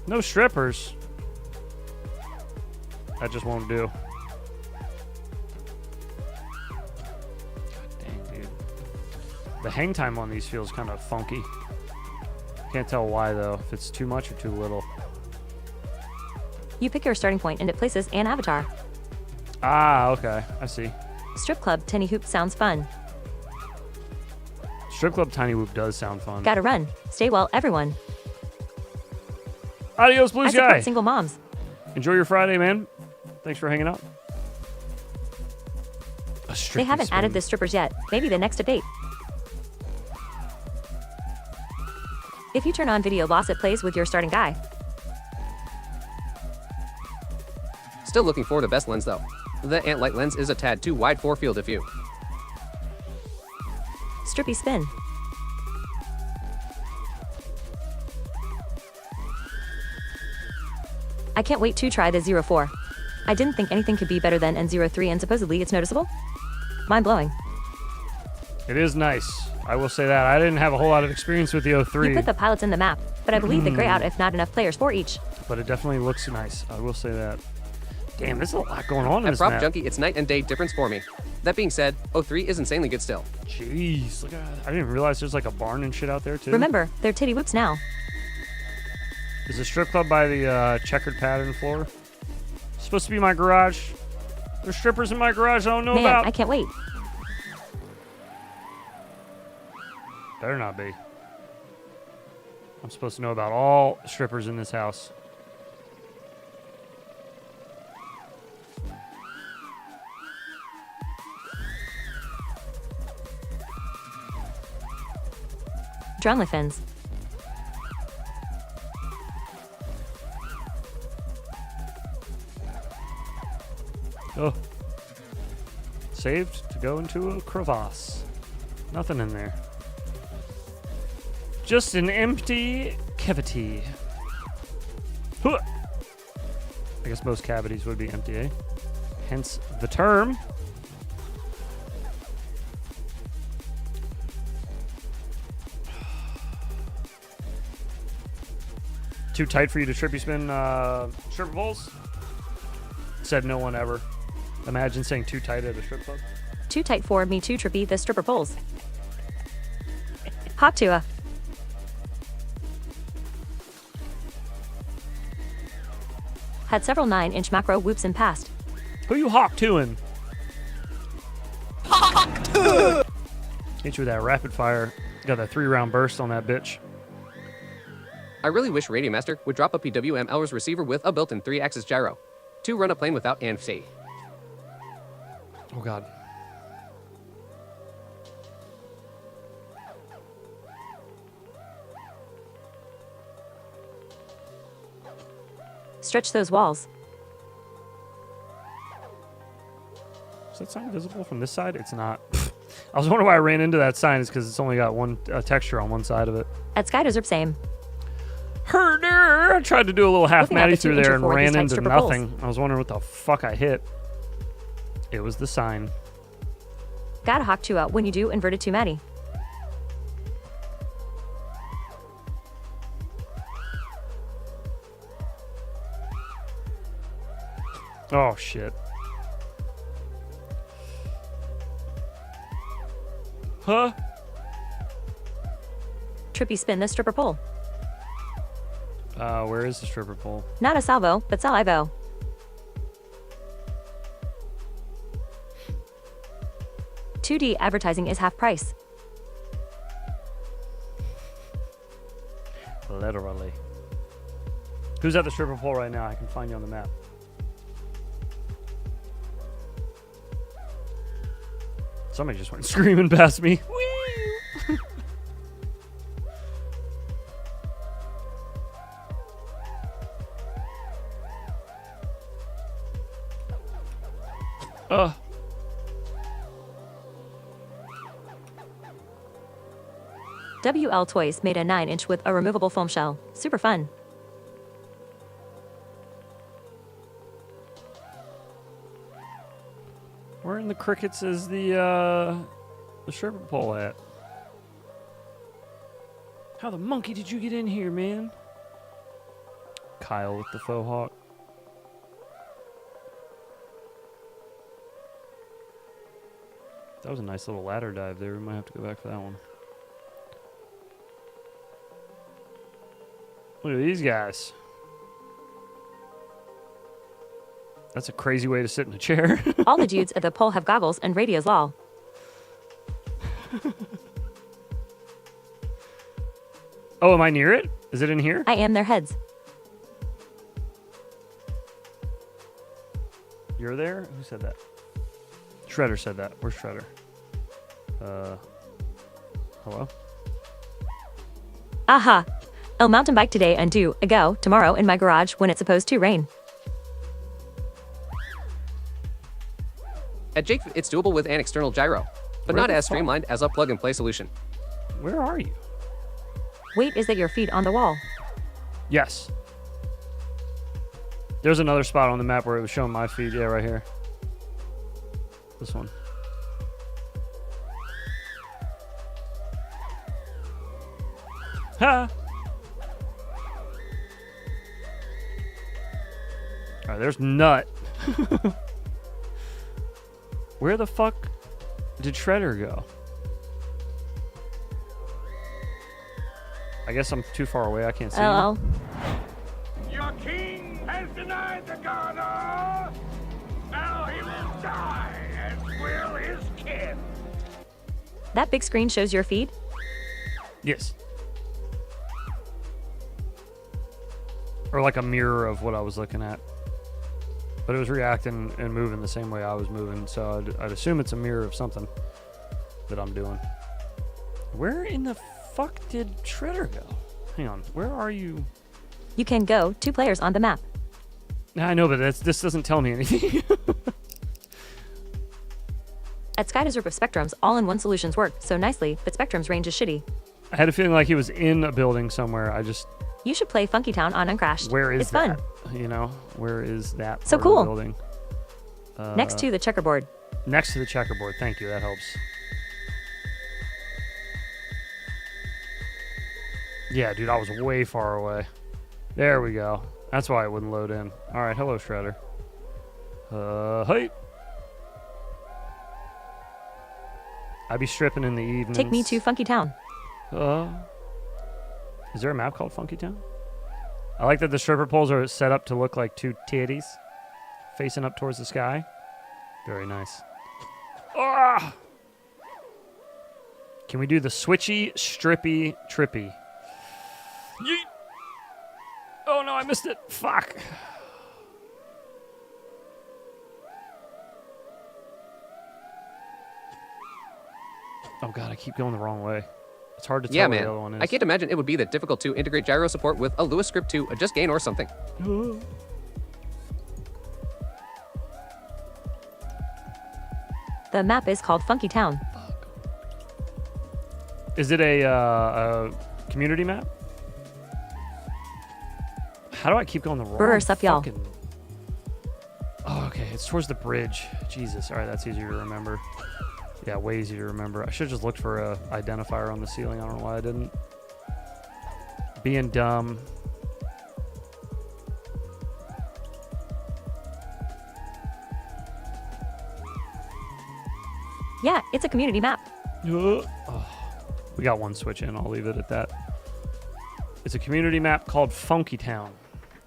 No strippers. That just won't do. God dang, dude. The hang time on these feels kind of funky. Can't tell why, though. If it's too much or too little. You pick your starting point and it places an avatar. Ah, okay. I see. Strip club tinny hoop sounds fun. Strip Club Tiny Whoop does sound fun. Gotta run. Stay well, everyone. Adios, Blue I support Sky. single moms. Enjoy your Friday, man. Thanks for hanging out. They haven't added the strippers yet. Maybe the next update. If you turn on video loss, it plays with your starting guy. Still looking for the best lens though. The Ant Light lens is a tad too wide for field of view. Strippy spin. I can't wait to try the 04. I didn't think anything could be better than N03 and supposedly it's noticeable. Mind blowing. It is nice. I will say that. I didn't have a whole lot of experience with the 03. You put the pilots in the map, but I believe they gray out if not enough players for each. But it definitely looks nice. I will say that. Damn, there's a lot going on in At this Prop map. Junkie, it's night and day difference for me. That being said, 03 is insanely good still. Jeez, look at that. I didn't realize there's like a barn and shit out there too. Remember, they're titty whoops now. Is the strip club by the checkered pattern floor? Supposed to be my garage. There's strippers in my garage I don't know Man, about. I can't wait. Better not be. I'm supposed to know about all strippers in this house. Drumley fins. Oh. Saved to go into a crevasse. Nothing in there. Just an empty cavity. Huh. I guess most cavities would be empty, eh? Hence the term. Too tight for you to trippy spin stripper poles? Said no one ever. Imagine saying too tight at a strip club. Too tight for me too trippy the stripper poles. Hop to a. Had several 9-inch macro whoops in past. Who you hawk to-ing? Hawk to! Hit you with that rapid fire. Got that 3-round burst on that bitch. I really wish Radio Master would drop a PWM-L's receiver with a built-in 3-axis gyro to run a plane without ANC. Oh god. Stretch those walls. Is that sign visible from this side? It's not. I was wondering why I ran into that sign. It's because it's only got one texture on one side of it. At Sky Desert, same. Herder! I tried to do a little half Looking at matty the through 2 there inch and or 4 ran these type into stripper poles. nothing. I was wondering what the fuck I hit. It was the sign. Gotta hawk 2 out when you do inverted 2 Matty. Oh, shit. Huh? Trippy spin the stripper pole. Where is the stripper pole? Not a salvo, but salivo. $2D advertising is half price. Literally. Who's at the stripper pole right now? I can find you on the map. Somebody just went screaming past me. WL Toys made a 9-inch with a removable foam shell. Super fun. Where in the crickets is the stripper pole at? How the monkey did you get in here, man? Kyle with the faux hawk. That was a nice little ladder dive there. We might have to go back for that one. Look at these guys. That's a crazy way to sit in a chair. All the dudes at the pole have goggles and radios lol. Oh, am I near it? Is it in here? I am their heads. You're there? Who said that? Shredder said that. Where's Shredder? Hello? Aha. I'll mountain bike today and do a go tomorrow in my garage when it's supposed to rain. At Jake, it's doable with an external gyro, but Where not the as fuck? streamlined as a plug-and-play solution. Where are you? Wait, is that your feet on the wall? Yes. There's another spot on the map where it was showing my feet. Yeah, right here. This one. Ha! Alright, there's Nut. Where the fuck did Shredder go? I guess I'm too far away. I can't see LL. him. Your king has denied the garter. Now he will die, as will his kin. That big screen shows your feed? Yes. Or like a mirror of what I was looking at. But it was reacting and moving the same way I was moving, so I'd assume it's a mirror of something that I'm doing. Where in the fuck did Shredder go? Hang on, where are you? You can go 2 players on the map. I know, but this doesn't tell me anything. At Sky Desert with Spectrums, all-in-one solutions work so nicely, but Spectrum's range is shitty. I had a feeling like he was in a building somewhere. You should play Funky Town on Uncrashed. Where is it's fun. You know, where is that So part cool. of the building? Next to the checkerboard. Next to the checkerboard. Thank you. That helps. Yeah, dude, I was way far away. There we go. That's why it wouldn't load in. All right, hello, Shredder. Hey. I'd be stripping in the evenings. Take me to Funky Town. Is there a map called Funky Town? I like that the stripper poles are set up to look like 2 titties facing up towards the sky. Very nice. Ah! Can we do the switchy, strippy, trippy? Yeet! Oh no, I missed it. Fuck. Oh god, I keep going the wrong way. It's hard to tell Yeah, where the other man. one is. I can't imagine it would be that difficult to integrate gyro support with a Lewis script to adjust gain or something. The map is called Funky Town. Is it a Community map? How do I keep going the wrong Brr, sup, y'all. fucking... Oh, okay. It's towards the bridge. Jesus. All right, that's easier to remember. Yeah, way easier to remember. I should have just looked for a identifier on the ceiling. I don't know why I didn't. Being dumb. Yeah, it's a community map. Oh, we got one switch in. I'll leave it at that. It's a community map called Funky Town.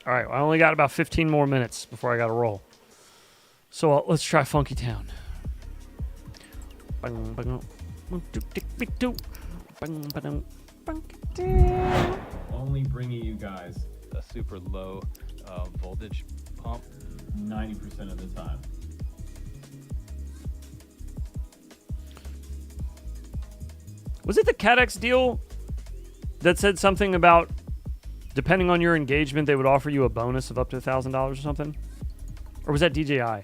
All right, I only got about 15 more minutes before I got to roll. So let's try Funky Town. Only bringing you guys a super low voltage pump 90% of the time. Was it the Caddx deal that said something about depending on your engagement, they would offer you a bonus of up to $1,000 or something? Or was that DJI?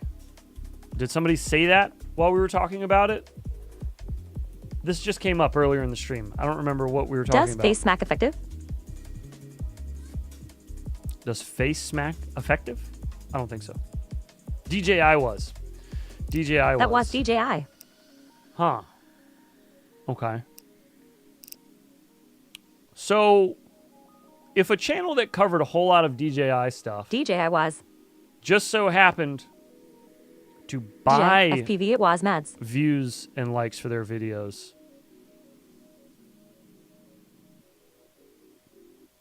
Did somebody say that while we were talking about it? This just came up earlier in the stream. I don't remember what we were talking about. Does face smack effective? Does face smack effective? I don't think so. DJI was. DJI was. That was DJI. Huh. Okay. So, if a channel that covered a whole lot of DJI stuff DJI was. just so happened to buy FPV, it was Mads. views and likes for their videos,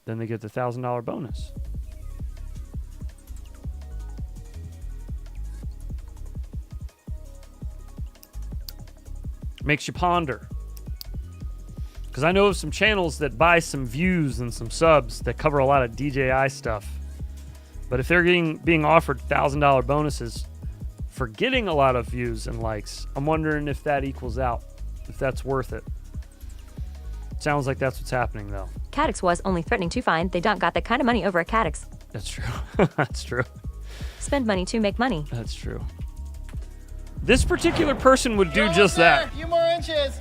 then they get the $1,000 bonus. Makes you ponder. Because I know of some channels that buy some views and some subs that cover a lot of DJI stuff. But if they're being offered $1,000 bonuses for getting a lot of views and likes, I'm wondering if that equals out, if that's worth it. Sounds like that's what's happening, though. Caddx was only threatening to find they don't got that kind of money over at Caddx. That's true. That's true. Spend money to make money. That's true. This particular person would do just that. A few more inches.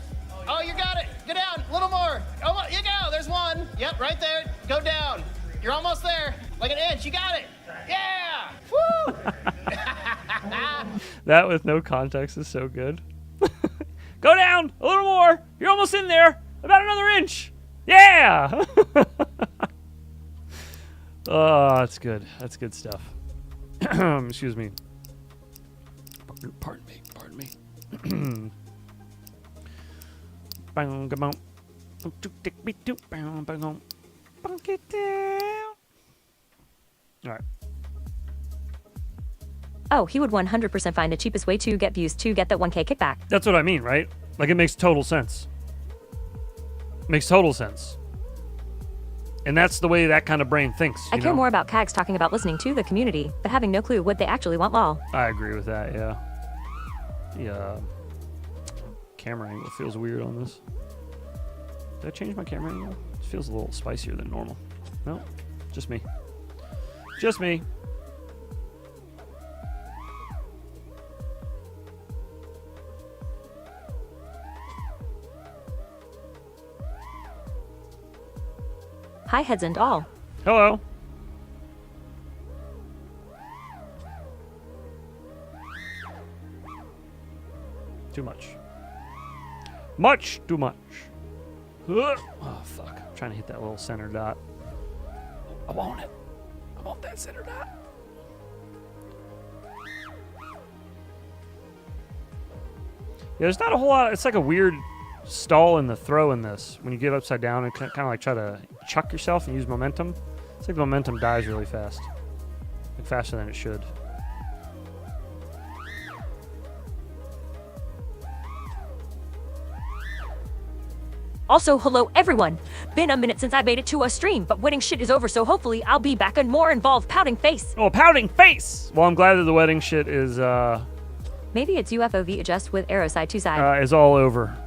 Oh, you got it. Go down. A little more. Oh, you go. There's one. Yep, right there. Go down. You're almost there. Like an inch. You got it. Yeah. Woo. That with no context is so good. Go down. A little more. You're almost in there. About another inch. Yeah. Oh, that's good. That's good stuff. Excuse me. Pardon me. Pardon me. All right. Oh, he would 100% find the cheapest way to get views to get that 1K kickback. That's what I mean, right? Like, it makes total sense. Makes total sense. And that's the way that kind of brain thinks. I care more about Caddx talking about listening to the community, but having no clue what they actually want lol. I agree with that, yeah. The camera angle feels weird on this. Did I change my camera angle? It feels a little spicier than normal. No, just me. Just me. Hi, heads and all. Hello. Too much. Much too much. Oh, fuck. I'm trying to hit that little center dot. I want it. I want that center dot. Yeah, there's not a whole lot. It's like a weird stall in the throw in this. When you get upside down and kind of like try to chuck yourself and use momentum. It's like the momentum dies really fast. Like faster than it should. Also, hello everyone. Been a minute since I made it to a stream, but wedding shit is over, so hopefully I'll be back and more involved. Pouting face. Oh, pouting face! Well, I'm glad that the wedding shit is, Maybe it's UFOV adjust with arrow side to side. is all over.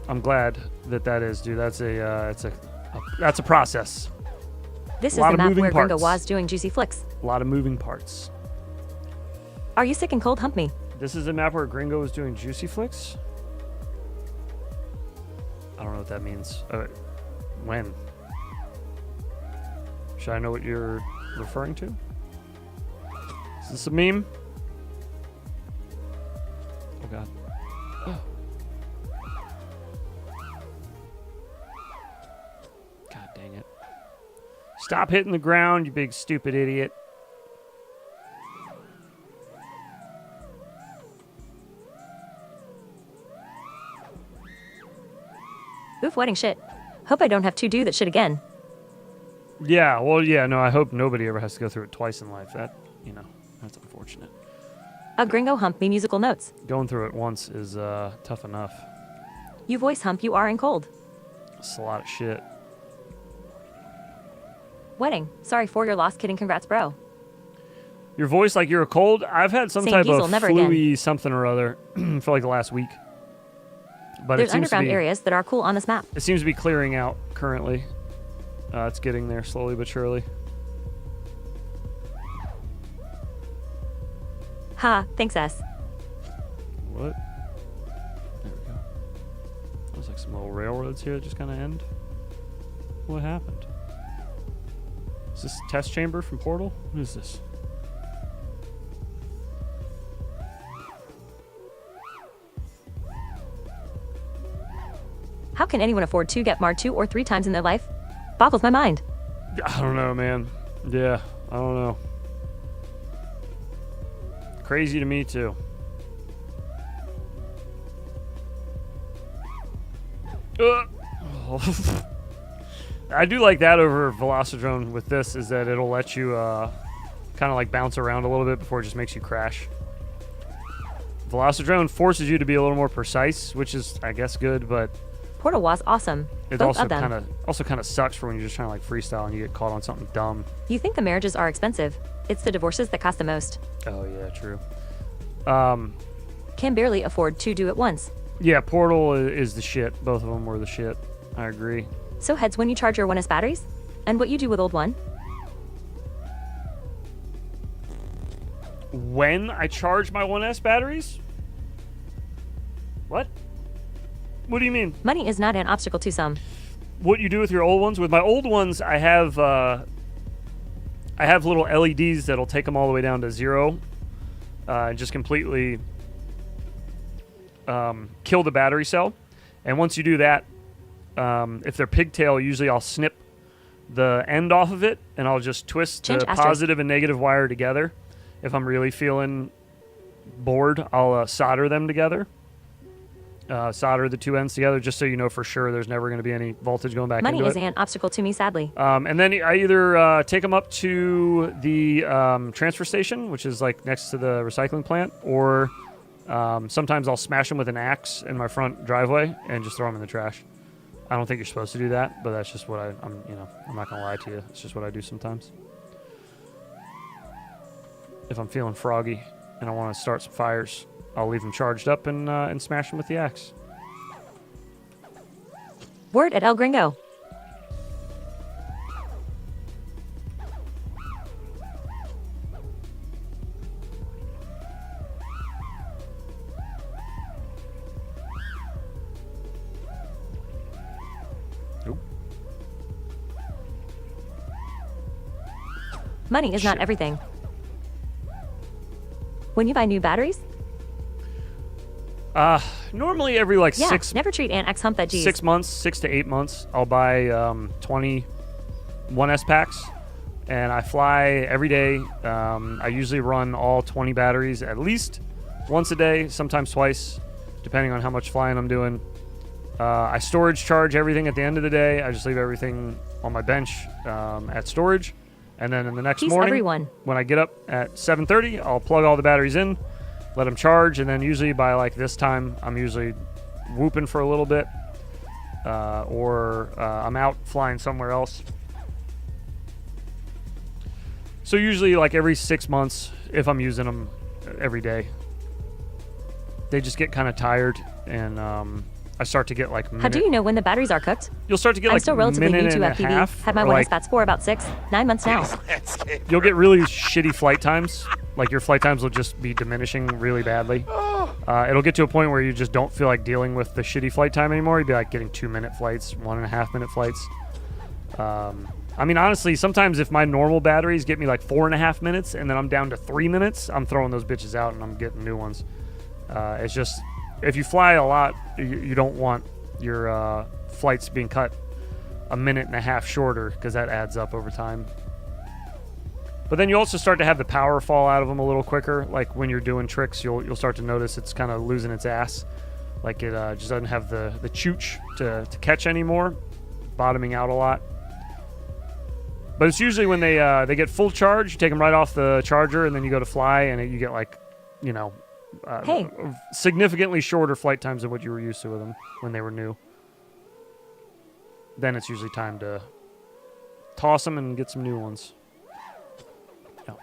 I'm glad that is, dude. That's that's a process. This is the map where Gringo was doing juicy flicks. A lot of moving parts. Are you sick and cold? Hump me. This is the map where Gringo was doing juicy flicks? I don't know what that means. When? Should I know what you're referring to? Is this a meme? Oh god. God dang it. Stop hitting the ground, you big stupid idiot. Oof, wedding shit. Hope I don't have to do that shit again. Yeah, well, yeah, no, I hope nobody ever has to go through it twice in life. That, you know, that's unfortunate. A gringo hump me musical notes. Going through it once is tough enough. You voice hump you are in cold. It's a lot of shit. Wedding. Sorry for your loss, kidding. Congrats, bro. Your voice like you're a cold? I've had some Same type diesel, of never flu-y again. something or other for like the last week. But There's it seems underground to be, areas that are cool on this map. It seems to be clearing out currently. It's getting there slowly but surely. Ha, thanks, S. What? There we go. There's like some little railroads here that just kind of end. What happened? Is this a test chamber from Portal? What is this? How can anyone afford to get marred 2 or 3 times in their life? Boggles my mind. I don't know, man. Yeah, I don't know. Crazy to me, too. I do like that over Velocidrone with this, is that it'll let you kind of like bounce around a little bit before it just makes you crash. Velocidrone forces you to be a little more precise, which is, I guess, good, but Portal was awesome. it Both also of them. kind of sucks for when you're just trying to like freestyle and you get caught on something dumb. You think the marriages are expensive. It's the divorces that cost the most. Oh yeah, true. Can barely afford to do it once. Yeah, Portal is the shit. Both of them were the shit. I agree. So heads when you charge your 1S batteries? And what you do with old one? When I charge my 1S batteries? What? What do you mean? Money is not an obstacle to some. What you do with your old ones? With my old ones, I have little LEDs that'll take them all the way down to 0, and just completely kill the battery cell. And once you do that, if they're pigtail, usually I'll snip the end off of it, and I'll just twist Change the asterisk. positive and negative wire together. If I'm really feeling bored, I'll solder them together. Solder the 2 ends together, just so you know for sure there's never going to be any voltage going back Money into is it. an obstacle to me, sadly. And then I either take them up to the transfer station, which is like next to the recycling plant, or sometimes I'll smash them with an axe in my front driveway and just throw them in the trash. I don't think you're supposed to do that, but that's just what I'm not gonna lie to you. It's just what I do sometimes. If I'm feeling froggy and I want to start some fires, I'll leave them charged up and smash them with the axe. Word at El Gringo. Nope. Money is not everything. When you buy new batteries? Normally every like Yeah, 6 never treat an X hump that G's. 6 months, 6 to 8 months, I'll buy 20 1S packs, and I fly every day. I usually run all 20 batteries at least once a day, sometimes twice, depending on how much flying I'm doing. I storage charge everything at the end of the day. I just leave everything on my bench at storage, and then in the next Peace, morning, everyone. when I get up at 7:30, I'll plug all the batteries in, let them charge, and then usually by like this time, I'm usually whooping for a little bit, or I'm out flying somewhere else. So usually like every 6 months, if I'm using them every day, they just get kind of tired, and I start to get like How do you know when the batteries are cooked? You'll start to get I'm like still relatively minute new to and a FPV. half, Had my or, 1S like, bats for about 9 months now. you'll get really shitty flight times. Like your flight times will just be diminishing really badly. It'll get to a point where you just don't feel like dealing with the shitty flight time anymore. You'd be like getting 2-minute flights, 1.5-minute flights. I mean, honestly, sometimes if my normal batteries get me like 4.5 minutes and then I'm down to 3 minutes, I'm throwing those bitches out and I'm getting new ones. It's just, if you fly a lot, you don't want your flights being cut 1.5 minutes shorter, because that adds up over time. But then you also start to have the power fall out of them a little quicker. Like when you're doing tricks, you'll start to notice it's kind of losing its ass. Like it just doesn't have the chooch to catch anymore, bottoming out a lot. But it's usually when they get full charge, you take them right off the charger, and then you go to fly, and you get like, you know, significantly shorter flight times than what you were used to with them when they were new. Then it's usually time to toss them and get some new ones. Oh,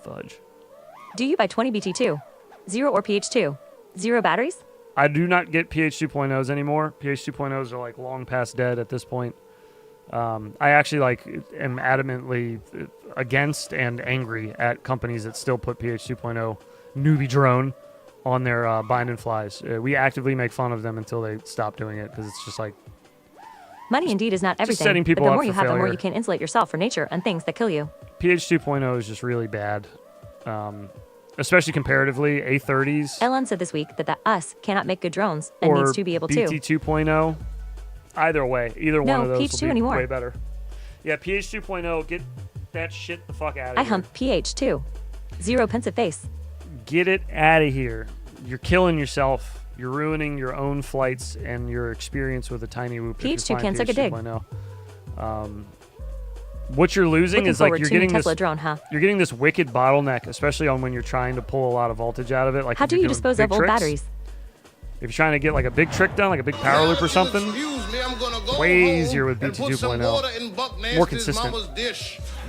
fudge. Do you buy 20 BT2? 0 or PH2? 0 batteries? I do not get PH 2.0s anymore. PH 2.0s are like long past dead at this point. I actually am adamantly against and angry at companies that still put PH 2.0 newbie drone on their bind and flies. We actively make fun of them until they stop doing it, because it's just like money indeed is not everything. Setting people but the up more you for have, the more failure. you can insulate yourself from nature and things that kill you. PH 2.0 is just really bad, especially comparatively. A30s. Elon said this week that the US cannot make good drones and or needs to be able BT to. 2.0. Either way, either one of those PH2 will be anymore. way better. Yeah, PH 2.0, get that shit the fuck out of I here. hump PH2. 0 pensive face. Get it out of here. You're killing yourself. You're ruining your own flights and your experience with a tiny whoop. PH2 can't suck a dig. What you're losing Looking is like forward you're to getting Tesla this drone, huh? You're getting this wicked bottleneck, especially on when you're trying to pull a lot of voltage out of it. Like How if do you're you doing dispose big of old tricks. batteries? If you're trying to get like a big trick done, like a big power loop or something, way easier with BT 2.0. More consistent.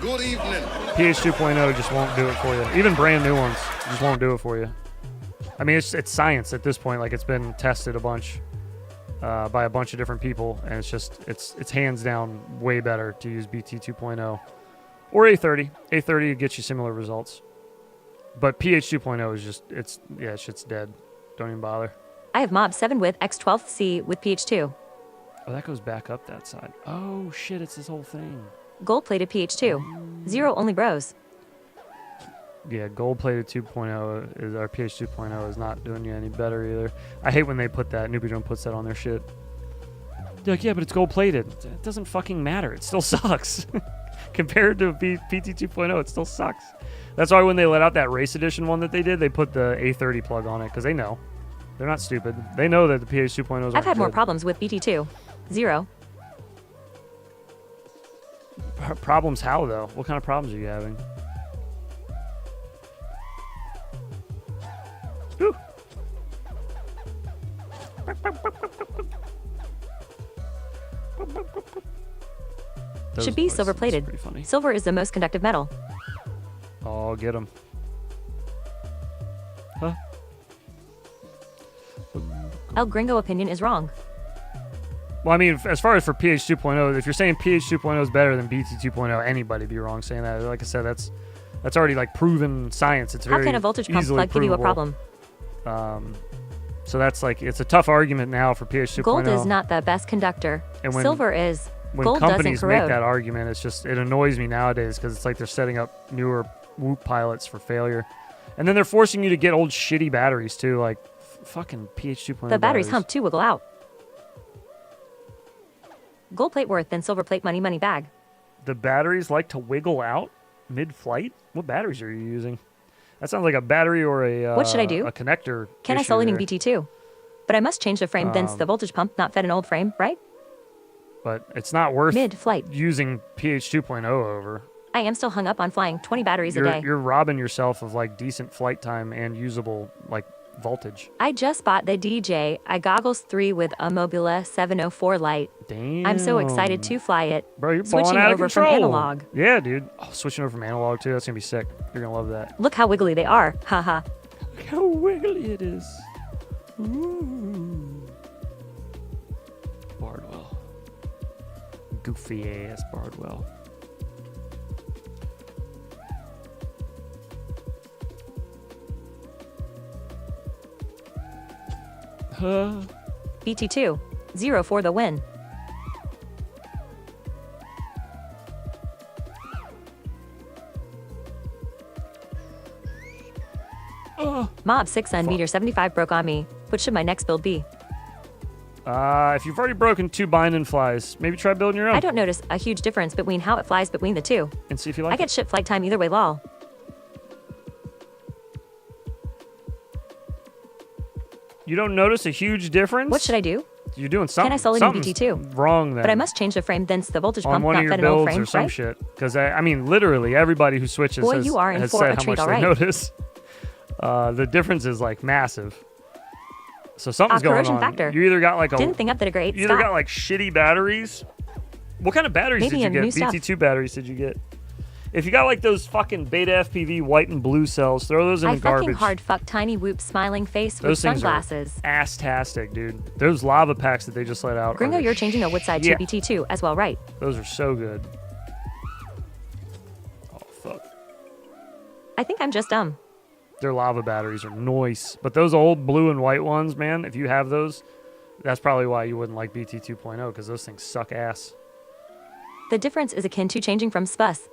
Good evening. PH 2.0 just won't do it for you. Even brand new ones just won't do it for you. I mean, it's science at this point. Like, it's been tested a bunch by a bunch of different people, and it's hands down way better to use BT 2.0 or A30. A30 gets you similar results, but PH 2.0 is just shit's dead. Don't even bother. I have Mob 7 with X12C with PH2. Oh, that goes back up that side. Oh shit, it's this whole thing. Gold-plated PH2. 0 only bros. Yeah, gold-plated 2.0 is our PH 2.0 is not doing you any better either. I hate when they put that. Newbie Drone puts that on their shit. They're like, yeah, but it's gold-plated. It doesn't fucking matter. It still sucks. Compared to PT 2.0, it still sucks. That's why when they let out that race edition one that they did, they put the A30 plug on it, because they know. They're not stupid. They know that the PH 2.0s I've had more problems with BT2. 0. Problems how, though? What kind of problems are you having? Ooh. Should be silver-plated. Silver is the most conductive metal. Oh, get him. Huh? El Gringo opinion is wrong. Well, I mean, as far as for PH 2.0, if you're saying PH 2.0 is better than BT 2.0, anybody be wrong saying that. Like I said, that's already like proven science. It's How very can a voltage pump easily plug give you a provable. problem? So that's like, it's a tough argument now for PH 2.0. Gold is not the best conductor. And when- Silver is. When Gold doesn't companies corrode. make that argument, it annoys me nowadays, because it's like they're setting up newer Whoop pilots for failure. And then they're forcing you to get old shitty batteries too, like fucking PH 2.0 The batteries hump too wiggle out. Gold plate worth than silver plate money bag. The batteries like to wiggle out mid-flight? What batteries are you using? That sounds like a battery or a What should I do? A connector. Can I issue sell eating there. BT2? But I must change the frame, thence the voltage pump not fed an old frame, right? But it's not worth Mid-flight. using PH 2.0 over. I am still hung up on flying 20 batteries a day. You're robbing yourself of like decent flight time and usable like voltage. I just bought the DJI Goggles 3 with a Mobile 704 light. Damn. I'm so excited to fly it. Bro, you're switching balling out over of from control. analog. Yeah, dude. Oh, switching over from analog too. That's gonna be sick. You're gonna love that. Look how wiggly they are. Haha. Look how wiggly it is. Ooh. Bardwell. Goofy ass Bardwell. BT2. 0 for the win. Mob 6 and Meteor 75 broke on me. What should my next build be? If you've already broken 2 binding flies, maybe try building your own. I don't notice a huge difference between how it flies between the two. And see if you like I get it. shit flight time either way, lol. You don't notice a huge difference? What should I do? You're doing something. Can I solo new BT2? Wrong then. But I must change the frame, thence the voltage on pump one not of your fed an old builds frame, or some right? shit. Because I mean, literally everybody who switches Boy, has, you are in has for said a how treat, much they alright. notice. The difference is like massive. So something's going corrosion on. factor. You either got like a Didn't think up that a great you either stop. got like shitty batteries. What kind of batteries Maybe did you a get? new stuff. BT2 batteries did you get? If you got like those fucking beta FPV white and blue cells, throw those in I the fucking garbage. hard fuck tiny whoop smiling face with Those things sunglasses. are ass-tastic, dude. Those lava packs that they just let out. Gringo, are the you're changing a Woodside yeah. to BT2 as well, right? Those are so good. Oh, fuck. I think I'm just dumb. Their lava batteries are nice. But those old blue and white ones, man, if you have those, that's probably why you wouldn't like BT 2.0, because those things suck ass. The difference is akin to changing from SPUS.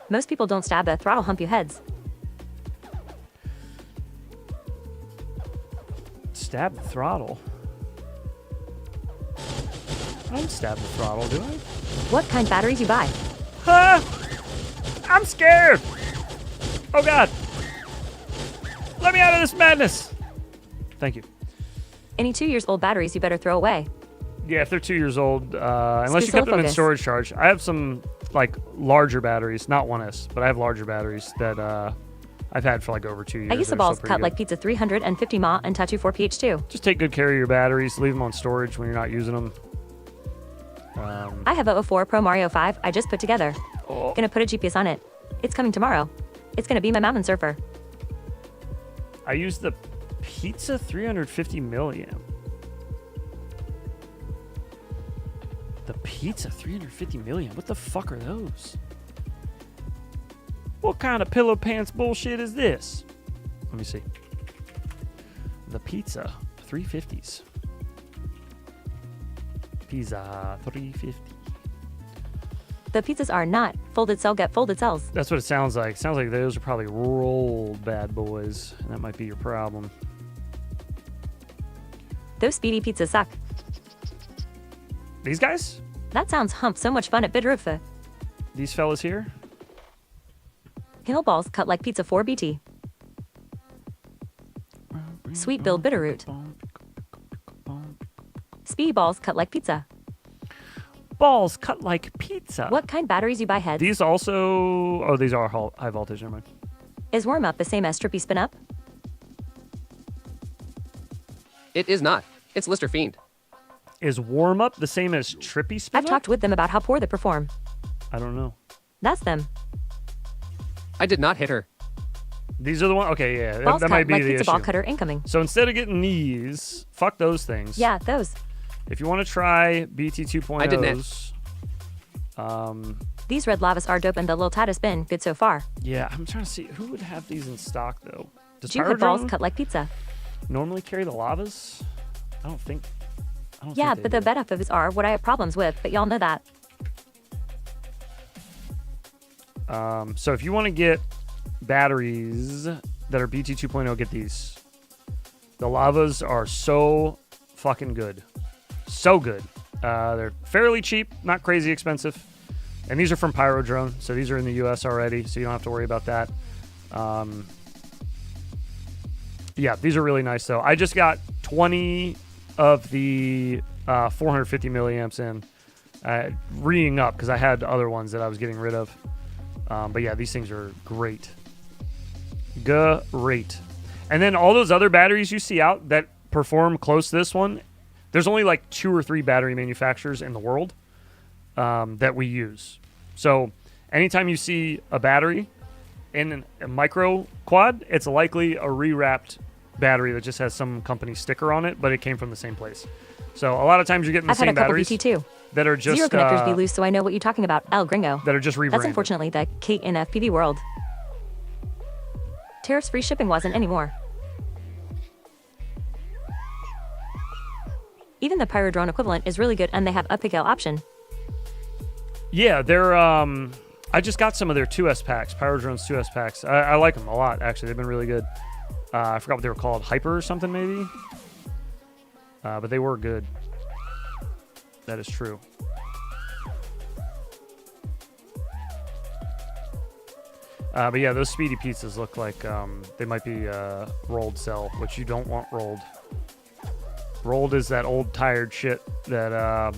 Most people don't stab the throttle hump you heads. Stab the throttle? I don't stab the throttle, do I? What kind batteries you buy? I'm scared! Oh god! Let me out of this madness! Thank you. Any 2 years old batteries you better throw away. Yeah, if they're 2 years old, unless you Still kept them in focus. storage charge. I have some like larger batteries, not 1S, but I have larger batteries that I've had for like over 2 years. I use the They're balls still cut pretty like good. pizza 350 mAh and Tattoo 4 PH2. Just take good care of your batteries. Leave them on storage when you're not using them. I have a 04 Pro Mario 5 I just put together. Oh. Gonna put a GPS on it. It's coming tomorrow. It's gonna be my mountain surfer. I use the Pizza 350 milliamp. The Pizza 350 milliamp? What the fuck are those? What kind of pillow pants bullshit is this? Let me see. The Pizza 350s. Pizza 350. The pizzas are not folded cell get folded cells. That's what it sounds like. Sounds like those are probably rolled bad boys. And that might be your problem. Those speedy pizzas suck. These guys? That sounds hump so much fun at Bitteroofa. These fellas here? Hill balls cut like pizza 4 BT. Sweet Bill Bitterroot. Speedy balls cut like pizza. Balls cut like pizza. What kind batteries you buy heads? These also... Oh, these are high voltage. Never mind. Is warm up the same as trippy spin up? It is not. It's Lister Fiend. Is warm up the same as trippy spin I've talked with them about how poor they perform. I don't know. That's them. I did not hit her. These are the ones? Okay, yeah. Balls that cut might be like the pizza issue. ball cutter incoming. So instead of getting these, fuck those things. Yeah, those. If you want to try BT 2.0s, I didn't. These red lavas are dope and the little tat has been good so far. yeah, I'm trying to see who would have these in stock though. Does Do you have balls Pyrodrone cut like pizza? normally carry the lavas? I don't think. Yeah, think but they the benefits are what I have problems with, but y'all know that. do. So if you want to get batteries that are BT 2.0, get these. The lavas are so fucking good. So good. They're fairly cheap, not crazy expensive. And these are from Pyrodrone, so these are in the US already, so you don't have to worry about that. Yeah, these are really nice though. I just got 20 of the 450 milliamps in, reing up because I had other ones that I was getting rid of. But yeah, these things are great. Great. And then all those other batteries you see out that perform close to this one, there's only like 2 or 3 battery manufacturers in the world that we use. So anytime you see a battery in a micro quad, it's likely a rewrapped battery that just has some company sticker on it, but it came from the same place. So a lot of times you're getting the I've had same a couple batteries BT2. that are just Zero connectors be loose, so I know what you're talking about. El Gringo. that are just rebranded. That's unfortunately the Kate in FPV world. Tariffs-free shipping wasn't anymore. Even the Pyrodrone equivalent is really good and they have a pickup option. Yeah, they're I just got some of their 2S packs, Pyrodrone's 2S packs. I like them a lot, actually. They've been really good. I forgot what they were called, Hyper or something maybe. But they were good. That is true. But yeah, those speedy pizzas look like they might be rolled cell, which you don't want rolled. Rolled is that old tired shit that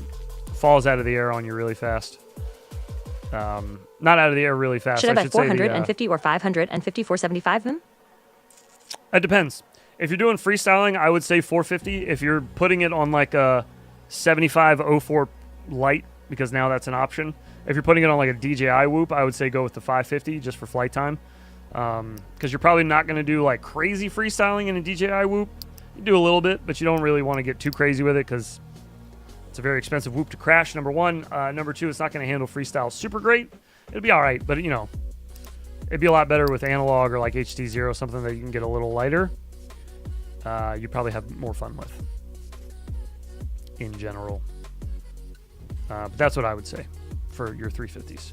falls out of the air on you really fast. Not out of the air really fast. Should I buy say 450 or 550 475 them? It depends. If you're doing freestyling, I would say 450. If you're putting it on like a 7504 light, because now that's an option. If you're putting it on like a DJI whoop, I would say go with the 550 just for flight time. Because you're probably not going to do like crazy freestyling in a DJI whoop. You do a little bit, but you don't really want to get too crazy with it because it's a very expensive whoop to crash, number one. Number two, it's not going to handle freestyle super great. It'll be all right, but you know, it'd be a lot better with analog or like HD0, something that you can get a little lighter. You probably have more fun with in general. But that's what I would say for your 350s.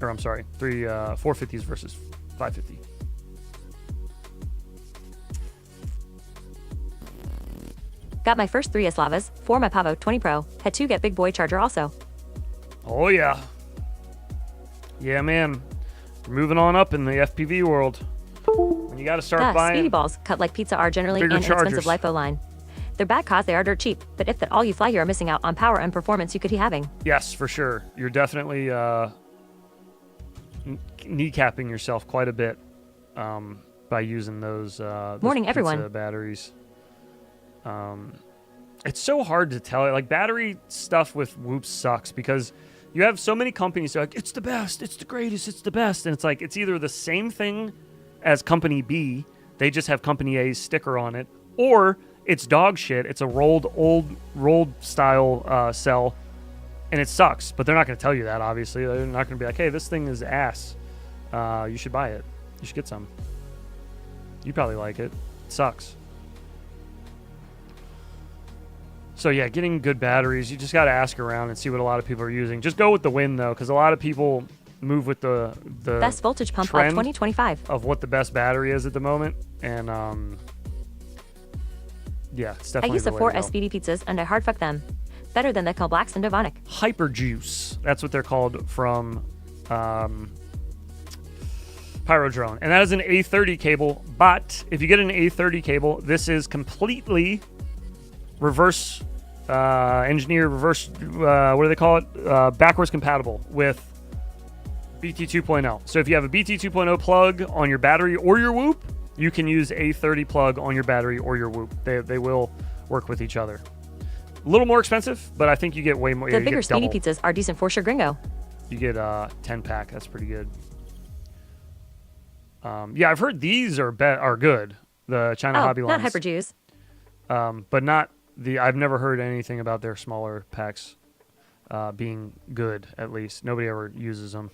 Or I'm sorry, 450s versus 550. Got my first 3S lavas, 4 my Pavo 20 Pro, had 2 get big boy charger also. Oh yeah. Yeah, man. We're moving on up in the FPV world. When you got to start buying speedy balls cut like pizza are generally an inexpensive LiFo line. They're bad cause they are dirt cheap, but if that all you fly here are missing out on power and performance you could be having. Yes, for sure. You're definitely kneecapping yourself quite a bit by using those Morning, everyone. batteries. It's so hard to tell. Like battery stuff with whoops sucks because you have so many companies that are like, it's the best, it's the greatest, it's the best. And it's like, it's either the same thing as company B, they just have company A's sticker on it, or it's dog shit. It's a rolled style cell, and it sucks. But they're not going to tell you that, obviously. They're not going to be like, hey, this thing is ass. You should buy it. You should get some. You probably like it. It sucks. So yeah, getting good batteries, you just got to ask around and see what a lot of people are using. Just go with the wind, though, because a lot of people move with the best voltage pump of trend 2025 of what the best battery is at the moment. And yeah, it's definitely I use the the way 4S speedy pizzas and I hard fuck them. Better than the Call Blacks and Devonic. Hyper Juice. That's what they're called from Pyrodrone. And that is an A30 cable. But if you get an A30 cable, this is completely reverse engineered, reverse, what do they call it? Backwards compatible with BT 2.0. So if you have a BT 2.0 plug on your battery or your whoop, you can use A30 plug on your battery or your whoop. They will work with each other. A little more expensive, but I think you get way more. The bigger speedy pizzas are decent for sure, gringo. You get a 10-pack. That's pretty good. Yeah, I've heard these are good. The China Hobby lines. Not Hyper Juice. But not the. I've never heard anything about their smaller packs being good. At least nobody ever uses them.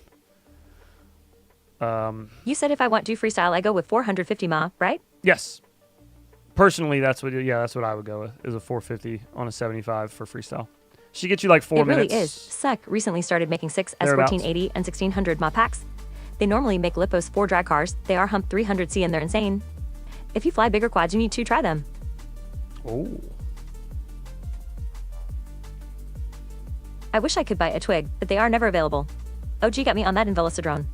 You said if I want to freestyle, I go with 450 mAh, right? Yes. Personally, that's what I would go with, is a 450 on a 75 for freestyle. She gets you like 4 minutes. It really is. Sec recently started making 6 S1480 and 1600 mAh packs. They normally make Lipos 4 drag cars. They are hump 300C and they're insane. If you fly bigger quads, you need to try them. Oh. I wish I could buy a Twig, but they are never available. OG got me on that in Velocitron.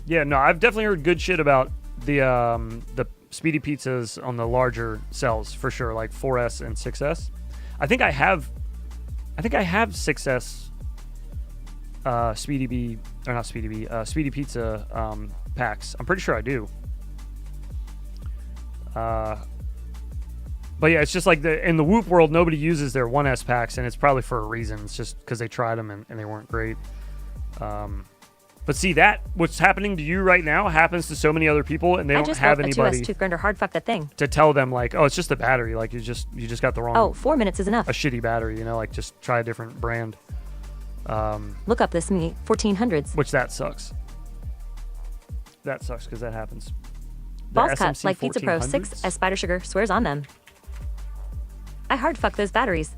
Yeah, no, I've definitely heard good shit about the speedy pizzas on the larger cells for sure, like 4S and 6S. I think I have 6S speedy pizza packs. I'm pretty sure I do. But yeah, it's just like in the Whoop world, nobody uses their 1S packs, and it's probably for a reason. It's just because they tried them and they weren't great. But see, what's happening to you right now happens to so many other people, and they don't have anybody. I just a 2S tooth grinder hard fuck that thing. To tell them like, oh, it's just the battery. Like you just got the wrong. Oh, 4 minutes is enough. A shitty battery, like just try a different brand. Look up this Me 1400s. Which that sucks. That sucks because that happens. Balls cut like Pizza Pro 6 as Spider Sugar swears on them. I hard fuck those batteries.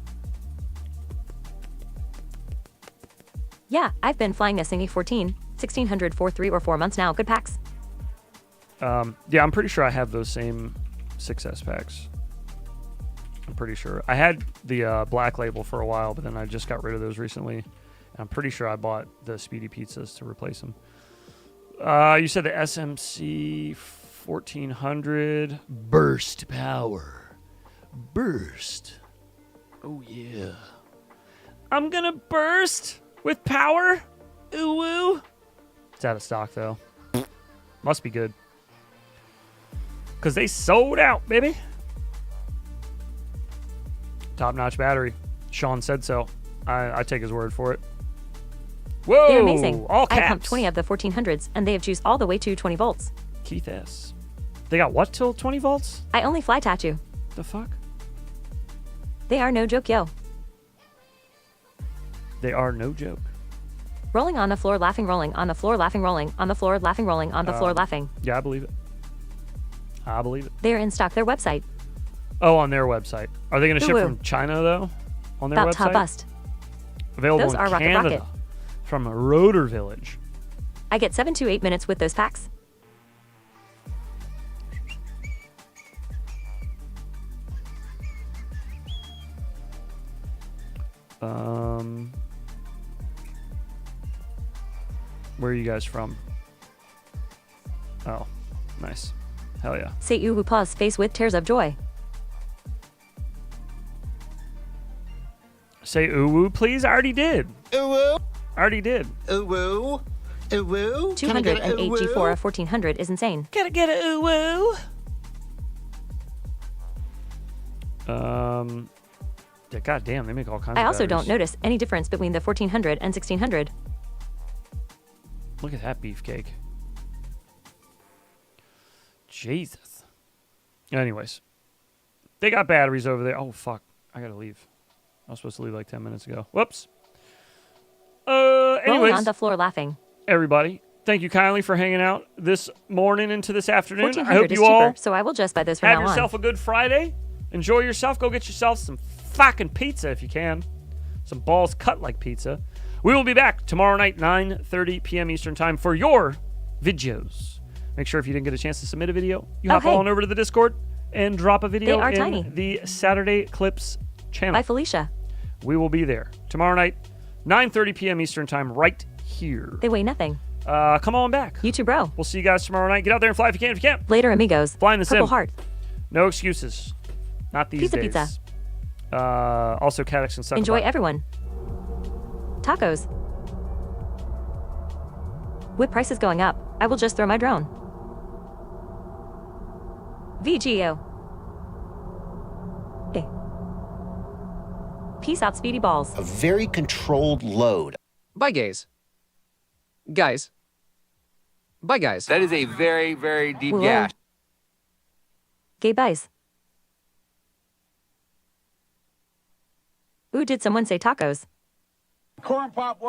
Yeah, I've been flying a Singy 14, 1600 for 3 or 4 months now. Good packs. Yeah, I'm pretty sure I have those same 6S packs. I'm pretty sure. I had the Black Label for a while, but then I just got rid of those recently. I'm pretty sure I bought the Speedy Pizzas to replace them. You said the SMC 1400 burst power. Burst. Oh, yeah. I'm gonna burst with power. Ooh, woo. It's out of stock, though. Must be good. Because they sold out, baby. Top-notch battery. Sean said so. I take his word for it. Whoa! They're amazing. All I caps. pumped 20 of the 1400s, and they have juiced all the way to 20 volts. Keith S. They got what till 20 volts? I only fly tattoo. The fuck? They are no joke, yo. They are no joke. Rolling on the floor, laughing, rolling on the floor, laughing, rolling on the floor, laughing, rolling on the floor, laughing. Yeah, I believe it. I believe it. They are in stock. Their website. Oh, on their website. Are they going to ship Ooh. from China, though? On their About website? to bust. Available Those in are rocket Canada. rocket. From Rotor Village. I get 7 to 8 minutes with those packs. Where are you guys from? Oh, nice. Hell yeah. Say ooh pause face with tears of joy. Say ooh woo, please. I already did. Ooh woo. I already did. Ooh woo. Ooh woo. 208 G4 of 1400 is insane. Gotta get a ooh woo. Yeah, God damn, they make all kinds of I also don't batteries. notice any difference between the 1400 and 1600. Look at that beefcake. Jesus. Anyways. They got batteries over there. Oh, fuck. I gotta leave. I was supposed to leave like 10 minutes ago. Whoops. Rolling Anyways. on the floor laughing. Everybody, thank you kindly for hanging out this morning into this afternoon. I 1400 hope is you all cheaper, so I will just buy those from have now yourself on. a good Friday. Enjoy yourself. Go get yourself some fucking pizza if you can. Some balls cut like pizza. We will be back tomorrow night, 9:30 p.m. Eastern Time for your videos. Make sure if you didn't get a chance to submit a video, you hop on over to the Discord and drop a video They are in tiny. the Saturday Clips channel. Bye, Felicia. We will be there tomorrow night, 9:30 p.m. Eastern Time, right here. They weigh nothing. Come on back. You too, bro. We'll see you guys tomorrow night. Get out there and fly if you can. If you can't, Later, amigos. fly in the Purple sim. heart. No excuses. Not these Pizza, days. pizza. Also, Caddx and Sucker Enjoy Butt. everyone. Tacos. With prices going up, I will just throw my drone. VGO. Hey. Peace out, speedy balls. A very controlled load. Bye, gays. Guys. Bye, guys. That is a very, very deep Whoa. gash. Gay buys. Ooh, did someone say tacos? Corn pop.